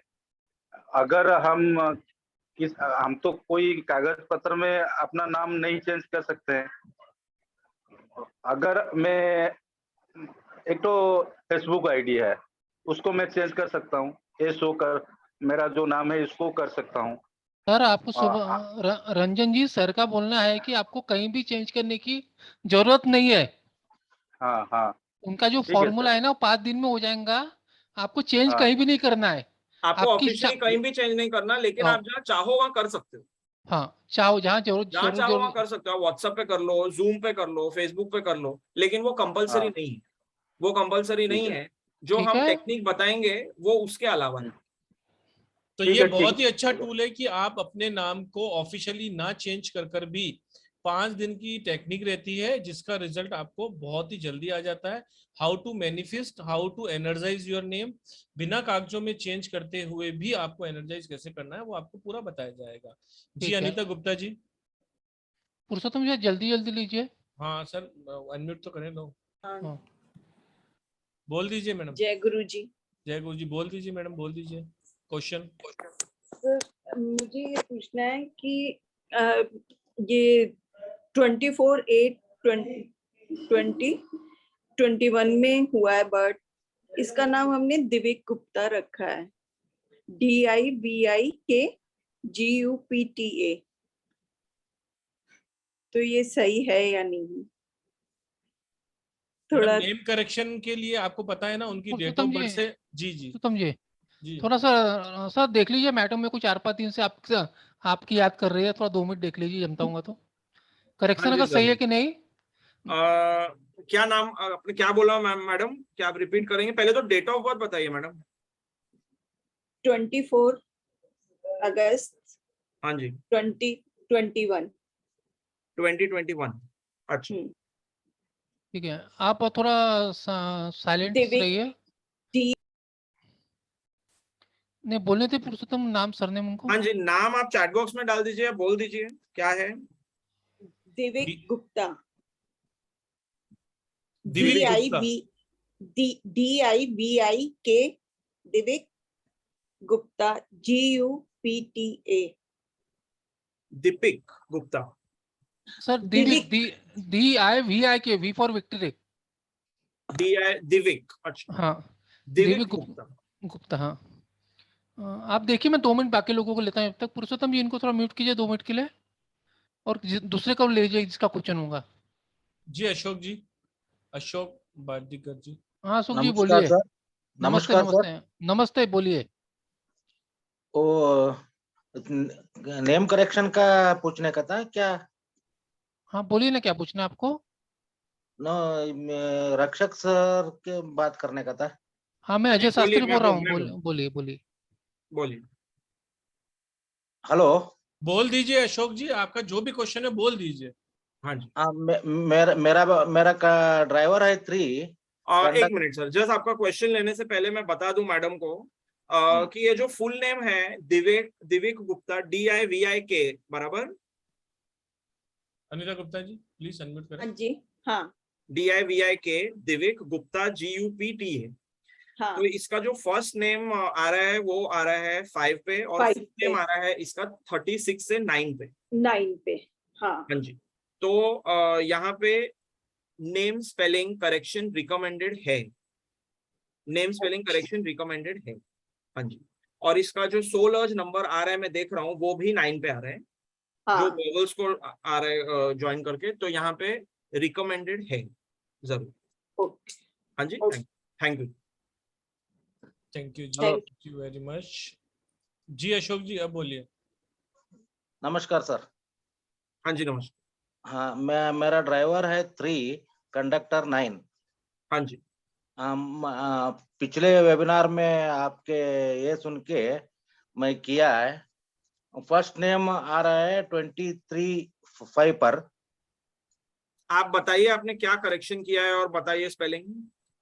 Speaker 4: अगर हम तो कोई कागज पत्र में अपना नाम नहीं चेंज कर सकते हैं। अगर मैं एक तो फेसबुक आईडी है उसको मैं चेंज कर सकता हूँ, ये शो कर मेरा जो नाम है इसको कर सकता हूँ।
Speaker 2: सर आपको सुबह रंजन जी सर का बोलना है कि आपको कहीं भी चेंज करने की जरूरत नहीं है।
Speaker 4: हाँ
Speaker 2: उनका जो फॉर्मूला है ना 5 दिन में हो जाएगा। आपको चेंज कहीं भी नहीं करना है।
Speaker 3: आपको ऑफिशियली कहीं भी चेंज नहीं करना, लेकिन आप जहाँ चाहो वहाँ कर सकते हो।
Speaker 2: हाँ, चाहो जहाँ
Speaker 3: चाहो वहाँ कर सकते हो। व्हाट्सएप पे कर लो, जूम पे कर लो, फेसबुक पे कर लो, लेकिन वो कंपलसरी नहीं है। वो कंपलसरी नहीं है। जो हम टेक्निक बताएंगे वो उसके अलावा है।
Speaker 1: तो ये बहुत ही अच्छा टूल है कि आप अपने नाम को ऑफिशियली ना चेंज कर भी 5 दिन की टेक्निक रहती है जिसका रिजल्ट आपको बहुत ही जल्दी आ जाता है। How to manifest, how to energise your name, बिना कागजों में चेंज करते हुए भी आपको एनर्जाइज कैसे करना है वो आपको पूरा बताया जाएगा। जी
Speaker 2: ठीक है।
Speaker 1: अनीता गुप्ता जी।
Speaker 2: पुरुषोत्तम जी जल्दी जल्दी लीजिए।
Speaker 1: हाँ सर, अनम्यूट तो करें लो।
Speaker 2: हाँ।
Speaker 1: बोल दीजिए मैडम।
Speaker 6: जय गुरु जी।
Speaker 1: जय गुरु जी। बोल दीजिए मैडम, बोल दीजिए क्वेश्चन।
Speaker 6: सर मुझे ये पूछना है कि ये 24/8/2021 में हुआ है बट इसका नाम हमने दिविक गुप्ता रखा है, DIVIKGUPTA, तो ये सही है या नहीं? थोड़ा
Speaker 1: नेम करेक्शन के लिए आपको पता है ना उनकी date of
Speaker 2: Purushottam ji,
Speaker 1: birth से। जी जी
Speaker 2: पुरुषोत्तम जी
Speaker 1: जी।
Speaker 2: थोड़ा सा सर देख लीजिए, मैडम में कुछ 4-5 दिन से आपकी याद कर रही है, थोड़ा 2 मिनट देख लीजिए जमता हूँ तो।
Speaker 3: हाँ
Speaker 2: करेक्शन
Speaker 3: जी
Speaker 2: अगर सही है
Speaker 3: जरूर।
Speaker 2: कि नहीं।
Speaker 3: क्या नाम आपने क्या बोला मैडम, क्या आप रिपीट करेंगे? पहले तो डेट ऑफ बर्थ बताइए मैडम।
Speaker 6: 24 अगस्त
Speaker 3: हाँ जी
Speaker 6: 2021।
Speaker 3: 2021। अच्छा
Speaker 2: ठीक है, आप थोड़ा साइलेंट
Speaker 6: दिविक
Speaker 2: रहिए।
Speaker 6: डी
Speaker 2: नहीं बोलने थे पुरुषोत्तम नाम सरनेम उनको।
Speaker 3: हाँ जी, नाम आप चैट बॉक्स में डाल दीजिए, बोल दीजिए क्या है।
Speaker 6: Divik Gupta.
Speaker 1: Divik Gupta.
Speaker 6: DIVIK Divik Gupta GUPTA।
Speaker 3: Deepik Gupta.
Speaker 2: Sir
Speaker 6: Divik
Speaker 2: DIVIK, V for victory.
Speaker 3: Divik. अच्छा
Speaker 2: हाँ
Speaker 3: दिविक
Speaker 2: दिविक
Speaker 3: गुप्ता।
Speaker 2: गुप्ता। हाँ आप देखिए, मैं 2 मिनट बाकी लोगों को लेता हूँ। अब तक पुरुषोत्तम जी इनको थोड़ा म्यूट कीजिए 2 मिनट के लिए, और दूसरे को ले लीजिए जिसका क्वेश्चन होगा।
Speaker 1: जी अशोक जी, अशोक बार्दिकर जी।
Speaker 2: हाँ अशोक जी
Speaker 13: नमस्कार
Speaker 2: बोलिए।
Speaker 13: सर।
Speaker 2: नमस्ते
Speaker 13: नमस्कार सर।
Speaker 2: नमस्ते नमस्ते, बोलिए।
Speaker 13: वो नेम करेक्शन का पूछने का था क्या?
Speaker 2: हाँ बोलिए ना, क्या पूछना है आपको।
Speaker 13: रक्षक सर के बात करने का था।
Speaker 2: हाँ मैं अजय
Speaker 3: बोलिए,
Speaker 2: शास्त्री बोल रहा हूँ, बोलिए बोलिए।
Speaker 3: बोलिए।
Speaker 13: हेलो।
Speaker 1: बोल दीजिए अशोक जी, आपका जो भी क्वेश्चन है बोल दीजिए।
Speaker 3: हाँ जी।
Speaker 13: मेरा का ड्राइवर है 3।
Speaker 3: एक मिनट सर, जस्ट आपका क्वेश्चन लेने से पहले मैं बता दूं मैडम को कि ये जो फुल नेम है दिविक गुप्ता DIVIK बराबर।
Speaker 1: अनिता गुप्ता जी प्लीज अनम्यूट करें।
Speaker 6: हाँ जी। हाँ
Speaker 3: DIVIK दिविक गुप्ता GUPTA।
Speaker 6: हाँ
Speaker 3: तो इसका जो फर्स्ट नेम आ रहा है वो आ रहा है 5 पे, और
Speaker 6: 5
Speaker 3: फिफ्थ
Speaker 6: पे।
Speaker 3: नेम आ रहा है इसका 36 से 9 पे।
Speaker 6: 9 पे। हाँ
Speaker 3: हाँ जी। तो यहाँ पे नेम स्पेलिंग करेक्शन रिकमेंडेड है, नेम स्पेलिंग करेक्शन रिकमेंडेड है। हाँ जी। और इसका जो सोल अर्ज नंबर आ रहा है मैं देख रहा हूँ वो भी 9 पे आ रहा है।
Speaker 6: हाँ
Speaker 3: जो वोवल्स को आ रहा है ज्वाइन करके, तो यहाँ पे रिकमेंडेड है जरूर।
Speaker 6: ओके।
Speaker 3: हाँ जी थैंक यू।
Speaker 1: थैंक यू जी,
Speaker 6: Thank
Speaker 1: thank you very much. जी अशोक जी अब बोलिए।
Speaker 13: नमस्कार सर।
Speaker 3: हाँ जी नमस्कार।
Speaker 13: हाँ मेरा ड्राइवर है 3, कंडक्टर 9।
Speaker 3: हाँ जी।
Speaker 13: पिछले वेबिनार में आपके ये सुन के मैं किया है। फर्स्ट नेम आ रहा है 23/5 पर।
Speaker 3: आप बताइए आपने क्या करेक्शन किया है और बताइए स्पेलिंग।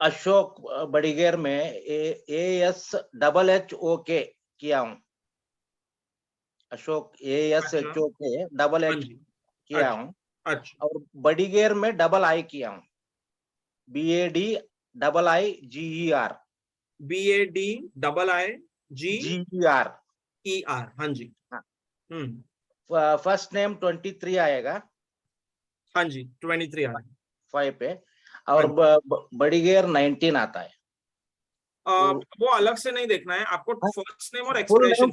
Speaker 13: अशोक बड़ीगेर में ASHHOK किया हूँ। अशोक ASHOK
Speaker 3: हाँ
Speaker 13: H
Speaker 3: जी।
Speaker 13: किया
Speaker 3: अच्छा
Speaker 13: हूँ।
Speaker 3: अच्छा।
Speaker 13: और बड़ीगेर में II किया हूँ, BADIIGER।
Speaker 3: BADIIGER। हाँ जी।
Speaker 13: हाँ।
Speaker 3: हम्म।
Speaker 13: फर्स्ट नेम 23 आएगा।
Speaker 3: हाँ जी 23 आ रहा है
Speaker 13: 5 पे। और बड़ीगेर 19 आता है।
Speaker 3: वो अलग से नहीं देखना है आपको, फर्स्ट नेम और
Speaker 13: फुल नेम
Speaker 3: एक्सप्रेशन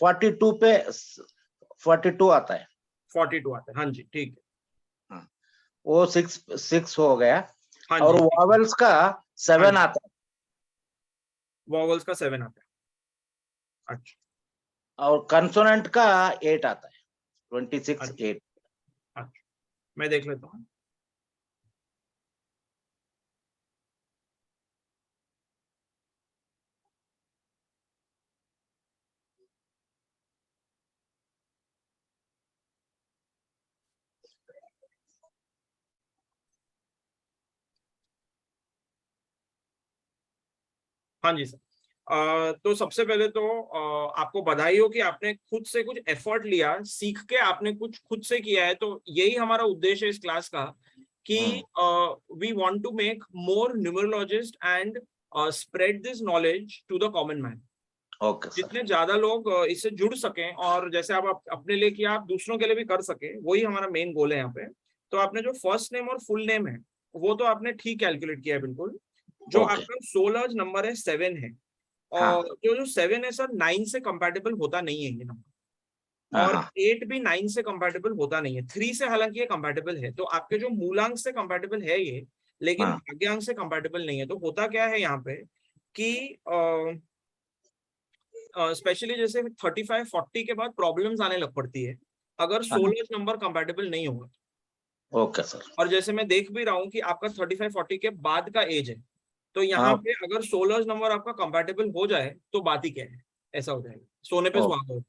Speaker 13: 42 पे 42 आता है।
Speaker 3: 42 आता है। हाँ जी ठीक है।
Speaker 13: वो 6 हो गया।
Speaker 3: हाँ
Speaker 13: और
Speaker 3: जी।
Speaker 13: वॉवेल्स का 7 आता है।
Speaker 3: वॉवेल्स का 7 आता है। अच्छा।
Speaker 13: और कंसोनेंट का 8 आता है। 26/8।
Speaker 3: अच्छा मैं देख लेता हूँ। हाँ जी सर। तो सबसे पहले तो आपको बधाई हो कि आपने खुद से कुछ एफर्ट लिया, सीख के आपने कुछ खुद से किया है। तो यही हमारा उद्देश्य है इस क्लास का कि we want to make more numerologists and spread this knowledge to the common man.
Speaker 13: Okay sir.
Speaker 3: जितने ज्यादा लोग इससे जुड़ सकें और जैसे आप अपने लिए किया आप दूसरों के लिए भी कर सके, वही हमारा मेन गोल है यहाँ पे। तो आपने जो फर्स्ट नेम और फुल नेम है वो तो आपने ठीक कैलकुलेट किया है बिल्कुल। जो आपका सोलर नंबर है 7 है, और जो 7 है सर 9 से कंपैटिबल होता नहीं है ये नंबर, और 8 भी 9 से कंपैटिबल होता नहीं है। 3 से हालांकि ये कंपैटिबल है, तो आपके जो मूलांक से कंपैटिबल है ये, लेकिन भाग्यांक से कंपैटिबल नहीं है। तो होता क्या है यहाँ पे कि स्पेशली जैसे 35-40 के बाद प्रॉब्लम्स आने लग पड़ती है अगर सोलर नंबर कंपैटिबल नहीं होगा।
Speaker 13: Okay sir.
Speaker 3: और जैसे मैं देख भी रहा हूँ कि आपका 35-40 के बाद का एज है, तो यहाँ पे अगर सोलर नंबर आपका कंपैटिबल हो जाए तो बात ही क्या है, ऐसा हो जाएगा, सोने पे सुहागा हो।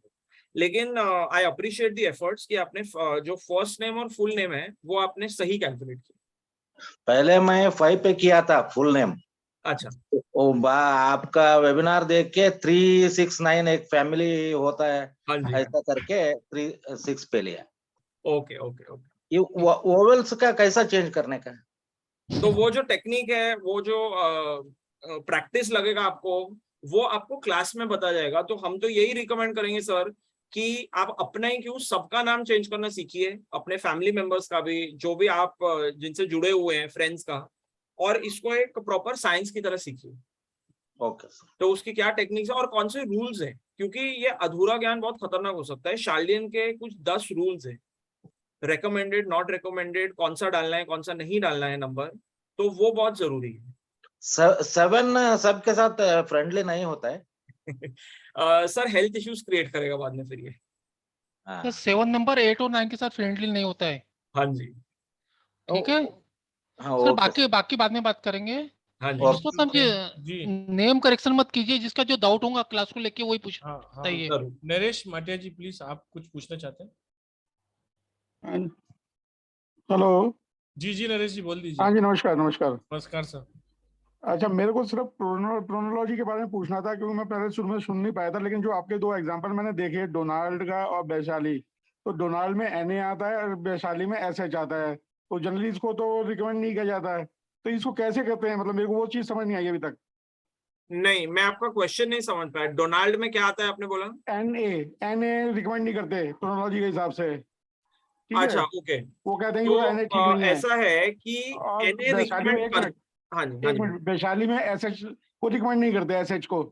Speaker 3: लेकिन आई अप्रिशिएट द एफर्ट्स कि आपने जो फर्स्ट नेम और फुल नेम है वो आपने सही कैलकुलेट किया।
Speaker 13: पहले मैं 5 पे किया था फुल नेम।
Speaker 3: अच्छा।
Speaker 13: आपका वेबिनार देख के 369 एक फैमिली होता है, ऐसा करके 36 पे लिया।
Speaker 3: Okay okay okay.
Speaker 13: ये वोवेल्स का कैसा चेंज करने का?
Speaker 3: तो वो जो टेक्निक है, वो जो प्रैक्टिस लगेगा आपको, वो आपको क्लास में बताया जाएगा। तो हम तो यही रिकमेंड करेंगे सर कि आप अपना ही क्यों सबका नाम चेंज करना सीखिए, अपने फैमिली मेंबर्स का भी, जो भी आप जिनसे जुड़े हुए हैं फ्रेंड्स का, और इसको एक प्रॉपर साइंस की तरह सीखिए।
Speaker 13: Okay sir.
Speaker 3: तो उसकी क्या टेक्निक्स है और कौन से रूल्स हैं, क्योंकि ये अधूरा ज्ञान बहुत खतरनाक हो सकता है। शार्लियन के कुछ 10 रूल्स हैं, रेकमेंडेड, नॉट रेकमेंडेड, कौन सा डालना है कौन सा नहीं डालना है नंबर, तो वो बहुत जरूरी है।
Speaker 13: 7 सबके साथ फ्रेंडली नहीं होता है।
Speaker 3: सर हेल्थ इश्यूज क्रिएट करेगा बाद में फिर ये।
Speaker 2: तो 7 नंबर 8 और 9 के साथ फ्रेंडली नहीं होता है।
Speaker 3: हाँ जी।
Speaker 2: ठीक है सर, बाकी बाद में बात करेंगे।
Speaker 3: हाँ जी।
Speaker 2: इस वक्त हम ये नेम करेक्शन मत कीजिए, जिसका जो डाउट होगा क्लास को लेके वही पूछ बताइए।
Speaker 1: नरेश माटिया जी प्लीज, आप कुछ पूछना चाहते हैं?
Speaker 5: हेलो।
Speaker 1: जी जी नरेश जी बोल दीजिए।
Speaker 5: हाँ जी, नमस्कार।
Speaker 1: नमस्कार सर।
Speaker 5: अच्छा, मेरे को सिर्फ प्रोनोलॉजी के बारे में पूछना था, क्योंकि मैं पहले शुरू में सुन नहीं पाया था, लेकिन जो आपके 2 एग्जांपल मैंने देखे, डोनाल्ड का और वैशाली, तो डोनाल्ड में NA आता है और वैशाली में SH आता है, तो जनरली इसको तो रिकमेंड नहीं किया जाता है, तो इसको कैसे करते हैं? मतलब मेरे को वो चीज समझ नहीं आई अभी तक।
Speaker 3: नहीं, मैं आपका क्वेश्चन नहीं समझ पाया। डोनाल्ड में क्या आता है आपने बोला?
Speaker 5: NA रिकमेंड नहीं करते प्रोनोलॉजी के हिसाब से।
Speaker 3: अच्छा ओके।
Speaker 5: वो कहते हैं
Speaker 3: तो
Speaker 5: कि NA ठीक नहीं है।
Speaker 3: ऐसा है कि NA रिकमेंड कर, हाँ जी,
Speaker 5: एक मिनट, वैशाली में SH को रिकमेंड नहीं करते, SH को।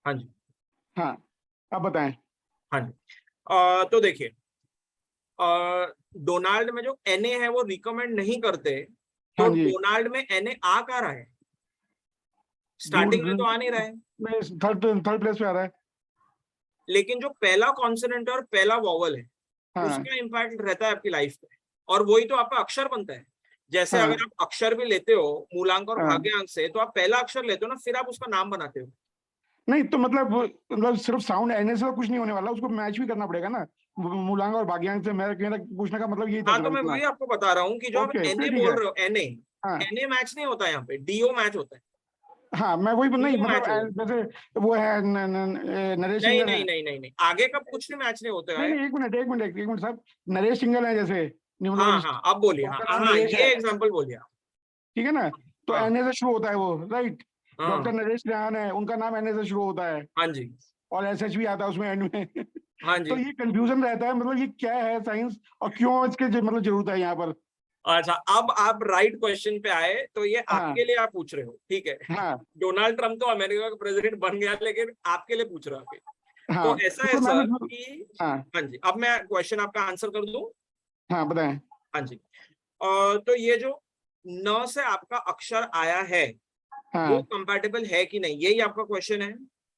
Speaker 3: हाँ जी।
Speaker 5: हाँ, आप बताएं।
Speaker 3: हाँ जी। तो देखिए, डोनाल्ड में जो NA है वो रिकमेंड नहीं करते, तो डोनाल्ड में NA आ कहाँ रहा है? स्टार्टिंग में तो आ नहीं रहा है,
Speaker 5: थर्ड प्लेस पे आ रहा है।
Speaker 3: लेकिन जो पहला कॉन्सोनेंट और पहला वॉवल है, उसका इम्पैक्ट रहता है आपकी लाइफ पे, और वही तो आपका अक्षर बनता है। जैसे अगर आप अक्षर भी लेते हो मूलांक और भाग्यांक से, तो आप पहला अक्षर लेते हो ना, फिर आप उसका नाम बनाते हो।
Speaker 5: नहीं तो मतलब सिर्फ साउंड NA से कुछ नहीं होने वाला, उसको मैच भी करना पड़ेगा ना मूलांक और भाग्यांक से। मेरा पूछने का मतलब यही था।
Speaker 3: हाँ, तो मैं वही आपको बता रहा हूँ कि जो आप NA बोल रहे हो, NA मैच नहीं होता है यहाँ पे, DO मैच होता है।
Speaker 5: हाँ, मैं वही नहीं, मतलब जैसे वो है नरेश सिंगल है।
Speaker 3: नहीं, आगे का कुछ भी मैच नहीं होता है।
Speaker 5: नहीं, एक मिनट साहब, नरेश सिंगल है जैसे।
Speaker 3: हाँ, अब बोलिए। हाँ, ये एग्जांपल बोलिए।
Speaker 5: ठीक है ना, तो NA से शुरू होता है वो, राइट। डॉक्टर नरेश रेहान है, उनका नाम NA से शुरू होता है।
Speaker 3: हाँ जी।
Speaker 5: और SH भी आता है उसमें एंड में।
Speaker 3: हाँ जी।
Speaker 5: तो ये कंफ्यूजन रहता है, मतलब ये क्या है साइंस, और क्यों इसके मतलब जरूरत है यहाँ पर?
Speaker 3: अच्छा, अब आप राइट क्वेश्चन पे आए, तो ये आपके लिए आप पूछ रहे हो, ठीक है। डोनाल्ड ट्रम्प तो अमेरिका का प्रेसिडेंट बन गया, लेकिन आपके लिए पूछ रहा हूँ। तो ऐसा है सर कि हाँ जी, अब मैं क्वेश्चन आपका आंसर कर दूं।
Speaker 5: हाँ, बताएं।
Speaker 3: हाँ जी। तो ये जो न से आपका अक्षर आया है, वो कंपैटिबल है कि नहीं, यही आपका क्वेश्चन है।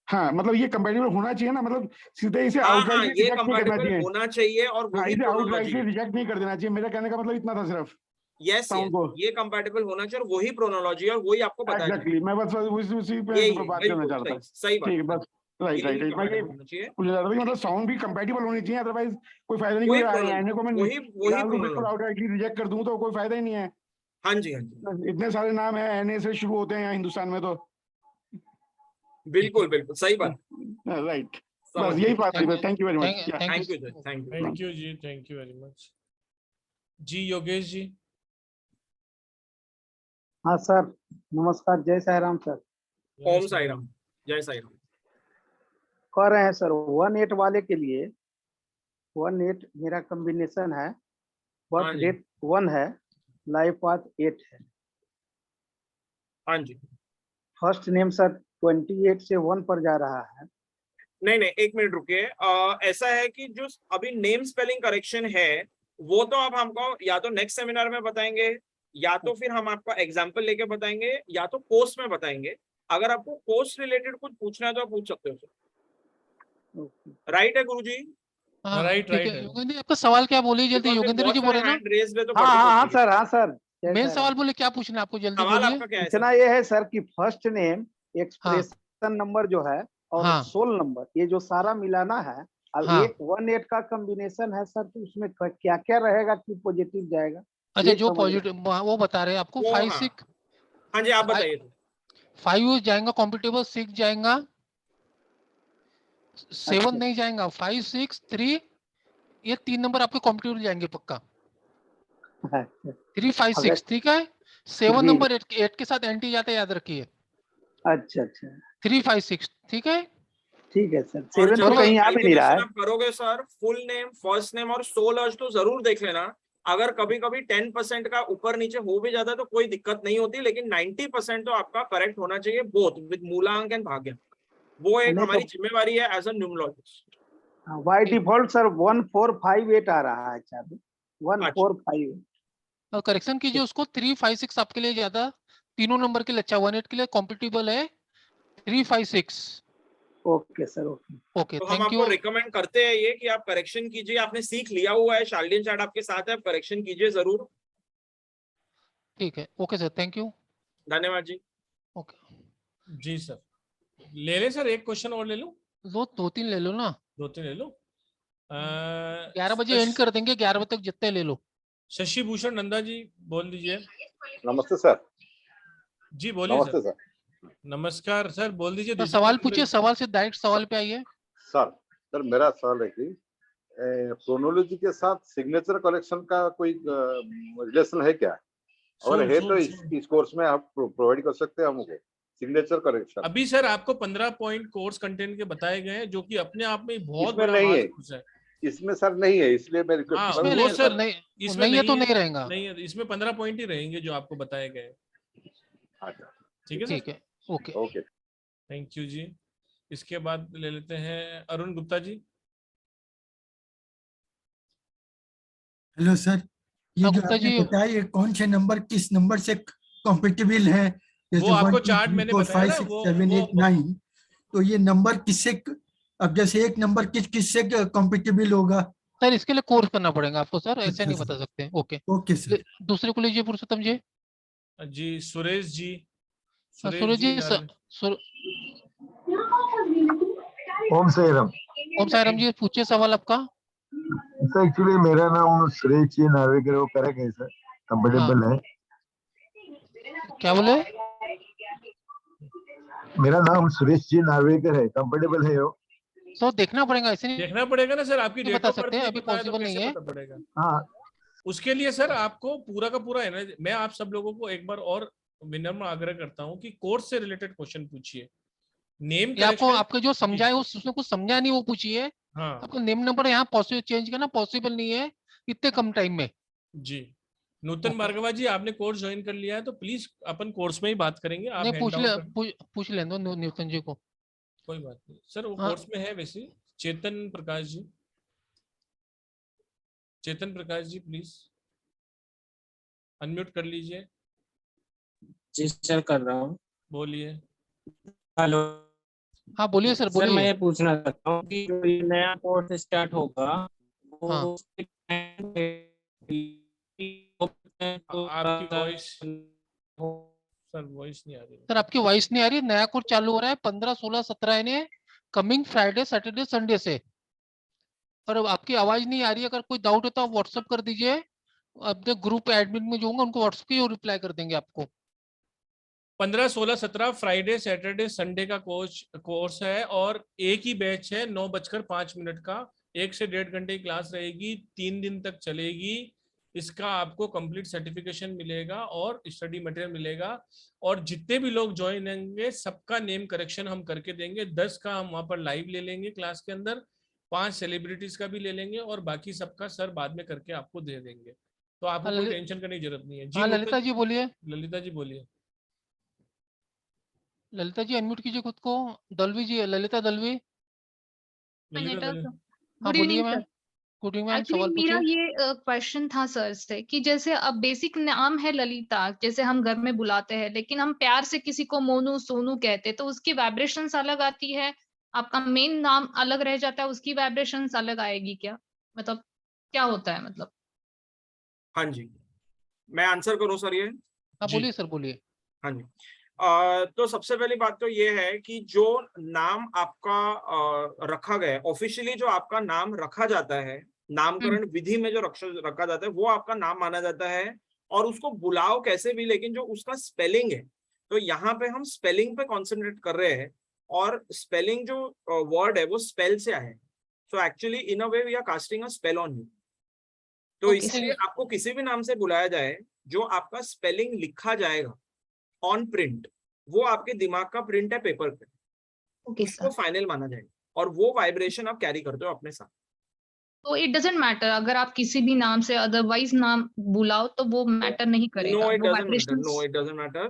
Speaker 5: हाँ, मतलब ये कंपैटिबल होना चाहिए ना, मतलब सीधे इसे आउटराइट
Speaker 3: ये कंपैटिबल होना चाहिए, और वही
Speaker 5: आउटराइटली रिजेक्ट नहीं कर देना चाहिए। मेरा कहने का मतलब इतना था सिर्फ।
Speaker 3: यस, ये कंपैटिबल होना चाहिए, और वही प्रोनोलॉजी, और वही आपको बताया।
Speaker 5: एग्जैक्टली, मैं बस उसी पे बात करना चाह रहा था।
Speaker 3: सही बात,
Speaker 5: ठीक है, बस राइट। मतलब साउंड भी कंपैटिबल होनी चाहिए, अदरवाइज कोई फायदा नहीं। आने को मैं आउटराइटली रिजेक्ट कर दूं तो कोई फायदा ही नहीं है।
Speaker 3: हाँ जी, हाँ जी,
Speaker 5: इतने सारे नाम है एनए से शुरू होते हैं यहाँ हिंदुस्तान में, तो
Speaker 3: बिल्कुल बिल्कुल सही बात।
Speaker 5: राइट,
Speaker 3: समझ
Speaker 5: बस यही
Speaker 3: गया।
Speaker 5: बात थी। Thank you very much.
Speaker 3: Thank you ji, thank you.
Speaker 1: Thank you ji, thank you very much जी। योगेश जी।
Speaker 14: हाँ सर, नमस्कार, जय साई राम सर।
Speaker 3: ओम साई राम, जय साई राम।
Speaker 14: कह रहे हैं सर 1-8 वाले के लिए 1-8 मेरा कॉम्बिनेशन है,
Speaker 3: हाँ
Speaker 14: बर्थ
Speaker 3: जी,
Speaker 14: डेट 1 है, लाइफ पाथ 8 है।
Speaker 3: हाँ जी।
Speaker 14: फर्स्ट नेम सर 28 से 1 पर जा रहा है।
Speaker 3: नहीं नहीं, एक मिनट रुकिए। ऐसा है कि जो अभी नेम स्पेलिंग करेक्शन है वो तो आप हमको या तो नेक्स्ट सेमिनार में बताएंगे, या तो फिर हम आपको एग्जाम्पल लेके बताएंगे, या तो कोर्स में बताएंगे। अगर आपको कोर्स रिलेटेड कुछ पूछना है तो आप पूछ सकते हो सर। राइट है गुरुजी?
Speaker 2: हाँ
Speaker 1: राइट
Speaker 2: ठीक
Speaker 1: राइट
Speaker 2: है।
Speaker 1: है।
Speaker 2: योगेंद्र जी आपका सवाल क्या बोलिए जल्दी।
Speaker 3: Because
Speaker 2: योगेंद्र
Speaker 3: बहुत
Speaker 2: जी बोल
Speaker 3: सारे
Speaker 2: रहे हैं
Speaker 3: हैंड रेज्ड है तो
Speaker 14: हाँ
Speaker 3: पढ़ते
Speaker 14: हाँ हाँ
Speaker 3: पढ़ते
Speaker 14: सर, हाँ सर,
Speaker 2: ना,
Speaker 14: जय
Speaker 2: मेन
Speaker 14: साई
Speaker 2: सवाल
Speaker 14: राम।
Speaker 2: बोले, क्या पूछना है आपको, जल्दी
Speaker 3: सवाल
Speaker 2: बोलिए।
Speaker 3: आपका क्या है
Speaker 14: इतना
Speaker 3: सर?
Speaker 14: ये है सर कि फर्स्ट नेम,
Speaker 2: हाँ
Speaker 14: एक्सप्रेशन नंबर जो है, और
Speaker 2: हाँ
Speaker 14: सोल नंबर, ये जो सारा मिलाना है, अब
Speaker 2: हाँ।
Speaker 14: 1-8 का कॉम्बिनेशन है सर, तो उसमें क्या क्या रहेगा कि पॉजिटिव जाएगा,
Speaker 2: अच्छा,
Speaker 14: ये
Speaker 2: जो
Speaker 14: समझ
Speaker 2: पॉजिटिव वो बता रहे हैं आपको।
Speaker 3: वो
Speaker 2: 5
Speaker 3: हाँ
Speaker 2: 6
Speaker 3: हाँ जी, आप बताइए।
Speaker 2: 5 जाएगा कॉम्पिटेबल, 6 जाएगा, 7
Speaker 14: अच्छा
Speaker 2: नहीं जाएगा, 5 6 3, ये 3 नंबर आपके कॉम्पिटेबल जाएंगे पक्का।
Speaker 14: अच्छा
Speaker 2: 3 5
Speaker 14: अगर
Speaker 2: 6 ठीक है। 7
Speaker 14: जी
Speaker 2: नंबर 8 के साथ एंटी जाता है, याद रखिए।
Speaker 14: अच्छा अच्छा
Speaker 2: 3 5 6 ठीक है।
Speaker 14: ठीक है सर।
Speaker 3: और
Speaker 14: 7
Speaker 3: जब
Speaker 14: तो कहीं आ भी नहीं रहा
Speaker 3: कैलकुलेशन
Speaker 14: है।
Speaker 3: आप करोगे sir, full name, first name और सोल अर्ज तो जरूर देख लेना। अगर कभी कभी 10% का ऊपर नीचे हो भी जाता है तो कोई दिक्कत नहीं होती, लेकिन 90% तो आपका करेक्ट होना चाहिए, बोथ विद मूलांक एंड भाग्य। वो एक
Speaker 14: नहीं
Speaker 3: हमारी
Speaker 14: तो
Speaker 3: जिम्मेवारी है as a numerologist.
Speaker 14: By default sir 1458 आ रहा है। अच्छा 1458।
Speaker 2: और करेक्शन कीजिए उसको। 3 5 6 आपके लिए ज्यादा, तीनों नंबर के लिए अच्छा। 1-8 के लिए कॉम्पिटेबल है 3 5 6।
Speaker 14: ओके सर, ओके
Speaker 2: ओके
Speaker 3: तो हम
Speaker 2: थैंक
Speaker 3: आपको
Speaker 2: यू।
Speaker 3: रिकमेंड करते हैं ये कि आप करेक्शन कीजिए। आपने सीख लिया हुआ है, शार्लिन चार्ट आपके साथ है, आप करेक्शन कीजिए जरूर।
Speaker 2: ठीक है, ओके सर, थैंक यू।
Speaker 3: धन्यवाद जी।
Speaker 2: ओके,
Speaker 1: जी सर, ले ले सर, एक क्वेश्चन और ले लो।
Speaker 2: 2-3 ले लो ना,
Speaker 1: 2-3 ले लो।
Speaker 2: 11 बजे एंड कर देंगे, 11 बजे तक जितने ले लो।
Speaker 1: शशि भूषण नंदा जी बोल दीजिए।
Speaker 15: नमस्ते सर।
Speaker 1: जी बोलिए
Speaker 15: नमस्ते
Speaker 1: सर। नमस्कार सर, बोल दीजिए।
Speaker 2: तो सवाल पूछिए, सवाल से डायरेक्ट सवाल पे आइए।
Speaker 15: सर मेरा सवाल है कि क्रोनोलॉजी के साथ सिग्नेचर कलेक्शन का कोई रिलेशन है क्या? अगर है तो इस कोर्स में आप प्रोवाइड कर सकते हैं हमको सिग्नेचर कलेक्शन?
Speaker 1: अभी सर आपको 15 पॉइंट कोर्स कंटेंट के बताए गए हैं, जो कि अपने आप में बहुत
Speaker 15: इसमें
Speaker 1: बड़ा
Speaker 15: नहीं
Speaker 1: वास्ट
Speaker 15: है,
Speaker 1: कोर्स है।
Speaker 15: इसमें सर नहीं है, इसलिए मैं रिक्वेस्ट
Speaker 1: हाँ,
Speaker 15: कर रहा हूँ।
Speaker 1: वो सर
Speaker 2: इसमें नहीं है तो नहीं रहेगा।
Speaker 1: नहीं है, इसमें 15 पॉइंट ही रहेंगे जो आपको बताए गए।
Speaker 15: अच्छा
Speaker 1: ठीक है सर।
Speaker 2: ठीक है, ओके
Speaker 15: ओके,
Speaker 1: थैंक यू जी। इसके बाद ले लेते हैं अरुण गुप्ता जी।
Speaker 16: हेलो सर, ये जो
Speaker 2: गुप्ता
Speaker 16: आपने
Speaker 2: जी,
Speaker 16: बताया ये कौन से नंबर किस नंबर से कॉम्पिटिबल है,
Speaker 1: वो
Speaker 16: जैसे
Speaker 1: आपको
Speaker 16: 1 2
Speaker 1: चार्ट
Speaker 16: 3
Speaker 1: मैंने
Speaker 16: 4
Speaker 1: बताया
Speaker 16: 5
Speaker 1: ना,
Speaker 16: 6
Speaker 1: वो
Speaker 16: 7 8 9, तो ये नंबर किससे, अब जैसे एक नंबर किस से कॉम्पिटिबल होगा?
Speaker 2: सर इसके लिए कोर्स करना पड़ेगा आपको सर, ऐसे
Speaker 16: अच्छा
Speaker 2: नहीं
Speaker 16: सर,
Speaker 2: बता सकते। Okay
Speaker 16: okay sir.
Speaker 2: दूसरे को लीजिए, पुरुषोत्तम जी।
Speaker 1: जी सुरेश जी।
Speaker 2: सूरज जी
Speaker 17: ओम साई राम।
Speaker 2: ओम साई राम जी, पूछिए सवाल आपका।
Speaker 17: सर एक्चुअली मेरा नाम सुरेश जी नार्वेकर, वो करेक्ट है सर? कंफर्टेबल है?
Speaker 2: क्या बोले?
Speaker 17: मेरा नाम सुरेश जी नार्वेकर है, कंफर्टेबल है वो?
Speaker 2: तो देखना पड़ेगा, ऐसे नहीं
Speaker 1: देखना पड़ेगा ना सर, आपकी
Speaker 2: नहीं
Speaker 1: डेट
Speaker 2: बता
Speaker 1: ऑफ बर्थ
Speaker 2: सकते,
Speaker 1: नहीं
Speaker 2: अभी
Speaker 1: पता है तो
Speaker 2: पॉसिबल नहीं
Speaker 1: कैसे
Speaker 2: है।
Speaker 1: पता पड़ेगा?
Speaker 17: हाँ,
Speaker 1: उसके लिए सर आपको पूरा का पूरा एनर्जी, मैं आप सब लोगों को एक बार और विनम्र आग्रह करता हूं कि कोर्स से रिलेटेड क्वेश्चन पूछिए। नेम
Speaker 2: या आपको
Speaker 1: करेक्शन।
Speaker 2: आपके जो समझाए उसमें कुछ समझा नहीं, वो पूछिए।
Speaker 1: हाँ
Speaker 2: आपको नेम नंबर यहाँ पॉसिबल चेंज करना पॉसिबल नहीं है इतने कम टाइम में।
Speaker 1: जी। नूतन भार्गवा जी, आपने कोर्स ज्वाइन कर लिया है तो प्लीज अपन कोर्स में ही बात करेंगे। आप
Speaker 2: नहीं,
Speaker 1: हैंड डाउन कर,
Speaker 2: पूछ लें दो न्यूटन जी को।
Speaker 1: कोई बात नहीं सर, वो
Speaker 2: हाँ।
Speaker 1: कोर्स में है वैसे। चेतन प्रकाश जी, चेतन प्रकाश जी प्लीज अनम्यूट कर लीजिए।
Speaker 18: जी सर, कर रहा हूँ।
Speaker 1: बोलिए।
Speaker 18: हेलो।
Speaker 2: हाँ बोलिए सर,
Speaker 18: सर मैं
Speaker 2: बोलिए।
Speaker 18: ये पूछना चाहता हूँ कि जो ये नया कोर्स स्टार्ट होगा वो
Speaker 2: हाँ।
Speaker 1: आपकी वॉइस सर, वॉइस नहीं आ रही
Speaker 2: सर आपकी वॉइस नहीं आ रही। नया कोर्स चालू हो रहा है 15 16 17 यानी कमिंग फ्राइडे सैटरडे संडे से। और अब आपकी आवाज नहीं आ रही है, अगर कोई डाउट हो तो आप व्हाट्सअप कर दीजिए, अपने ग्रुप एडमिन में जो होंगे उनको व्हाट्सएप की रिप्लाई कर देंगे आपको।
Speaker 1: 15, 16, 17 फ्राइडे सैटरडे संडे का कोर्स है और एक ही बैच है 9:05 का। 1 से 1.5 घंटे की क्लास रहेगी, 3 दिन तक चलेगी। इसका आपको कंप्लीट सर्टिफिकेशन मिलेगा और स्टडी मटेरियल मिलेगा। और जितने भी लोग ज्वाइन होंगे सबका नेम करेक्शन हम करके देंगे। 10 का हम वहां पर लाइव ले लेंगे क्लास के अंदर, 5 सेलिब्रिटीज का भी ले लेंगे और बाकी सबका सर बाद में करके आपको दे देंगे। तो आपको कोई टेंशन करने की जरूरत नहीं है। जी
Speaker 2: हाँ ललिता जी बोलिए।
Speaker 1: ललिता जी बोलिए।
Speaker 2: ललिता जी अनम्यूट कीजिए खुद को। दलवी जी, ललिता दलवी।
Speaker 1: ललिता दलवी।
Speaker 2: हाँ
Speaker 19: गुड
Speaker 2: बोलिए
Speaker 19: evening
Speaker 2: ma'am.
Speaker 19: Sir.
Speaker 2: Good evening ma'am,
Speaker 19: actually
Speaker 2: सवाल
Speaker 19: मेरा
Speaker 2: पूछिए।
Speaker 19: ये क्वेश्चन था सर से कि जैसे अब बेसिक नाम है ललिता, जैसे हम घर में बुलाते हैं, लेकिन हम प्यार से किसी को मोनू सोनू कहते हैं तो उसकी वाइब्रेशंस अलग आती है। आपका मेन नाम अलग रह जाता है, उसकी वाइब्रेशंस अलग आएगी क्या? मतलब क्या होता है मतलब?
Speaker 3: हाँ जी, मैं आंसर करूं सर ये?
Speaker 2: हाँ बोलिए सर बोलिए।
Speaker 3: हाँ जी। तो सबसे पहली बात तो ये है कि जो नाम आपका रखा गया है, ऑफिशियली जो आपका नाम रखा जाता है, नामकरण विधि में जो रखा जाता है वो आपका नाम माना जाता है। और उसको बुलाओ कैसे भी, लेकिन जो उसका स्पेलिंग है, तो यहाँ पे हम स्पेलिंग पे कॉन्सेंट्रेट कर रहे हैं। और स्पेलिंग जो वर्ड है वो स्पेल से आया है। So actually in a way we are casting a spell on you. तो इसलिए आपको किसी भी नाम से बुलाया जाए, जो आपका स्पेलिंग लिखा जाएगा ऑन प्रिंट, वो आपके दिमाग का प्रिंट है पेपर पे, उसको फाइनल माना जाएगा और वो वाइब्रेशन आप कैरी करते हो अपने साथ।
Speaker 19: तो इट डजंट मैटर अगर आप किसी भी नाम से अदरवाइज नाम बुलाओ तो वो मैटर नहीं करेगा।
Speaker 3: नो इट
Speaker 19: वो
Speaker 3: doesn't matter,
Speaker 19: vibrations.
Speaker 3: No it doesn't matter.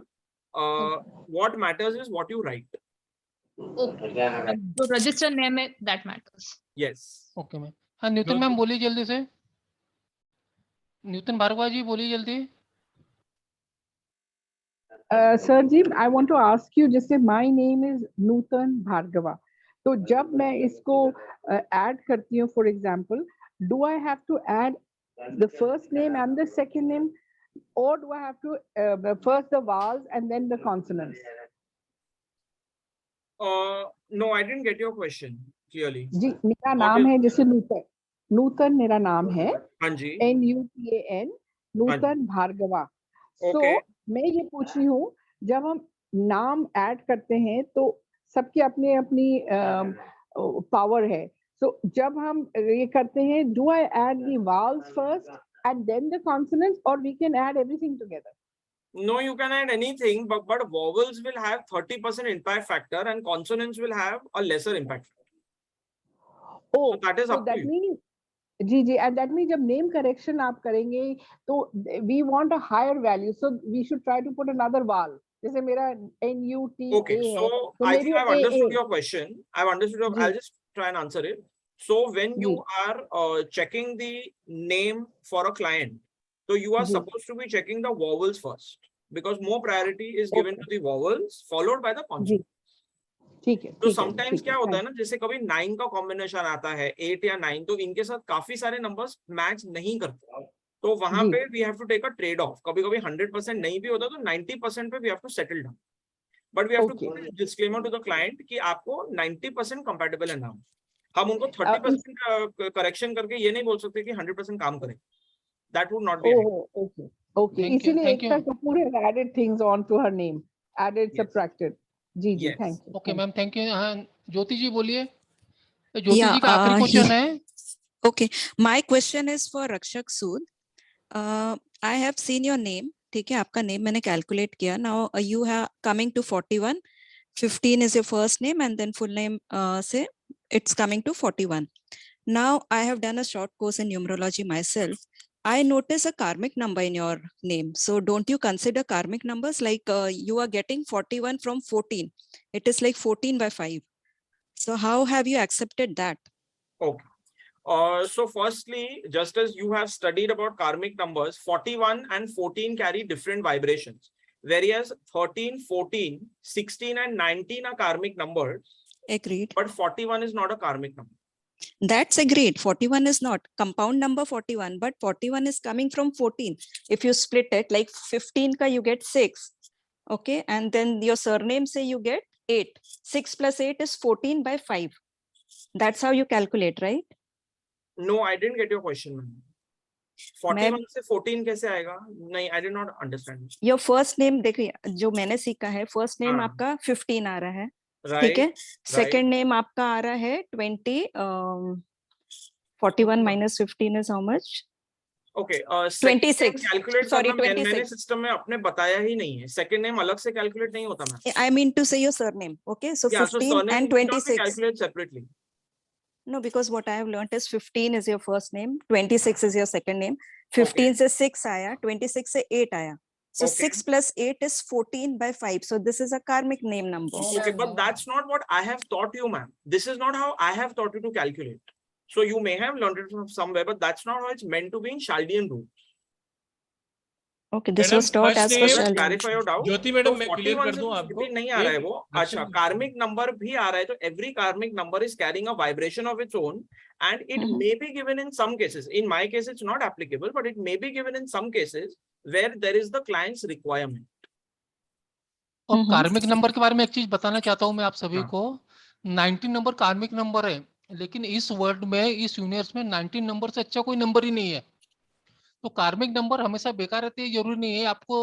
Speaker 3: What matters is what you write.
Speaker 19: Okay, जो रजिस्टर नेम है that matters.
Speaker 3: Yes.
Speaker 2: Okay ma'am. हाँ न्यूटन मैम बोलिए जल्दी से। न्यूटन भार्गवा जी बोलिए जल्दी।
Speaker 10: Sir ji I want to ask you, जैसे my name is Nutan Bhargava, तो जब मैं इसको ऐड करती हूँ, for example, do I have to add the first name and the second name, और do I have to first the vowels and then the consonants?
Speaker 3: No I didn't get your question clearly.
Speaker 10: जी मेरा नाम है जैसे नूतन, नूतन मेरा नाम है।
Speaker 3: हाँ जी।
Speaker 10: NUTAN, नूतन भार्गवा। सो मैं ये पूछ रही हूँ, जब हम नाम ऐड करते हैं तो सबकी अपनी अपनी पावर है। सो जब हम ये करते हैं, do I add the vowels first and then the consonants, और we can add everything together?
Speaker 3: No, you can add anything, but vowels will have 30% impact factor and consonants will have a lesser impact factor.
Speaker 10: Oh,
Speaker 3: so that is
Speaker 10: so
Speaker 3: up
Speaker 10: that
Speaker 3: to you.
Speaker 10: means, जी जी, and that means जब name correction आप करेंगे तो we want a higher value, so we should try to put another vowel. जैसे मेरा NUTA
Speaker 3: Okay, so
Speaker 10: है, तो
Speaker 3: I think I've
Speaker 10: AA.
Speaker 3: understood your question. I've understood. I'll just try and answer it. So when you are checking the name for a client, so you are supposed to be checking the vowels first, because more priority is given to the vowels followed by the consonants.
Speaker 10: ठीक है।
Speaker 3: तो sometimes क्या होता है ना, जैसे कभी 9 का कॉम्बिनेशन आता है, 8 या 9, तो इनके साथ काफी सारे नंबर्स मैच नहीं करते, तो वहां पे we have to take a trade off. कभी कभी 100% नहीं भी होता तो 90% पे we have to settle down, but we have to give disclaimer to the client कि आपको 90% कंपैटिबल है नाम। हम उनको 30% करेक्शन करके ये नहीं बोल सकते कि 100% काम करें। That would not be
Speaker 10: okay okay, इसीलिए Ekta Kapoor has added things on to her name, added, subtracted. जी जी, thank you.
Speaker 2: Okay ma'am, thank you. हाँ ज्योति जी बोलिए। ज्योति जी का आखिरी क्वेश्चन है।
Speaker 20: Okay, my question is for Rakshak Sood. I have seen your name. ठीक है, आपका नेम मैंने कैलकुलेट किया। Now you have coming to 41. 15 is your first name and then full name से it's coming to 41. Now I have done a short course in numerology myself. I notice a karmic number in your name. So don't you consider karmic numbers, like you are getting 41 from 14. It is like 14 by 5. So how have you accepted that?
Speaker 3: Okay. So firstly, just as you have studied about karmic numbers, 41 and 14 carry different vibrations. Whereas 13, 14, 16 and 19 are karmic numbers.
Speaker 20: Agreed.
Speaker 3: But 41 is not a karmic number.
Speaker 20: That's agreed. 41 is not compound number 41, but 41 is coming from 14. If you split it, like 15 ka you get 6. Okay. And then your surname say you get 8. 6 plus 8 is 14 by 5. That's how you calculate, right?
Speaker 3: No, I didn't get your question, ma'am. 41 से 14 कैसे आएगा? नहीं, I did not understand.
Speaker 20: Your first name देखिए, जो मैंने सीखा है, first name
Speaker 3: हाँ।
Speaker 20: आपका 15 आ रहा है,
Speaker 3: राइट
Speaker 20: ठीक है। सेकंड नेम आपका आ रहा है 20, 41 minus 15 is how much?
Speaker 3: Okay,
Speaker 20: 26,
Speaker 3: calculate
Speaker 20: sorry,
Speaker 3: करना मैंने
Speaker 20: 26.
Speaker 3: सिस्टम में अपने बताया ही नहीं है। सेकंड नेम अलग से कैलकुलेट नहीं होता ma'am.
Speaker 20: I mean to say your surname, okay? So
Speaker 3: Yeah, so
Speaker 20: 15
Speaker 3: surname
Speaker 20: and
Speaker 3: need not be
Speaker 20: 26.
Speaker 3: calculated separately.
Speaker 20: No, because what I have learnt is 15 is your first name, 26 is your second name, 15 से 6 आया, 26 से 8 आया. So
Speaker 3: Okay.
Speaker 20: 6 plus 8 is 14 by 5. So this is a karmic name number.
Speaker 3: Okay, but that's not what I have taught you, ma'am. This is not how I have taught you to calculate. So you may have learned it from somewhere, but that's not how it's meant to be in Chaldean rules.
Speaker 20: Okay, this
Speaker 1: Madam,
Speaker 20: was taught
Speaker 1: first
Speaker 20: as per
Speaker 1: name-
Speaker 3: Does that
Speaker 20: Chaldean.
Speaker 3: clarify your doubt?
Speaker 1: ज्योति
Speaker 3: तो
Speaker 1: madam मैं clear
Speaker 3: 41
Speaker 1: कर
Speaker 3: से
Speaker 1: दूं
Speaker 3: तो
Speaker 1: आपको।
Speaker 3: 15 नहीं आ रहा है वो। अच्छा,
Speaker 1: अच्छा,
Speaker 3: कार्मिक नंबर भी आ रहा है, तो every karmic number is carrying a vibration of its own, and it may be given in some cases. In my case, it's not applicable, but it may be given in some cases where there is the client's requirement.
Speaker 2: और कार्मिक number के बारे में एक चीज बताना चाहता हूँ मैं आप सभी
Speaker 3: हाँ।
Speaker 2: को। 19 नंबर कार्मिक नंबर है, लेकिन इस वर्ल्ड में, इस यूनिवर्स में 19 नंबर से अच्छा कोई नंबर ही नहीं है। तो कार्मिक नंबर हमेशा बेकार रहते हैं, जरूरी नहीं है। आपको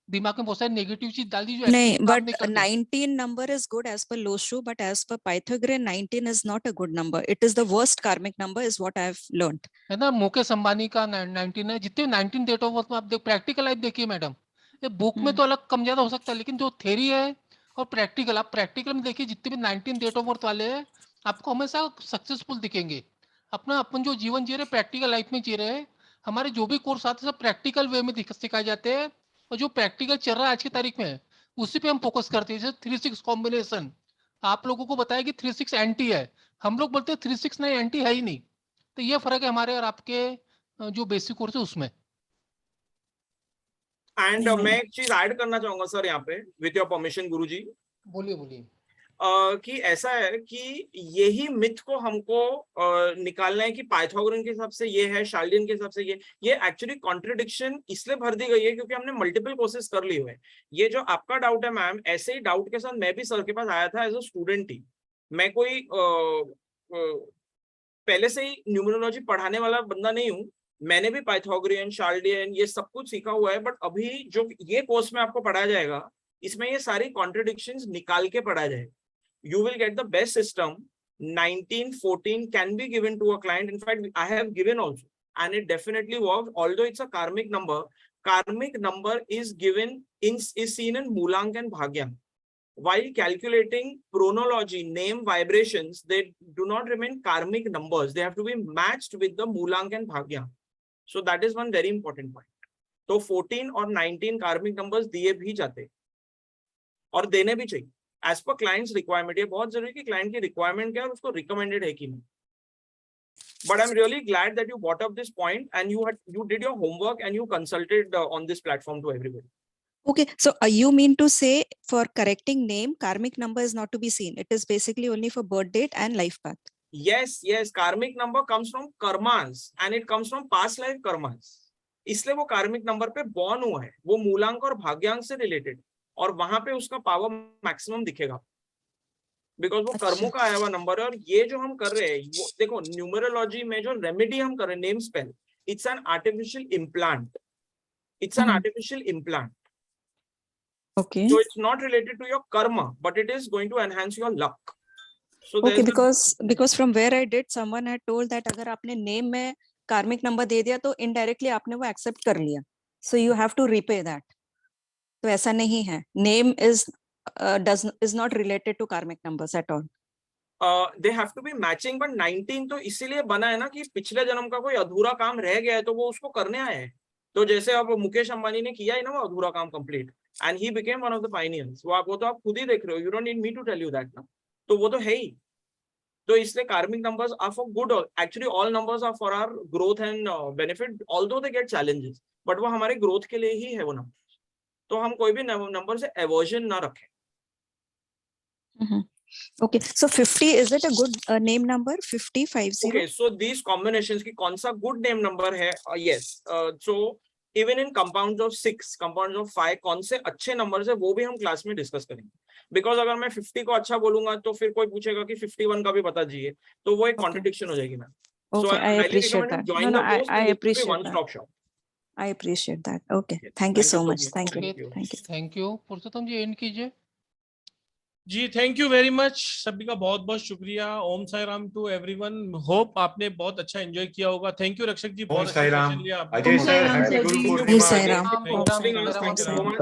Speaker 2: दिमाग में बहुत सारी नेगेटिव चीज डाल दी जो
Speaker 20: नहीं,
Speaker 2: actually काम
Speaker 20: but
Speaker 2: नहीं करती।
Speaker 20: 19 number is good as per Loshu, but as per Pythagorean, 19 is not a good number. It is the worst karmic number, is what I have learnt.
Speaker 2: है ना, मुकेश अंबानी का 19 है। जितने 19 डेट ऑफ बर्थ में आप देख, प्रैक्टिकल लाइफ देखिए madam, ये बुक में तो अलग कम ज्यादा हो सकता है, लेकिन जो थ्योरी है और प्रैक्टिकल, आप प्रैक्टिकल में देखिए, जितने भी 19 डेट ऑफ बर्थ वाले हैं आपको हमेशा सक्सेसफुल दिखेंगे। अपन जो जीवन जी रहे प्रैक्टिकल लाइफ में जी रहे हैं, हमारे जो भी कोर्स आते हैं सब प्रैक्टिकल वे में सिखाए जाते हैं, और जो प्रैक्टिकल चल रहा है आज की तारीख में उसी पे हम फोकस करते हैं। जैसे 3-6 कॉम्बिनेशन आप लोगों को बताया कि 3-6 एंटी है, हम लोग बोलते हैं 3-6 नहीं, एंटी है ही नहीं। तो ये फर्क है हमारे और आपके जो बेसिक कोर्स है उसमें।
Speaker 3: एंड मैं एक चीज ऐड करना चाहूंगा सर यहाँ पे, विथ योर परमिशन गुरुजी।
Speaker 2: बोलिए बोलिए।
Speaker 3: कि ऐसा है कि यही मिथ को हमको निकालना है कि पाइथागोरन के हिसाब से ये है, शाल्डियन के हिसाब से ये एक्चुअली कॉन्ट्रडिक्शन इसलिए भर दी गई है क्योंकि हमने मल्टीपल कोर्सेज कर लिए हुए। ये जो आपका डाउट है मैम, ऐसे ही डाउट के साथ मैं भी सर के पास आया था एज अ स्टूडेंट ही। मैं कोई पहले से ही न्यूमरोलॉजी पढ़ाने वाला बंदा नहीं हूँ। मैंने भी पाइथागोरियन, शाल्डियन ये सब कुछ सीखा हुआ है, बट अभी जो ये कोर्स में आपको पढ़ाया जाएगा इसमें ये सारी कॉन्ट्रडिक्शंस निकाल के पढ़ाया जाएगा। You will get the best system. 1914 can be given to a client. In fact, I have given also, and it definitely works. Although it's a karmic number is given is seen in Moolank and Bhagyam. While calculating chronology, name vibrations, they do not remain karmic numbers. They have to be matched with the Moolank and Bhagyam. So that is one very important point. तो 14 और 19 karmic numbers दिए भी जाते और देने भी चाहिए as per clients requirement. ये बहुत जरूरी है कि क्लाइंट की रिक्वायरमेंट क्या है और उसको रिकमेंडेड है कि नहीं। But I am really glad that you bought up this point and you did your homework and you consulted on this platform to everybody.
Speaker 20: Okay, so you mean to say for correcting name, karmic number is not to be seen. It is basically only for birth date and life path.
Speaker 3: Yes, karmic number comes from karmas and it comes from past life karmas. इसलिए वो कार्मिक number पे born हुआ है, वो मूलांक और भाग्यांक से रिलेटेड, और वहां पे उसका पावर मैक्सिमम दिखेगा बिकॉज वो कर्मों का आया हुआ नंबर है। और ये जो हम कर रहे हैं, वो देखो न्यूमरोलॉजी में जो रेमेडी हम कर रहे हैं, name spell, it's an artificial implant. It's an artificial implant.
Speaker 20: Okay.
Speaker 3: So it's not related to your karma, but it is going to enhance your luck. So
Speaker 20: Okay, because from where I did, someone had told that अगर आपने name में karmic number दे दिया तो indirectly आपने वो accept कर लिया, so you have to repay that. तो ऐसा नहीं है, name is not related to karmic numbers at all.
Speaker 3: They have to be matching, but 19 तो इसीलिए बना है ना कि पिछले जन्म का कोई अधूरा काम रह गया है तो वो उसको करने आए हैं। तो जैसे अब मुकेश अंबानी ने किया है ना वो अधूरा काम complete, and he became one of the pioneers. वो तो आप खुद ही देख रहे हो, you don't need me to tell you that ना। तो वो तो है ही। तो इसलिए karmic numbers are for good, actually all numbers are for our growth and benefit, although they get challenges, but वो हमारे ग्रोथ के लिए ही है वो नंबर। तो हम कोई भी नंबर से एवर्जन ना रखें।
Speaker 20: Okay, so 50, is it a good name number? 50, 50?
Speaker 3: Okay, so these combinations की कौन सा good name number है? Yes, so even in compounds of 6, compounds of 5, कौन से अच्छे numbers है वो भी हम क्लास में डिस्कस करेंगे। Because अगर मैं 50 को अच्छा बोलूंगा तो फिर कोई पूछेगा कि 51 का भी बता दीजिए, तो वो एक contradiction हो जाएगी ma'am. So
Speaker 20: Okay,
Speaker 3: I
Speaker 20: I
Speaker 3: highly
Speaker 20: appreciate
Speaker 3: recommend you
Speaker 20: that.
Speaker 3: join
Speaker 20: No,
Speaker 3: the
Speaker 20: no,
Speaker 3: course.
Speaker 20: I
Speaker 3: It will be
Speaker 20: appreciate
Speaker 3: one
Speaker 20: that.
Speaker 3: stop shop.
Speaker 20: I appreciate that. Okay,
Speaker 3: Yes.
Speaker 20: thank you
Speaker 3: Thank you
Speaker 20: so
Speaker 3: so
Speaker 20: much.
Speaker 3: much.
Speaker 20: Thank you.
Speaker 3: Thank you.
Speaker 20: Thank you.
Speaker 2: Thank you. Purushottam ji end कीजिए।
Speaker 1: जी thank you very much, सभी का बहुत बहुत शुक्रिया। ओम Sai Ram to everyone. Hope आपने बहुत अच्छा एंजॉय किया होगा। थैंक यू रक्षक जी, बहुत अच्छा
Speaker 21: साई राम।
Speaker 1: सेशन लिया आपने।
Speaker 21: Ajay sir, happy Guru Purnima.
Speaker 20: Sai Ram.
Speaker 1: Thank you.
Speaker 2: Om Sai Ram.
Speaker 1: Thank you.